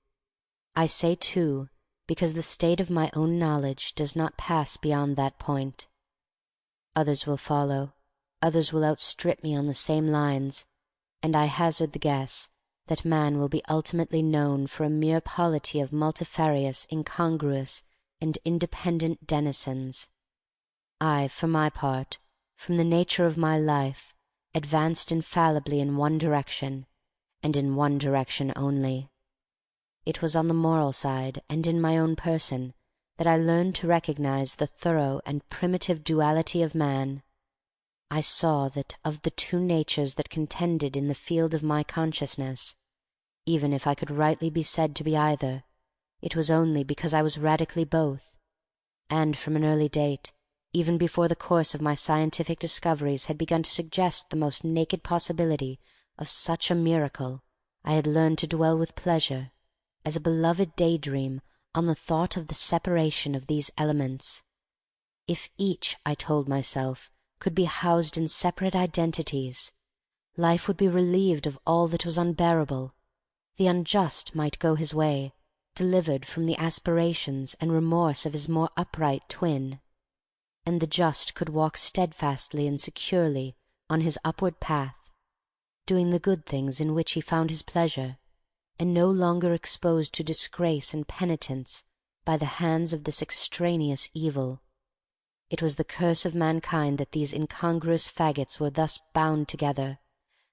I say two, because the state of my own knowledge does not pass beyond that point. Others will follow, others will outstrip me on the same lines, and I hazard the guess that man will be ultimately known for a mere polity of multifarious, incongruous, and independent denizens. I, for my part, from the nature of my life, advanced infallibly in one direction, and in one direction only. It was on the moral side, and in my own person, that I learned to recognize the thorough and primitive duality of man. I saw that of the two natures that contended in the field of my consciousness, even if I could rightly be said to be either, it was only because I was radically both, and from an early date, even before the course of my scientific discoveries had begun to suggest the most naked possibility of such a miracle, I had learned to dwell with pleasure, as a beloved day-dream, on the thought of the separation of these elements. If each, I told myself, could be housed in separate identities, life would be relieved of all that was unbearable. The unjust might go his way, delivered from the aspirations and remorse of his more upright twin, and the just could walk steadfastly and securely on his upward path, doing the good things in which he found his pleasure, and no longer exposed to disgrace and penitence by the hands of this extraneous evil. It was the curse of mankind that these incongruous faggots were thus bound together,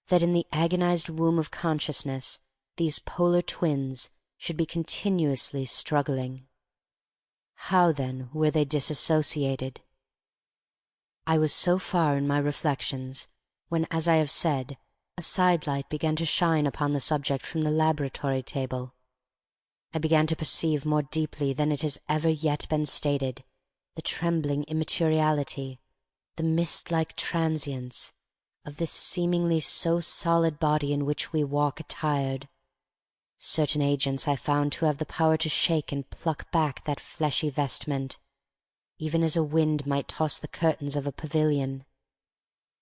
that in the agonized womb of consciousness these polar twins should be continuously struggling. How, then, were they disassociated? I was so far in my reflections when, as I have said, a side-light began to shine upon the subject from the laboratory table. I began to perceive more deeply than it has ever yet been stated the trembling immateriality, the mist-like transience, of this seemingly so solid body in which we walk attired. Certain agents I found to have the power to shake and pluck back that fleshy vestment, even as a wind might toss the curtains of a pavilion.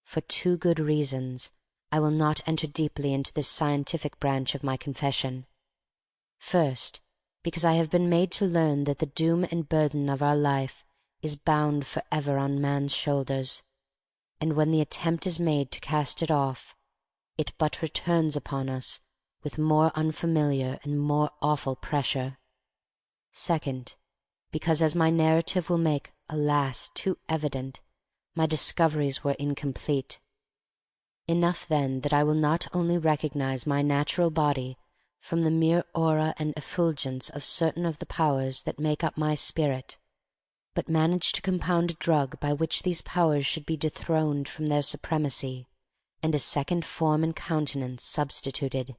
For two good reasons I will not enter deeply into this scientific branch of my confession. First, because I have been made to learn that the doom and burden of our life is bound for ever on man's shoulders, and when the attempt is made to cast it off, it but returns upon us with more unfamiliar and more awful pressure. Second, because, as my narrative will make, alas, too evident, my discoveries were incomplete. Enough, then, that I will not only recognize my natural body from the mere aura and effulgence of certain of the powers that make up my spirit, but manage to compound a drug by which these powers should be dethroned from their supremacy, and a second form and countenance substituted,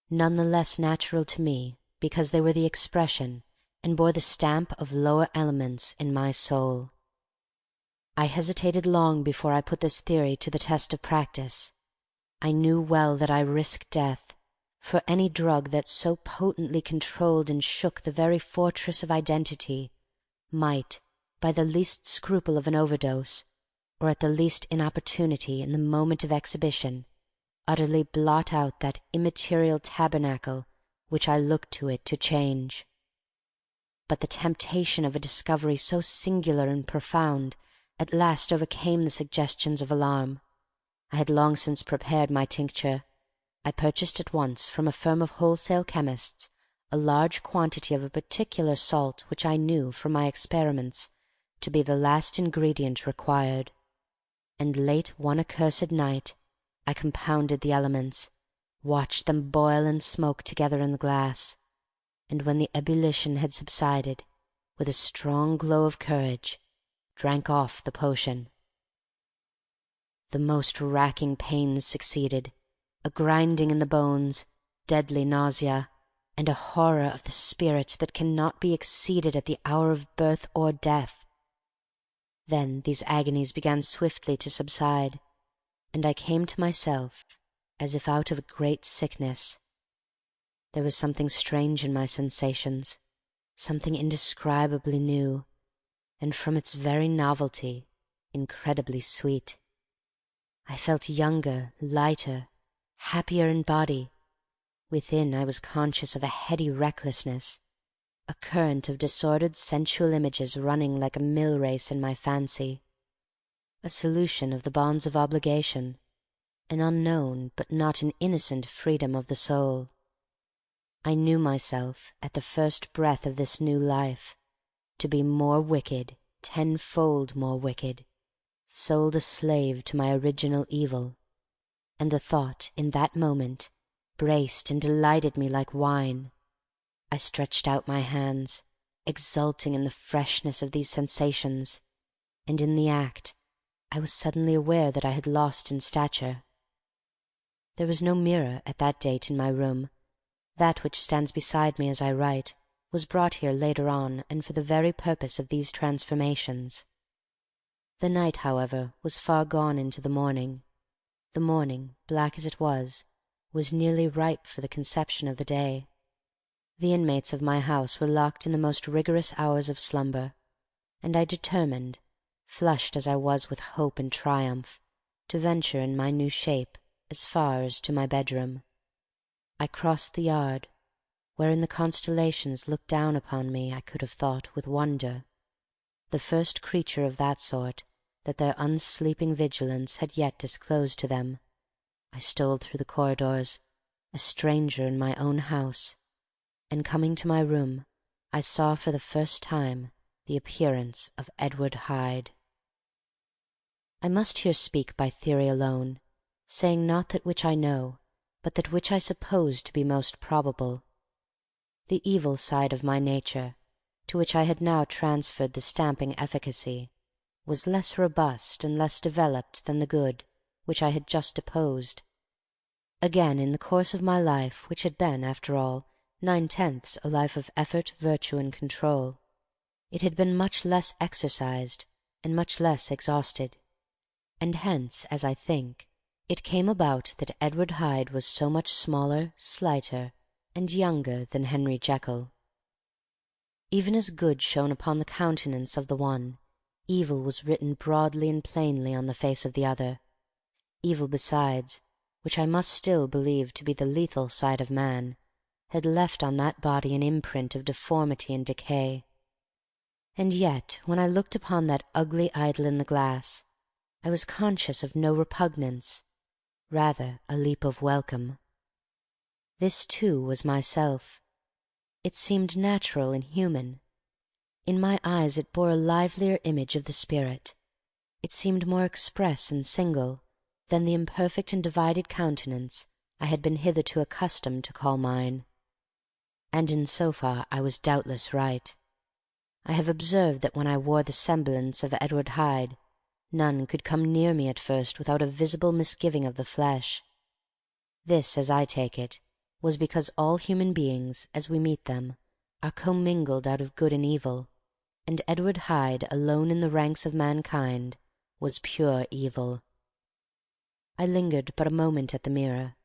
none the less natural to me because they were the expression and bore the stamp of lower elements in my soul. I hesitated long before I put this theory to the test of practice. I knew well that I risked death, for any drug that so potently controlled and shook the very fortress of identity might, by the least scruple of an overdose, or at the least inopportunity in the moment of exhibition, utterly blot out that immaterial tabernacle which I looked to it to change. But the temptation of a discovery so singular and profound at last overcame the suggestions of alarm. I had long since prepared my tincture. I purchased at once from a firm of wholesale chemists a large quantity of a particular salt which I knew from my experiments to be the last ingredient required, and late one accursed night I compounded the elements, watched them boil and smoke together in the glass, and when the ebullition had subsided, with a strong glow of courage, drank off the potion. The most racking pains succeeded, a grinding in the bones, deadly nausea, and a horror of the spirit that cannot be exceeded at the hour of birth or death. Then these agonies began swiftly to subside, and I came to myself as if out of a great sickness. There was something strange in my sensations, something indescribably new, and from its very novelty incredibly sweet. I felt younger, lighter, happier in body. Within I was conscious of a heady recklessness, a current of disordered sensual images running like a mill race in my fancy, a solution of the bonds of obligation, an unknown but not an innocent freedom of the soul. I knew myself, at the first breath of this new life, to be more wicked, tenfold more wicked, sold a slave to my original evil, and the thought in that moment braced and delighted me like wine. I stretched out my hands, exulting in the freshness of these sensations, and in the act I was suddenly aware that I had lost in stature. There was no mirror at that date in my room. That which stands beside me as I write was brought here later on and for the very purpose of these transformations. The night, however, was far gone into the morning. The morning, black as it was nearly ripe for the conception of the day. The inmates of my house were locked in the most rigorous hours of slumber, and I determined, flushed as I was with hope and triumph, to venture in my new shape as far as to my bedroom. I crossed the yard, wherein the constellations looked down upon me, I could have thought, with wonder, the first creature of that sort that their unsleeping vigilance had yet disclosed to them. I stole through the corridors, a stranger in my own house, and coming to my room, I saw for the first time the appearance of Edward Hyde. I must here speak by theory alone, saying not that which I know, but that which I suppose to be most probable. The evil side of my nature, to which I had now transferred the stamping efficacy, was less robust and less developed than the good, which I had just deposed. Again, in the course of my life, which had been, after all, 9/10 a life of effort, virtue, and control, it had been much less exercised and much less exhausted, and hence, as I think, it came about that Edward Hyde was so much smaller, slighter, and younger than Henry Jekyll. Even as good shone upon the countenance of the one, evil was written broadly and plainly on the face of the other. Evil besides, which I must still believe to be the lethal side of man, had left on that body an imprint of deformity and decay. And yet, when I looked upon that ugly idol in the glass, I was conscious of no repugnance, rather a leap of welcome. This, too, was myself. It seemed natural and human. In my eyes it bore a livelier image of the spirit. It seemed more express and single than the imperfect and divided countenance I had been hitherto accustomed to call mine. And in so far I was doubtless right. I have observed that when I wore the semblance of Edward Hyde, none could come near me at first without a visible misgiving of the flesh. This, as I take it, was because all human beings, as we meet them, are commingled out of good and evil, and Edward Hyde, alone in the ranks of mankind, was pure evil. I lingered but a moment at the mirror.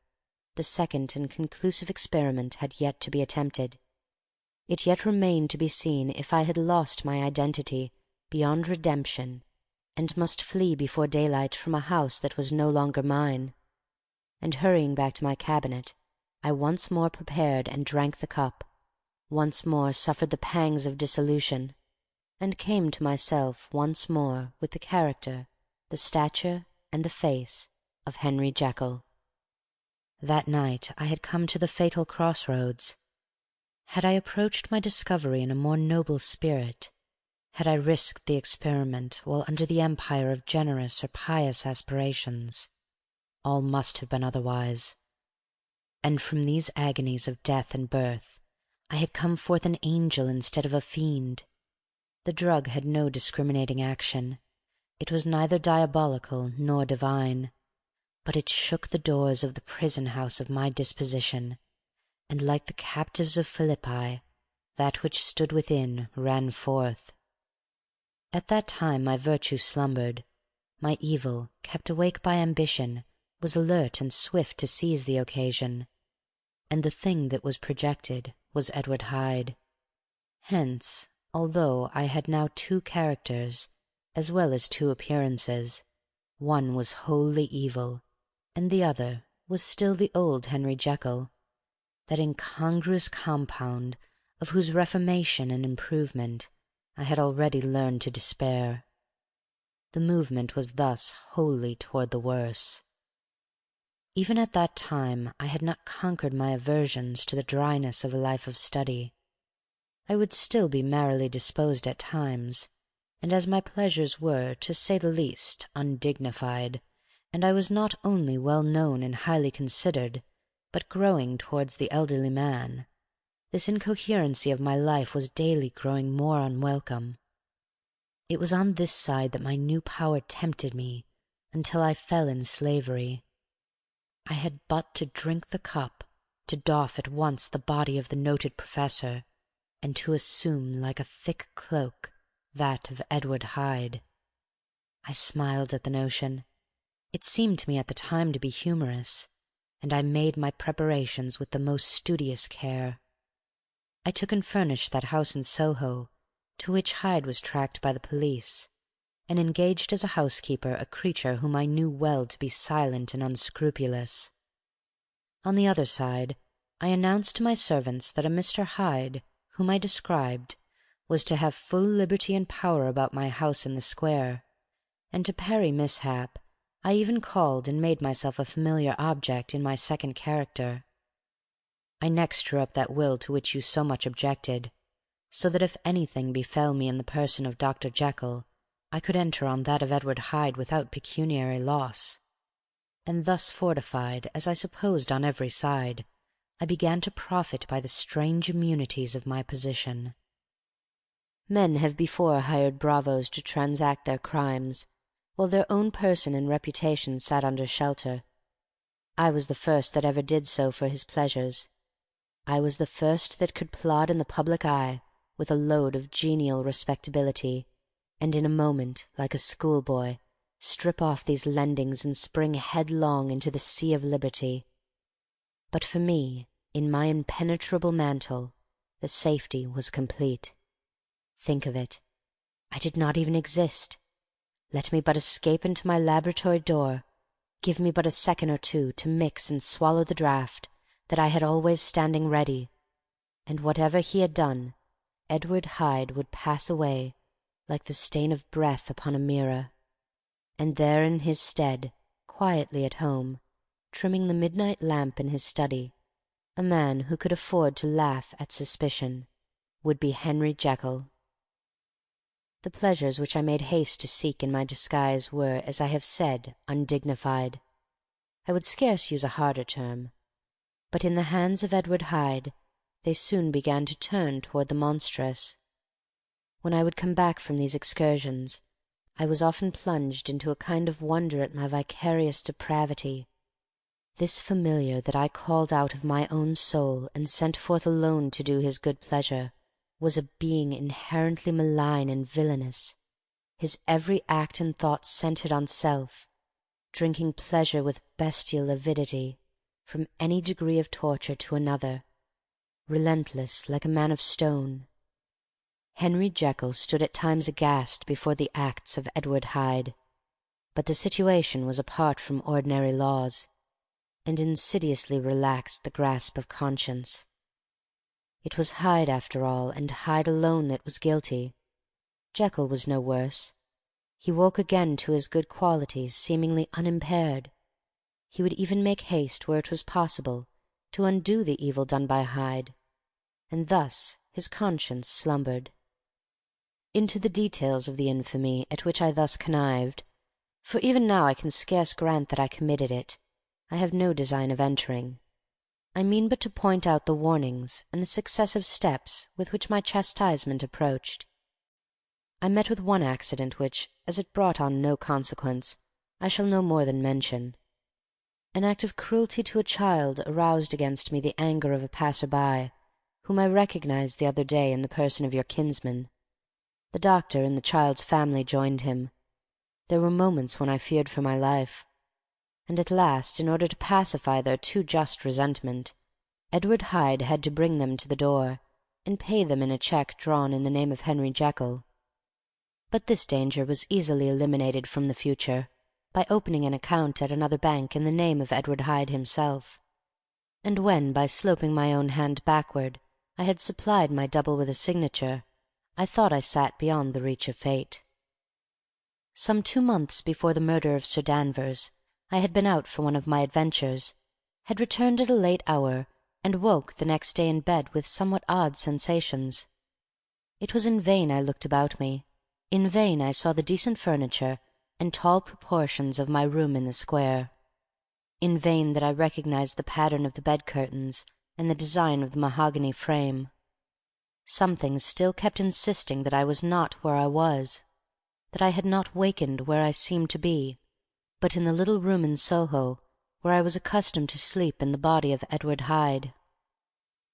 The second and conclusive experiment had yet to be attempted. It yet remained to be seen if I had lost my identity beyond redemption, and must flee before daylight from a house that was no longer mine. And hurrying back to my cabinet, I once more prepared and drank the cup, once more suffered the pangs of dissolution, and came to myself once more with the character, the stature, and the face of Henry Jekyll. That night I had come to the fatal cross-roads. Had I approached my discovery in a more noble spirit, had I risked the experiment while under the empire of generous or pious aspirations, all must have been otherwise. And from these agonies of death and birth I had come forth an angel instead of a fiend. The drug had no discriminating action. It was neither diabolical nor divine, but it shook the doors of the prison-house of my disposition, and like the captives of Philippi, that which stood within ran forth. At that time my virtue slumbered. My evil, kept awake by ambition, was alert and swift to seize the occasion, and the thing that was projected was Edward Hyde. Hence, although I had now two characters, as well as two appearances, one was wholly evil, and the other was still the old Henry Jekyll, that incongruous compound of whose reformation and improvement I had already learned to despair. The movement was thus wholly toward the worse. Even at that time I had not conquered my aversions to the dryness of a life of study. I would still be merrily disposed at times, and as my pleasures were, to say the least, undignified, and I was not only well known and highly considered, but growing towards the elderly man, this incoherency of my life was daily growing more unwelcome. It was on this side that my new power tempted me until I fell in slavery. I had but to drink the cup, to doff at once the body of the noted professor, and to assume like a thick cloak that of Edward Hyde. I smiled at the notion. It seemed to me at the time to be humorous, and I made my preparations with the most studious care. I took and furnished that house in Soho, to which Hyde was tracked by the police, and engaged as a housekeeper a creature whom I knew well to be silent and unscrupulous. On the other side, I announced to my servants that a Mr. Hyde, whom I described, was to have full liberty and power about my house in the square, and to parry mishap, I even called and made myself a familiar object in my second character. I next drew up that will to which you so much objected, so that if anything befell me in the person of Dr. Jekyll, I could enter on that of Edward Hyde without pecuniary loss. And thus fortified, as I supposed on every side, I began to profit by the strange immunities of my position. Men have before hired bravos to transact their crimes, while their own person and reputation sat under shelter. I was the first that ever did so for his pleasures. I was the first that could plod in the public eye with a load of genial respectability, and in a moment, like a schoolboy, strip off these lendings and spring headlong into the sea of liberty. But for me, in my impenetrable mantle, the safety was complete. Think of it! I did not even exist. Let me but escape into my laboratory door, give me but a second or two to mix and swallow the draught that I had always standing ready, and whatever he had done, Edward Hyde would pass away like the stain of breath upon a mirror, and there in his stead, quietly at home, trimming the midnight lamp in his study, a man who could afford to laugh at suspicion, would be Henry Jekyll. The pleasures which I made haste to seek in my disguise were, as I have said, undignified. I would scarce use a harder term. But in the hands of Edward Hyde they soon began to turn toward the monstrous. When I would come back from these excursions, I was often plunged into a kind of wonder at my vicarious depravity. This familiar that I called out of my own soul and sent forth alone to do his good pleasure, was a being inherently malign and villainous, his every act and thought centred on self, drinking pleasure with bestial avidity from any degree of torture to another, relentless like a man of stone. Henry Jekyll stood at times aghast before the acts of Edward Hyde, but the situation was apart from ordinary laws, and insidiously relaxed the grasp of conscience. It was Hyde after all, and Hyde alone, that was guilty. Jekyll was no worse. He woke again to his good qualities, seemingly unimpaired. He would even make haste, where it was possible, to undo the evil done by Hyde, and thus his conscience slumbered. Into the details of the infamy at which I thus connived, for even now I can scarce grant that I committed it, I have no design of entering. I mean but to point out the warnings and the successive steps with which my chastisement approached. I met with one accident which, as it brought on no consequence, I shall no more than mention. An act of cruelty to a child aroused against me the anger of a passer-by, whom I recognized the other day in the person of your kinsman. The doctor and the child's family joined him. There were moments when I feared for my life. And at last, in order to pacify their too just resentment, Edward Hyde had to bring them to the door, and pay them in a cheque drawn in the name of Henry Jekyll. But this danger was easily eliminated from the future by opening an account at another bank in the name of Edward Hyde himself. And when, by sloping my own hand backward, I had supplied my double with a signature, I thought I sat beyond the reach of fate. Some 2 months before the murder of Sir Danvers, I had been out for one of my adventures, had returned at a late hour, and woke the next day in bed with somewhat odd sensations. It was in vain I looked about me, in vain I saw the decent furniture and tall proportions of my room in the square, in vain that I recognized the pattern of the bed-curtains and the design of the mahogany frame. Something still kept insisting that I was not where I was, that I had not wakened where I seemed to be, but in the little room in Soho where I was accustomed to sleep in the body of Edward Hyde.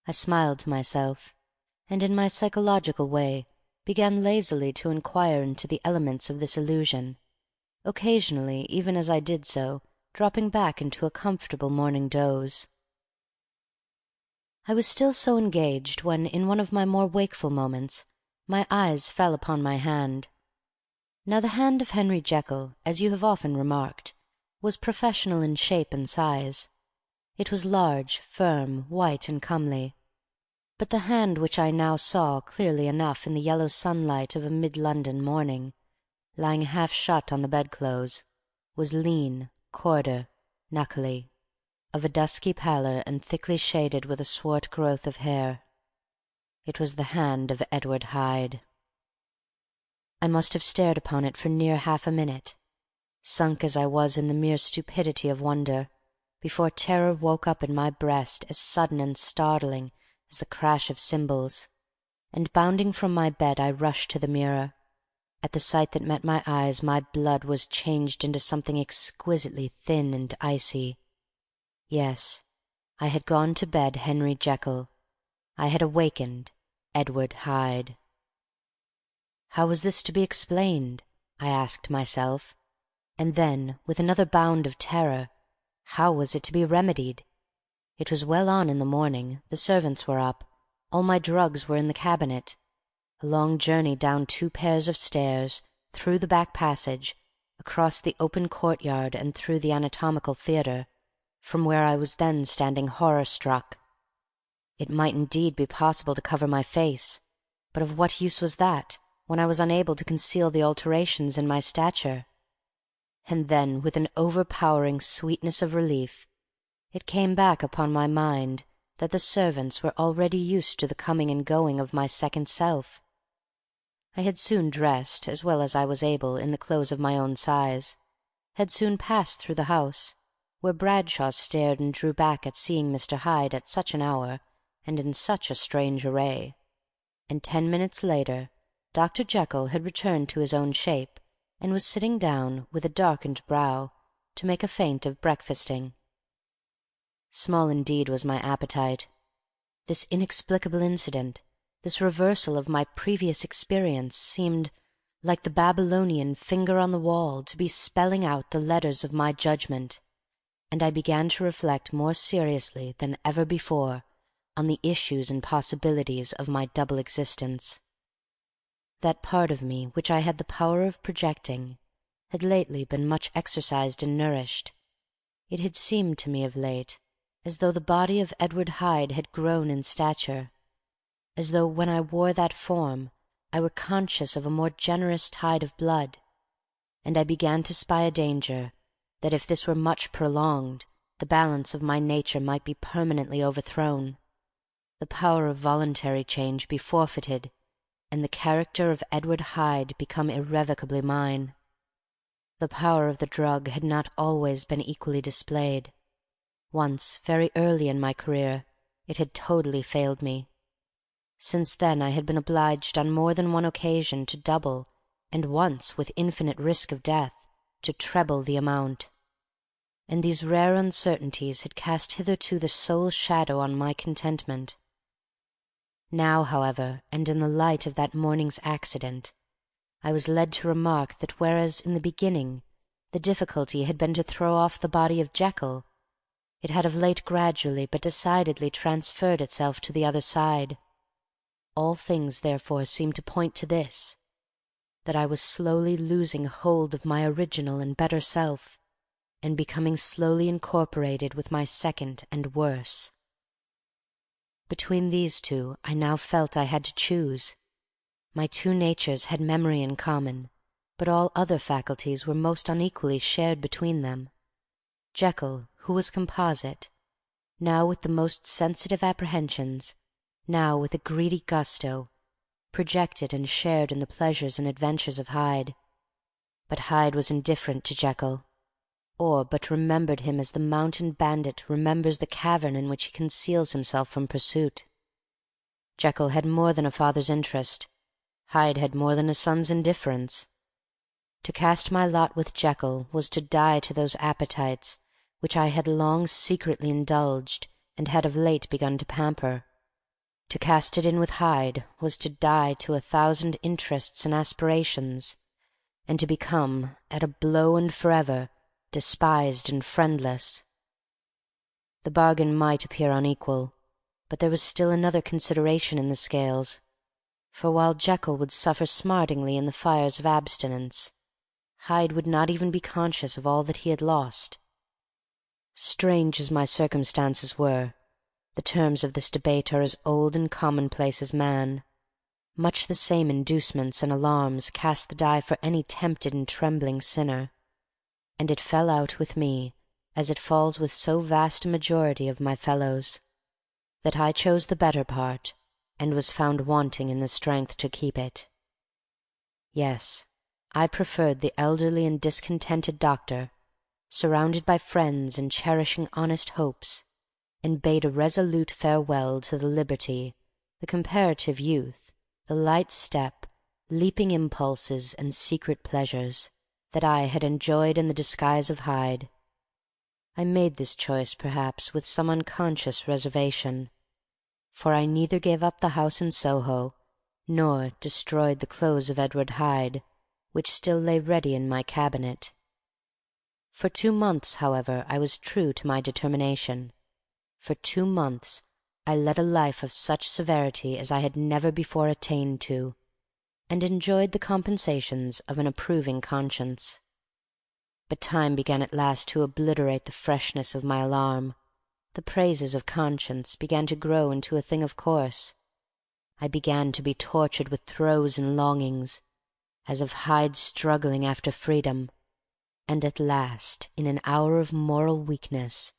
I smiled to myself, and in my psychological way began lazily to inquire into the elements of this illusion, occasionally, even as I did so, dropping back into a comfortable morning doze. I was still so engaged when, in one of my more wakeful moments, my eyes fell upon my hand. Now the hand of Henry Jekyll, as you have often remarked, was professional in shape and size. It was large, firm, white, and comely. But the hand which I now saw clearly enough in the yellow sunlight of a mid-London morning, lying half shut on the bedclothes, was lean, coarder, knuckly, of a dusky pallor and thickly shaded with a swart growth of hair. It was the hand of Edward Hyde. I must have stared upon it for near half a minute, sunk as I was in the mere stupidity of wonder, before terror woke up in my breast as sudden and startling as the crash of cymbals, and bounding from my bed I rushed to the mirror. At the sight that met my eyes my blood was changed into something exquisitely thin and icy. Yes, I had gone to bed Henry Jekyll. I had awakened Edward Hyde. How was this to be explained? I asked myself. And then, with another bound of terror, how was it to be remedied? It was well on in the morning, the servants were up, all my drugs were in the cabinet. A long journey down 2 pairs of stairs, through the back passage, across the open courtyard and through the anatomical theatre, from where I was then standing horror-struck. It might indeed be possible to cover my face, but of what use was that, when I was unable to conceal the alterations in my stature? And then, with an overpowering sweetness of relief, it came back upon my mind that the servants were already used to the coming and going of my second self. I had soon dressed, as well as I was able, in the clothes of my own size, had soon passed through the house, where Bradshaw stared and drew back at seeing Mr. Hyde at such an hour and in such a strange array, and 10 minutes later Dr. Jekyll had returned to his own shape, and was sitting down, with a darkened brow, to make a feint of breakfasting. Small indeed was my appetite. This inexplicable incident, this reversal of my previous experience, seemed, like the Babylonian finger on the wall, to be spelling out the letters of my judgment, and I began to reflect more seriously than ever before on the issues and possibilities of my double existence. That part of me which I had the power of projecting had lately been much exercised and nourished. It had seemed to me of late as though the body of Edward Hyde had grown in stature, as though when I wore that form I were conscious of a more generous tide of blood, and I began to spy a danger that if this were much prolonged the balance of my nature might be permanently overthrown, the power of voluntary change be forfeited, and the character of Edward Hyde become irrevocably mine. The power of the drug had not always been equally displayed. Once, very early in my career, it had totally failed me. Since then I had been obliged on more than one occasion to double, and once, with infinite risk of death, to treble the amount. And these rare uncertainties had cast hitherto the sole shadow on my contentment. Now, however, and in the light of that morning's accident, I was led to remark that whereas in the beginning the difficulty had been to throw off the body of Jekyll, it had of late gradually but decidedly transferred itself to the other side. All things therefore seemed to point to this, that I was slowly losing hold of my original and better self, and becoming slowly incorporated with my second and worse. Between these two I now felt I had to choose. My two natures had memory in common, but all other faculties were most unequally shared between them. Jekyll, who was composite, now with the most sensitive apprehensions, now with a greedy gusto, projected and shared in the pleasures and adventures of Hyde. But Hyde was indifferent to Jekyll, or but remembered him as the mountain bandit remembers the cavern in which he conceals himself from pursuit. Jekyll had more than a father's interest, Hyde had more than a son's indifference. To cast my lot with Jekyll was to die to those appetites which I had long secretly indulged and had of late begun to pamper. To cast it in with Hyde was to die to 1,000 interests and aspirations, and to become, at a blow and forever, despised and friendless. The bargain might appear unequal, but there was still another consideration in the scales, for while Jekyll would suffer smartingly in the fires of abstinence, Hyde would not even be conscious of all that he had lost. Strange as my circumstances were, the terms of this debate are as old and commonplace as man. Much the same inducements and alarms cast the die for any tempted and trembling sinner, and it fell out with me, as it falls with so vast a majority of my fellows, that I chose the better part, and was found wanting in the strength to keep it. Yes, I preferred the elderly and discontented doctor, surrounded by friends and cherishing honest hopes, and bade a resolute farewell to the liberty, the comparative youth, the light step, leaping impulses, and secret pleasures that I had enjoyed in the disguise of Hyde. I made this choice, perhaps, with some unconscious reservation, for I neither gave up the house in Soho, nor destroyed the clothes of Edward Hyde, which still lay ready in my cabinet. For 2 months, however, I was true to my determination. For 2 months I led a life of such severity as I had never before attained to, and enjoyed the compensations of an approving conscience. But time began at last to obliterate the freshness of my alarm. The praises of conscience began to grow into a thing of course. I began to be tortured with throes and longings, as of Hyde struggling after freedom, and at last, in an hour of moral weakness,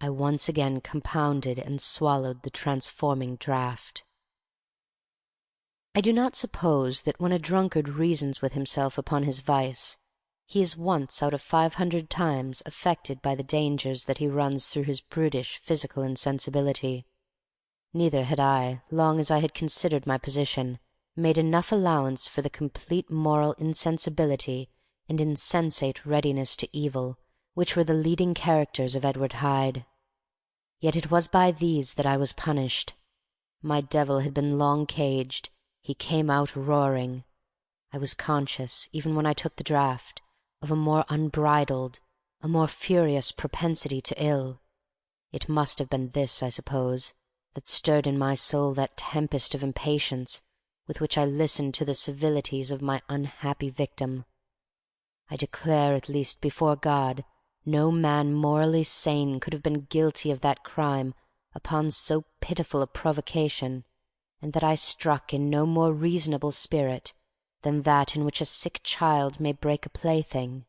I once again compounded and swallowed the transforming draught. I do not suppose that when a drunkard reasons with himself upon his vice, he is once out of 500 times affected by the dangers that he runs through his brutish physical insensibility. Neither had I, long as I had considered my position, made enough allowance for the complete moral insensibility and insensate readiness to evil, which were the leading characters of Edward Hyde. Yet it was by these that I was punished. My devil had been long caged, he came out roaring. I was conscious, even when I took the draught, of a more unbridled, a more furious propensity to ill. It must have been this, I suppose, that stirred in my soul that tempest of impatience with which I listened to the civilities of my unhappy victim. I declare, at least before God, no man morally sane could have been guilty of that crime upon so pitiful a provocation, and that I struck in no more reasonable spirit than that in which a sick child may break a plaything.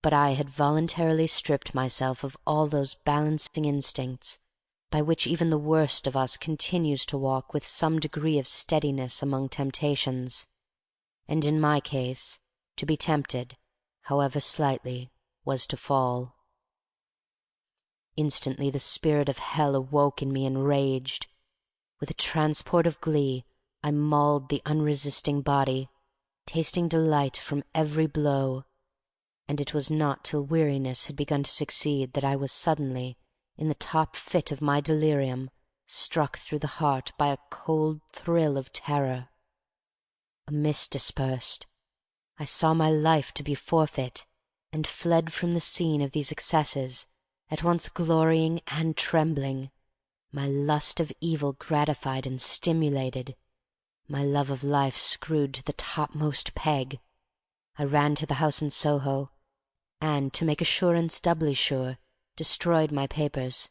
But I had voluntarily stripped myself of all those balancing instincts by which even the worst of us continues to walk with some degree of steadiness among temptations, and in my case, to be tempted, however slightly, was to fall. Instantly the spirit of hell awoke in me and raged. With a transport of glee I mauled the unresisting body, tasting delight from every blow, and it was not till weariness had begun to succeed that I was suddenly, in the top fit of my delirium, struck through the heart by a cold thrill of terror. A mist dispersed. I saw my life to be forfeit, and fled from the scene of these excesses, at once glorying and trembling, my lust of evil gratified and stimulated, my love of life screwed to the topmost peg. I ran to the house in Soho, and, to make assurance doubly sure, destroyed my papers.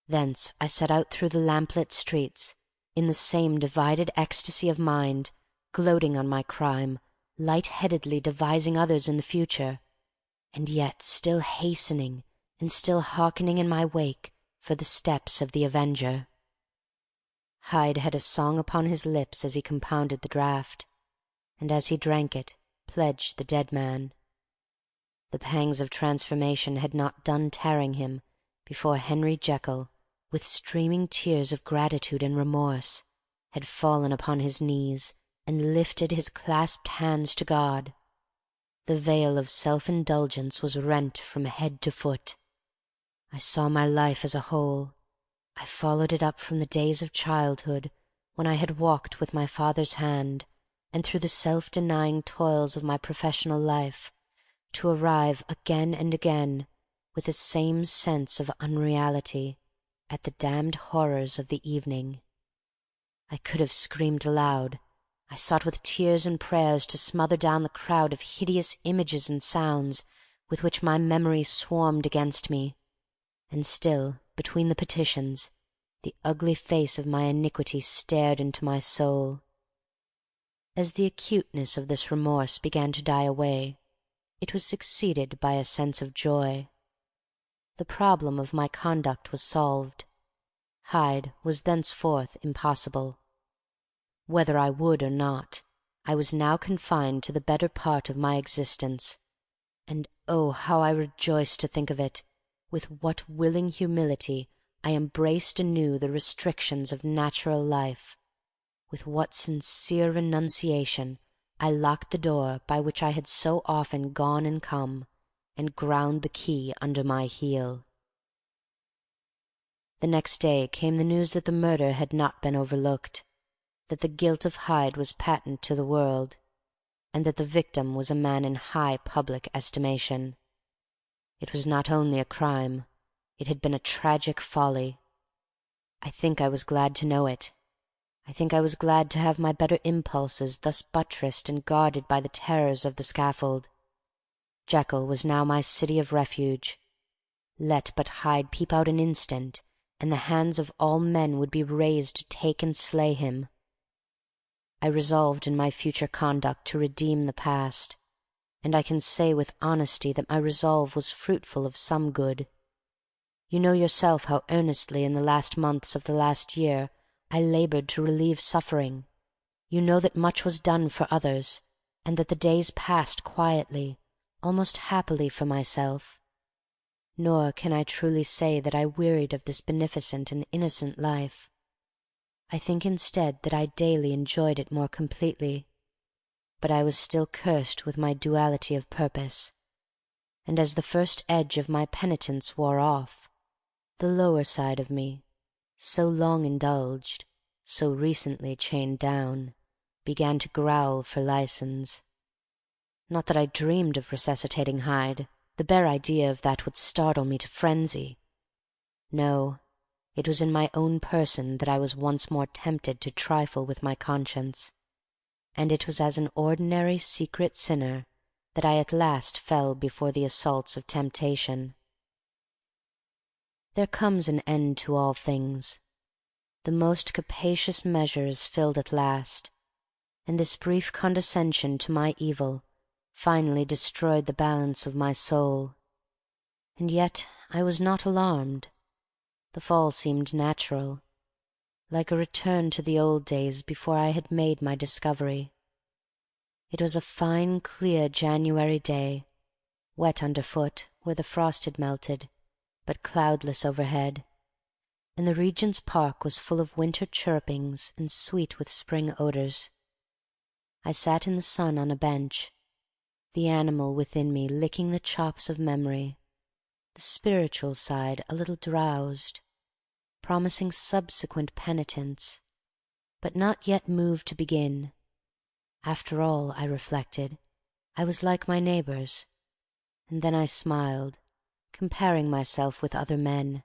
Thence I set out through the lamplit streets, in the same divided ecstasy of mind, gloating on my crime, light-headedly devising others in the future, and yet still hastening and still hearkening in my wake for the steps of the avenger. Hyde had a song upon his lips as he compounded the draught, and as he drank it pledged the dead man. The pangs of transformation had not done tearing him before Henry Jekyll, with streaming tears of gratitude and remorse, had fallen upon his knees and lifted his clasped hands to God. The veil of self-indulgence was rent from head to foot. I saw my life as a whole. I followed it up from the days of childhood, when I had walked with my father's hand, and through the self-denying toils of my professional life, to arrive again and again, with the same sense of unreality, at the damned horrors of the evening. I could have screamed aloud. I sought with tears and prayers to smother down the crowd of hideous images and sounds with which my memory swarmed against me, and still, between the petitions, the ugly face of my iniquity stared into my soul. As the acuteness of this remorse began to die away, it was succeeded by a sense of joy. The problem of my conduct was solved. Hyde was thenceforth impossible. Whether I would or not, I was now confined to the better part of my existence, and oh, how I rejoiced to think of it! With what willing humility I embraced anew the restrictions of natural life! With what sincere renunciation I locked the door by which I had so often gone and come, and ground the key under my heel! The next day came the news that the murder had not been overlooked, that the guilt of Hyde was patent to the world, and that the victim was a man in high public estimation. It was not only a crime, it had been a tragic folly. I think I was glad to know it. I think I was glad to have my better impulses thus buttressed and guarded by the terrors of the scaffold. Jekyll was now my city of refuge. Let but Hyde peep out an instant, and the hands of all men would be raised to take and slay him. I resolved in my future conduct to redeem the past, and I can say with honesty that my resolve was fruitful of some good. You know yourself how earnestly in the last months of the last year I labored to relieve suffering. You know that much was done for others, and that the days passed quietly, almost happily for myself. Nor can I truly say that I wearied of this beneficent and innocent life. I think instead that I daily enjoyed it more completely. But I was still cursed with my duality of purpose, and as the first edge of my penitence wore off, the lower side of me, so long indulged, so recently chained down, began to growl for license. Not that I dreamed of resuscitating Hyde. The bare idea of that would startle me to frenzy. No, it was in my own person that I was once more tempted to trifle with my conscience, and it was as an ordinary secret sinner that I at last fell before the assaults of temptation. There comes an end to all things. The most capacious measure is filled at last, and this brief condescension to my evil finally destroyed the balance of my soul. And yet I was not alarmed. The fall seemed natural, like a return to the old days before I had made my discovery. It was a fine, clear January day, wet underfoot where the frost had melted, but cloudless overhead, and the Regent's Park was full of winter chirrupings and sweet with spring odors. I sat in the sun on a bench, the animal within me licking the chops of memory, the spiritual side a little drowsed, promising subsequent penitence, but not yet moved to begin. After all, I reflected, I was like my neighbors, and then I smiled, comparing myself with other men,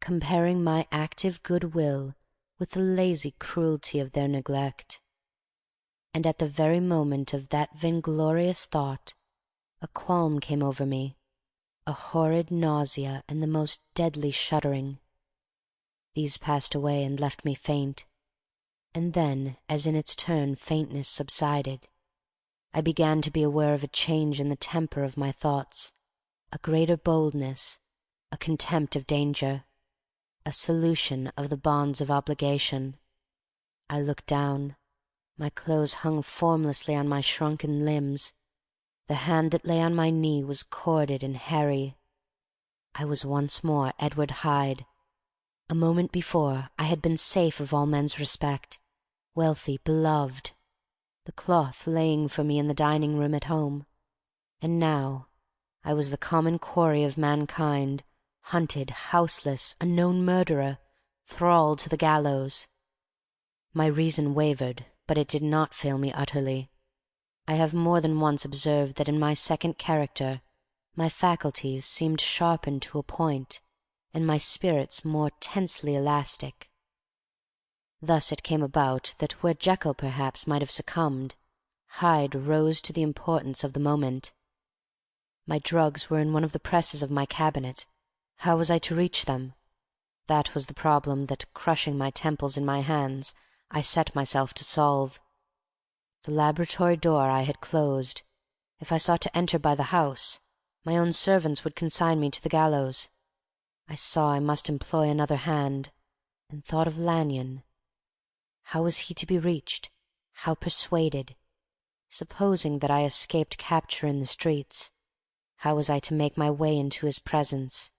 comparing my active good will with the lazy cruelty of their neglect. And at the very moment of that vainglorious thought, a qualm came over me, a horrid nausea and the most deadly shuddering. These passed away and left me faint, and then, as in its turn faintness subsided, I began to be aware of a change in the temper of my thoughts, a greater boldness, a contempt of danger, a solution of the bonds of obligation. I looked down. My clothes hung formlessly on my shrunken limbs. The hand that lay on my knee was corded and hairy. I was once more Edward Hyde. A moment before I had been safe of all men's respect, wealthy, beloved, the cloth laying for me in the dining-room at home, and now I was the common quarry of mankind, hunted, houseless, a known murderer, thrall to the gallows. My reason wavered, but it did not fail me utterly. I have more than once observed that in my second character my faculties seemed sharpened to a point, and my spirits more tensely elastic. Thus it came about that where Jekyll perhaps might have succumbed, Hyde rose to the importance of the moment. My drugs were in one of the presses of my cabinet. How was I to reach them? That was the problem that, crushing my temples in my hands, I set myself to solve. The laboratory door I had closed. If I sought to enter by the house, my own servants would consign me to the gallows. I saw I must employ another hand, and thought of Lanyon. How was he to be reached? How persuaded? Supposing that I escaped capture in the streets, how was I to make my way into his presence?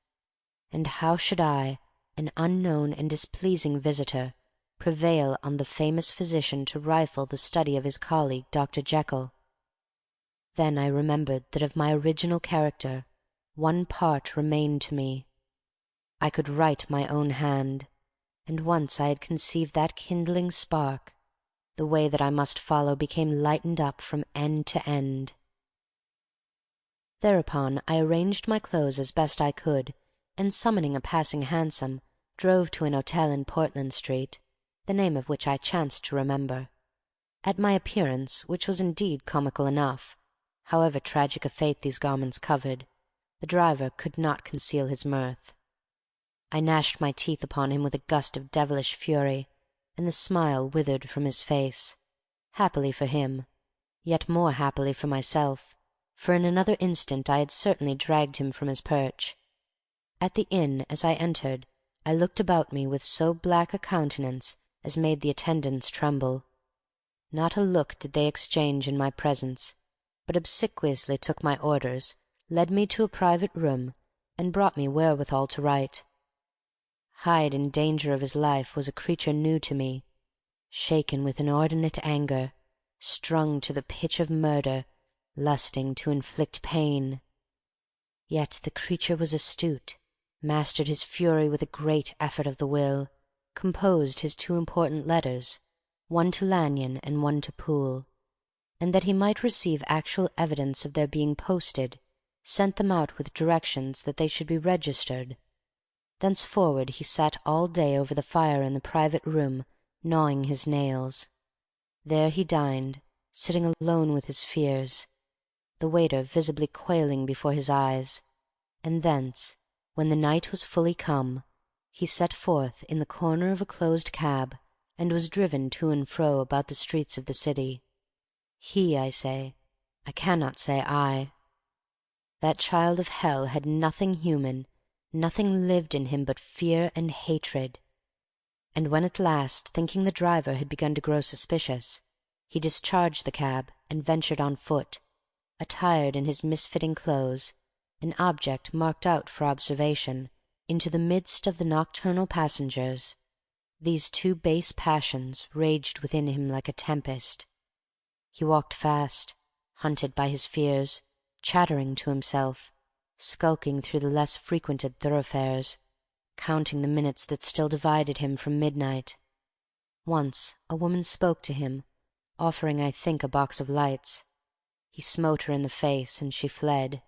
And how should I, an unknown and displeasing visitor, prevail on the famous physician to rifle the study of his colleague Dr Jekyll? Then I remembered that of my original character one part remained to me. I could write my own hand, and once I had conceived that kindling spark, the way that I must follow became lightened up from end to end. Thereupon I arranged my clothes as best I could, and summoning a passing hansom, drove to an hotel in Portland Street, the name of which I chanced to remember. At my appearance, which was indeed comical enough, however tragic a fate these garments covered, the driver could not conceal his mirth. I gnashed my teeth upon him with a gust of devilish fury, and the smile withered from his face, happily for him, yet more happily for myself, for in another instant I had certainly dragged him from his perch. At the inn, as I entered, I looked about me with so black a countenance as made the attendants tremble. Not a look did they exchange in my presence, but obsequiously took my orders, led me to a private room, and brought me wherewithal to write. Hyde in danger of his life was a creature new to me, shaken with inordinate anger, strung to the pitch of murder, lusting to inflict pain. Yet the creature was astute, mastered his fury with a great effort of the will, composed his two important letters, one to Lanyon and one to Poole, and that he might receive actual evidence of their being posted, sent them out with directions that they should be registered. Thenceforward he sat all day over the fire in the private room, gnawing his nails. There he dined, sitting alone with his fears, the waiter visibly quailing before his eyes, and thence, when the night was fully come, he set forth in the corner of a closed cab, and was driven to and fro about the streets of the city. He, I say. I cannot say I. That child of hell had nothing human, nothing lived in him but fear and hatred. And when at last, thinking the driver had begun to grow suspicious, he discharged the cab and ventured on foot, attired in his misfitting clothes, an object marked out for observation, into the midst of the nocturnal passengers. These two base passions raged within him like a tempest. He walked fast, hunted by his fears, chattering to himself, skulking through the less frequented thoroughfares, counting the minutes that still divided him from midnight. Once a woman spoke to him, offering, I think, a box of lights. He smote her in the face, and she fled.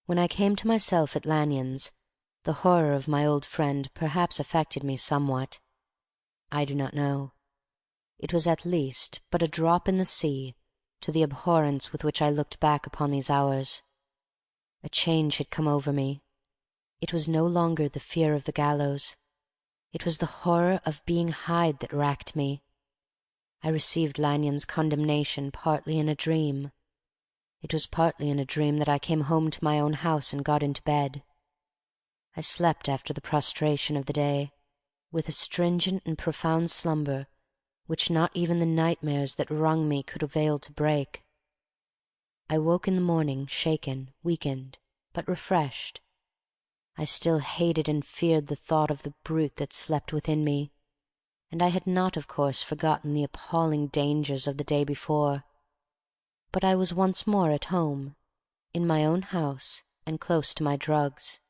When I came to myself at Lanyon's, the horror of my old friend perhaps affected me somewhat. I do not know. It was at least but a drop in the sea to the abhorrence with which I looked back upon these hours. A change had come over me. It was no longer the fear of the gallows. It was the horror of being Hyde that racked me. I received Lanyon's condemnation partly in a dream. It was partly in a dream that I came home to my own house and got into bed. I slept after the prostration of the day, with a stringent and profound slumber which not even the nightmares that wrung me could avail to break. I woke in the morning shaken, weakened, but refreshed. I still hated and feared the thought of the brute that slept within me, and I had not, of course, forgotten the appalling dangers of the day before. But I was once more at home, in my own house and close to my drugs,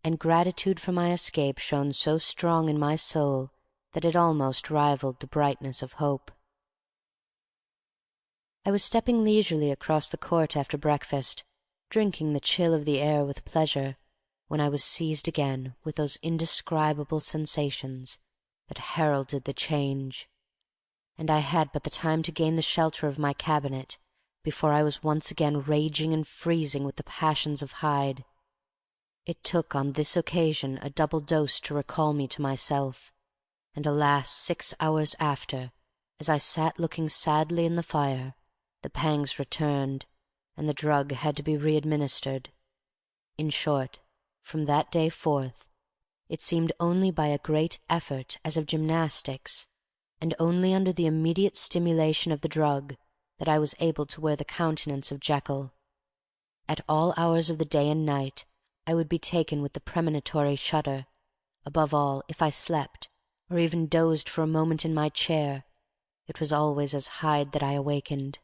and gratitude for my escape shone so strong in my soul that it almost rivalled the brightness of hope. I was stepping leisurely across the court after breakfast, drinking the chill of the air with pleasure, when I was seized again with those indescribable sensations that heralded the change, and I had but the time to gain the shelter of my cabinet before I was once again raging and freezing with the passions of Hyde. It took on this occasion a double dose to recall me to myself, and alas, 6 hours after, as I sat looking sadly in the fire, the pangs returned, and the drug had to be re-administered. In short, from that day forth, it seemed only by a great effort as of gymnastics, and only under the immediate stimulation of the drug, that I was able to wear the countenance of Jekyll. At all hours of the day and night I would be taken with the premonitory shudder. Above all, if I slept, or even dozed for a moment in my chair, it was always as Hyde that I awakened.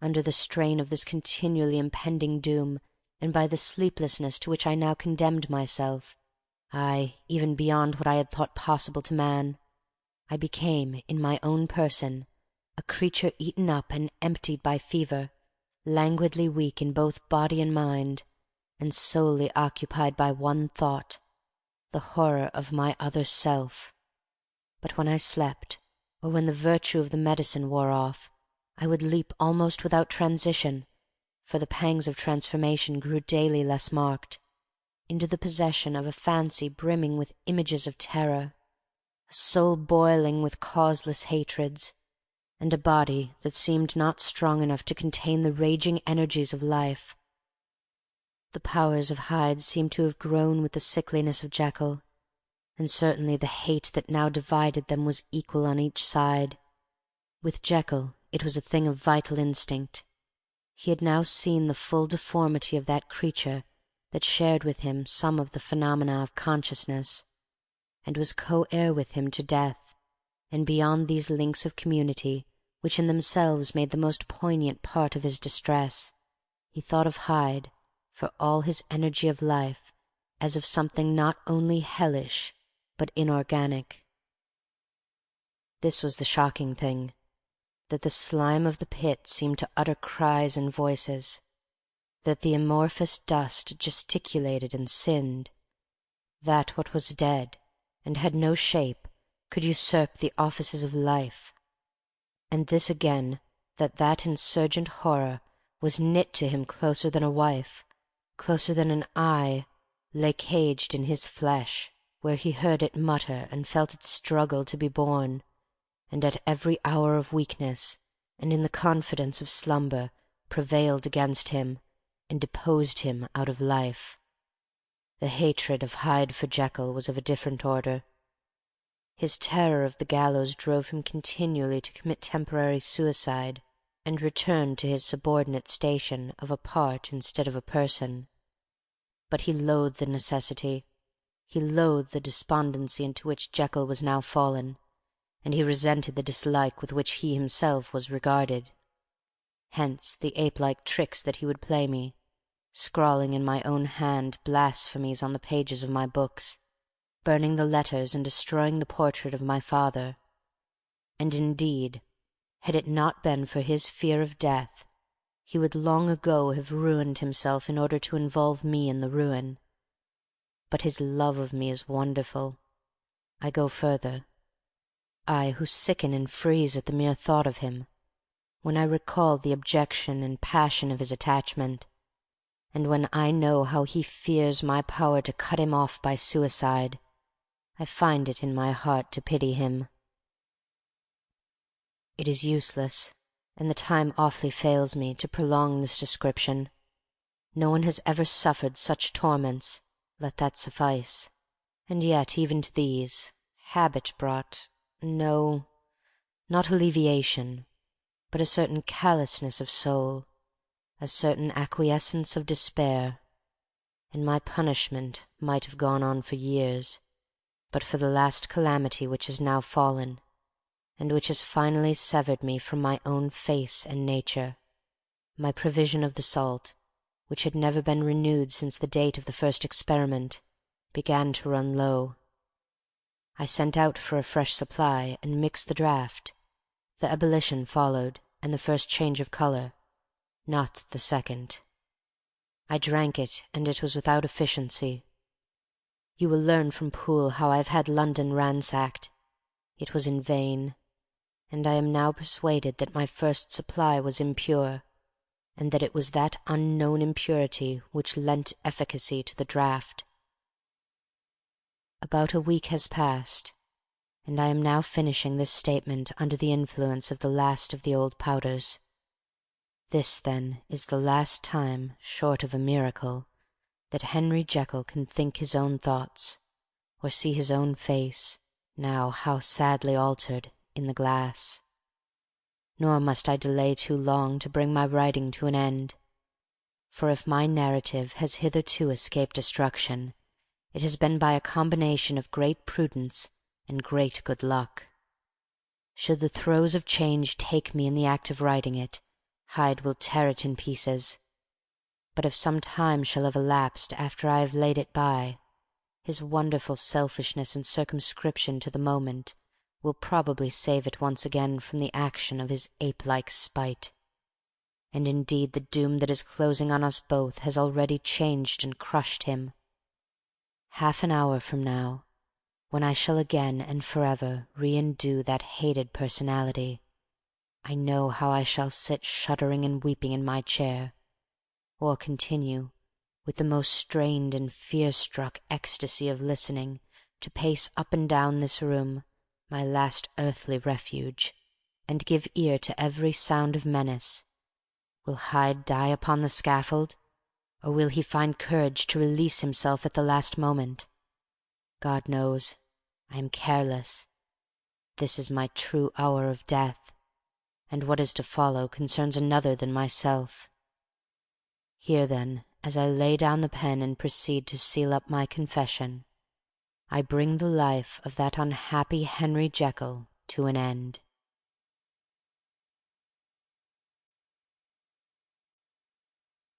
Under the strain of this continually impending doom, and by the sleeplessness to which I now condemned myself, aye, even beyond what I had thought possible to man, I became, in my own person, a creature eaten up and emptied by fever, languidly weak in both body and mind, and solely occupied by one thought, the horror of my other self. But when I slept, or when the virtue of the medicine wore off, I would leap almost without transition, for the pangs of transformation grew daily less marked, into the possession of a fancy brimming with images of terror, a soul boiling with causeless hatreds, and a body that seemed not strong enough to contain the raging energies of life. The powers of Hyde seemed to have grown with the sickliness of Jekyll, and certainly the hate that now divided them was equal on each side. With Jekyll it was a thing of vital instinct. He had now seen the full deformity of that creature that shared with him some of the phenomena of consciousness, and was co-heir with him to death, and beyond these links of community, which in themselves made the most poignant part of his distress, he thought of Hyde, for all his energy of life, as of something not only hellish but inorganic. This was the shocking thing, that the slime of the pit seemed to utter cries and voices, that the amorphous dust gesticulated and sinned, that what was dead and had no shape could usurp the offices of life, and this again, that that insurgent horror was knit to him closer than a wife, closer than an eye, lay caged in his flesh, where he heard it mutter and felt it struggle to be born, and at every hour of weakness, and in the confidence of slumber, prevailed against him, and deposed him out of life. The hatred of Hyde for Jekyll was of a different order. His terror of the gallows drove him continually to commit temporary suicide, and returned to his subordinate station of a part instead of a person. But he loathed the necessity, he loathed the despondency into which Jekyll was now fallen, and he resented the dislike with which he himself was regarded. Hence the ape-like tricks that he would play me, scrawling in my own hand blasphemies on the pages of my books, burning the letters and destroying the portrait of my father. And indeed, had it not been for his fear of death, he would long ago have ruined himself in order to involve me in the ruin. But his love of me is wonderful. I go further. I, who sicken and freeze at the mere thought of him, when I recall the abjection and passion of his attachment, and when I know how he fears my power to cut him off by suicide, I find it in my heart to pity him. It is useless, and the time awfully fails me, to prolong this description. No one has ever suffered such torments, let that suffice. And yet even to these, habit brought, no, not alleviation, but a certain callousness of soul, a certain acquiescence of despair, and my punishment might have gone on for years, but for the last calamity which has now fallen, and which has finally severed me from my own face and nature. My provision of the salt, which had never been renewed since the date of the first experiment, began to run low. I sent out for a fresh supply, and mixed the draught. The ebullition followed, and the first change of colour, not the second. I drank it, and it was without efficiency. You will learn from Poole how I have had London ransacked. It was in vain, and I am now persuaded that my first supply was impure, and that it was that unknown impurity which lent efficacy to the draught. About a week has passed, and I am now finishing this statement under the influence of the last of the old powders. This, then, is the last time, short of a miracle, that Henry Jekyll can think his own thoughts, or see his own face, now how sadly altered, in the glass. Nor must I delay too long to bring my writing to an end, for if my narrative has hitherto escaped destruction, it has been by a combination of great prudence and great good luck. Should the throes of change take me in the act of writing it, Hyde will tear it in pieces. But if some time shall have elapsed after I have laid it by, his wonderful selfishness and circumscription to the moment will probably save it once again from the action of his ape-like spite. And indeed the doom that is closing on us both has already changed and crushed him. Half an hour from now, when I shall again and forever re-endue that hated personality, I know how I shall sit shuddering and weeping in my chair, or continue, with the most strained and fear-struck ecstasy of listening, to pace up and down this room, my last earthly refuge, and give ear to every sound of menace. Will Hyde die upon the scaffold, or will he find courage to release himself at the last moment? God knows, I am careless. This is my true hour of death, and what is to follow concerns another than myself. Here, then, as I lay down the pen and proceed to seal up my confession, I bring the life of that unhappy Henry Jekyll to an end.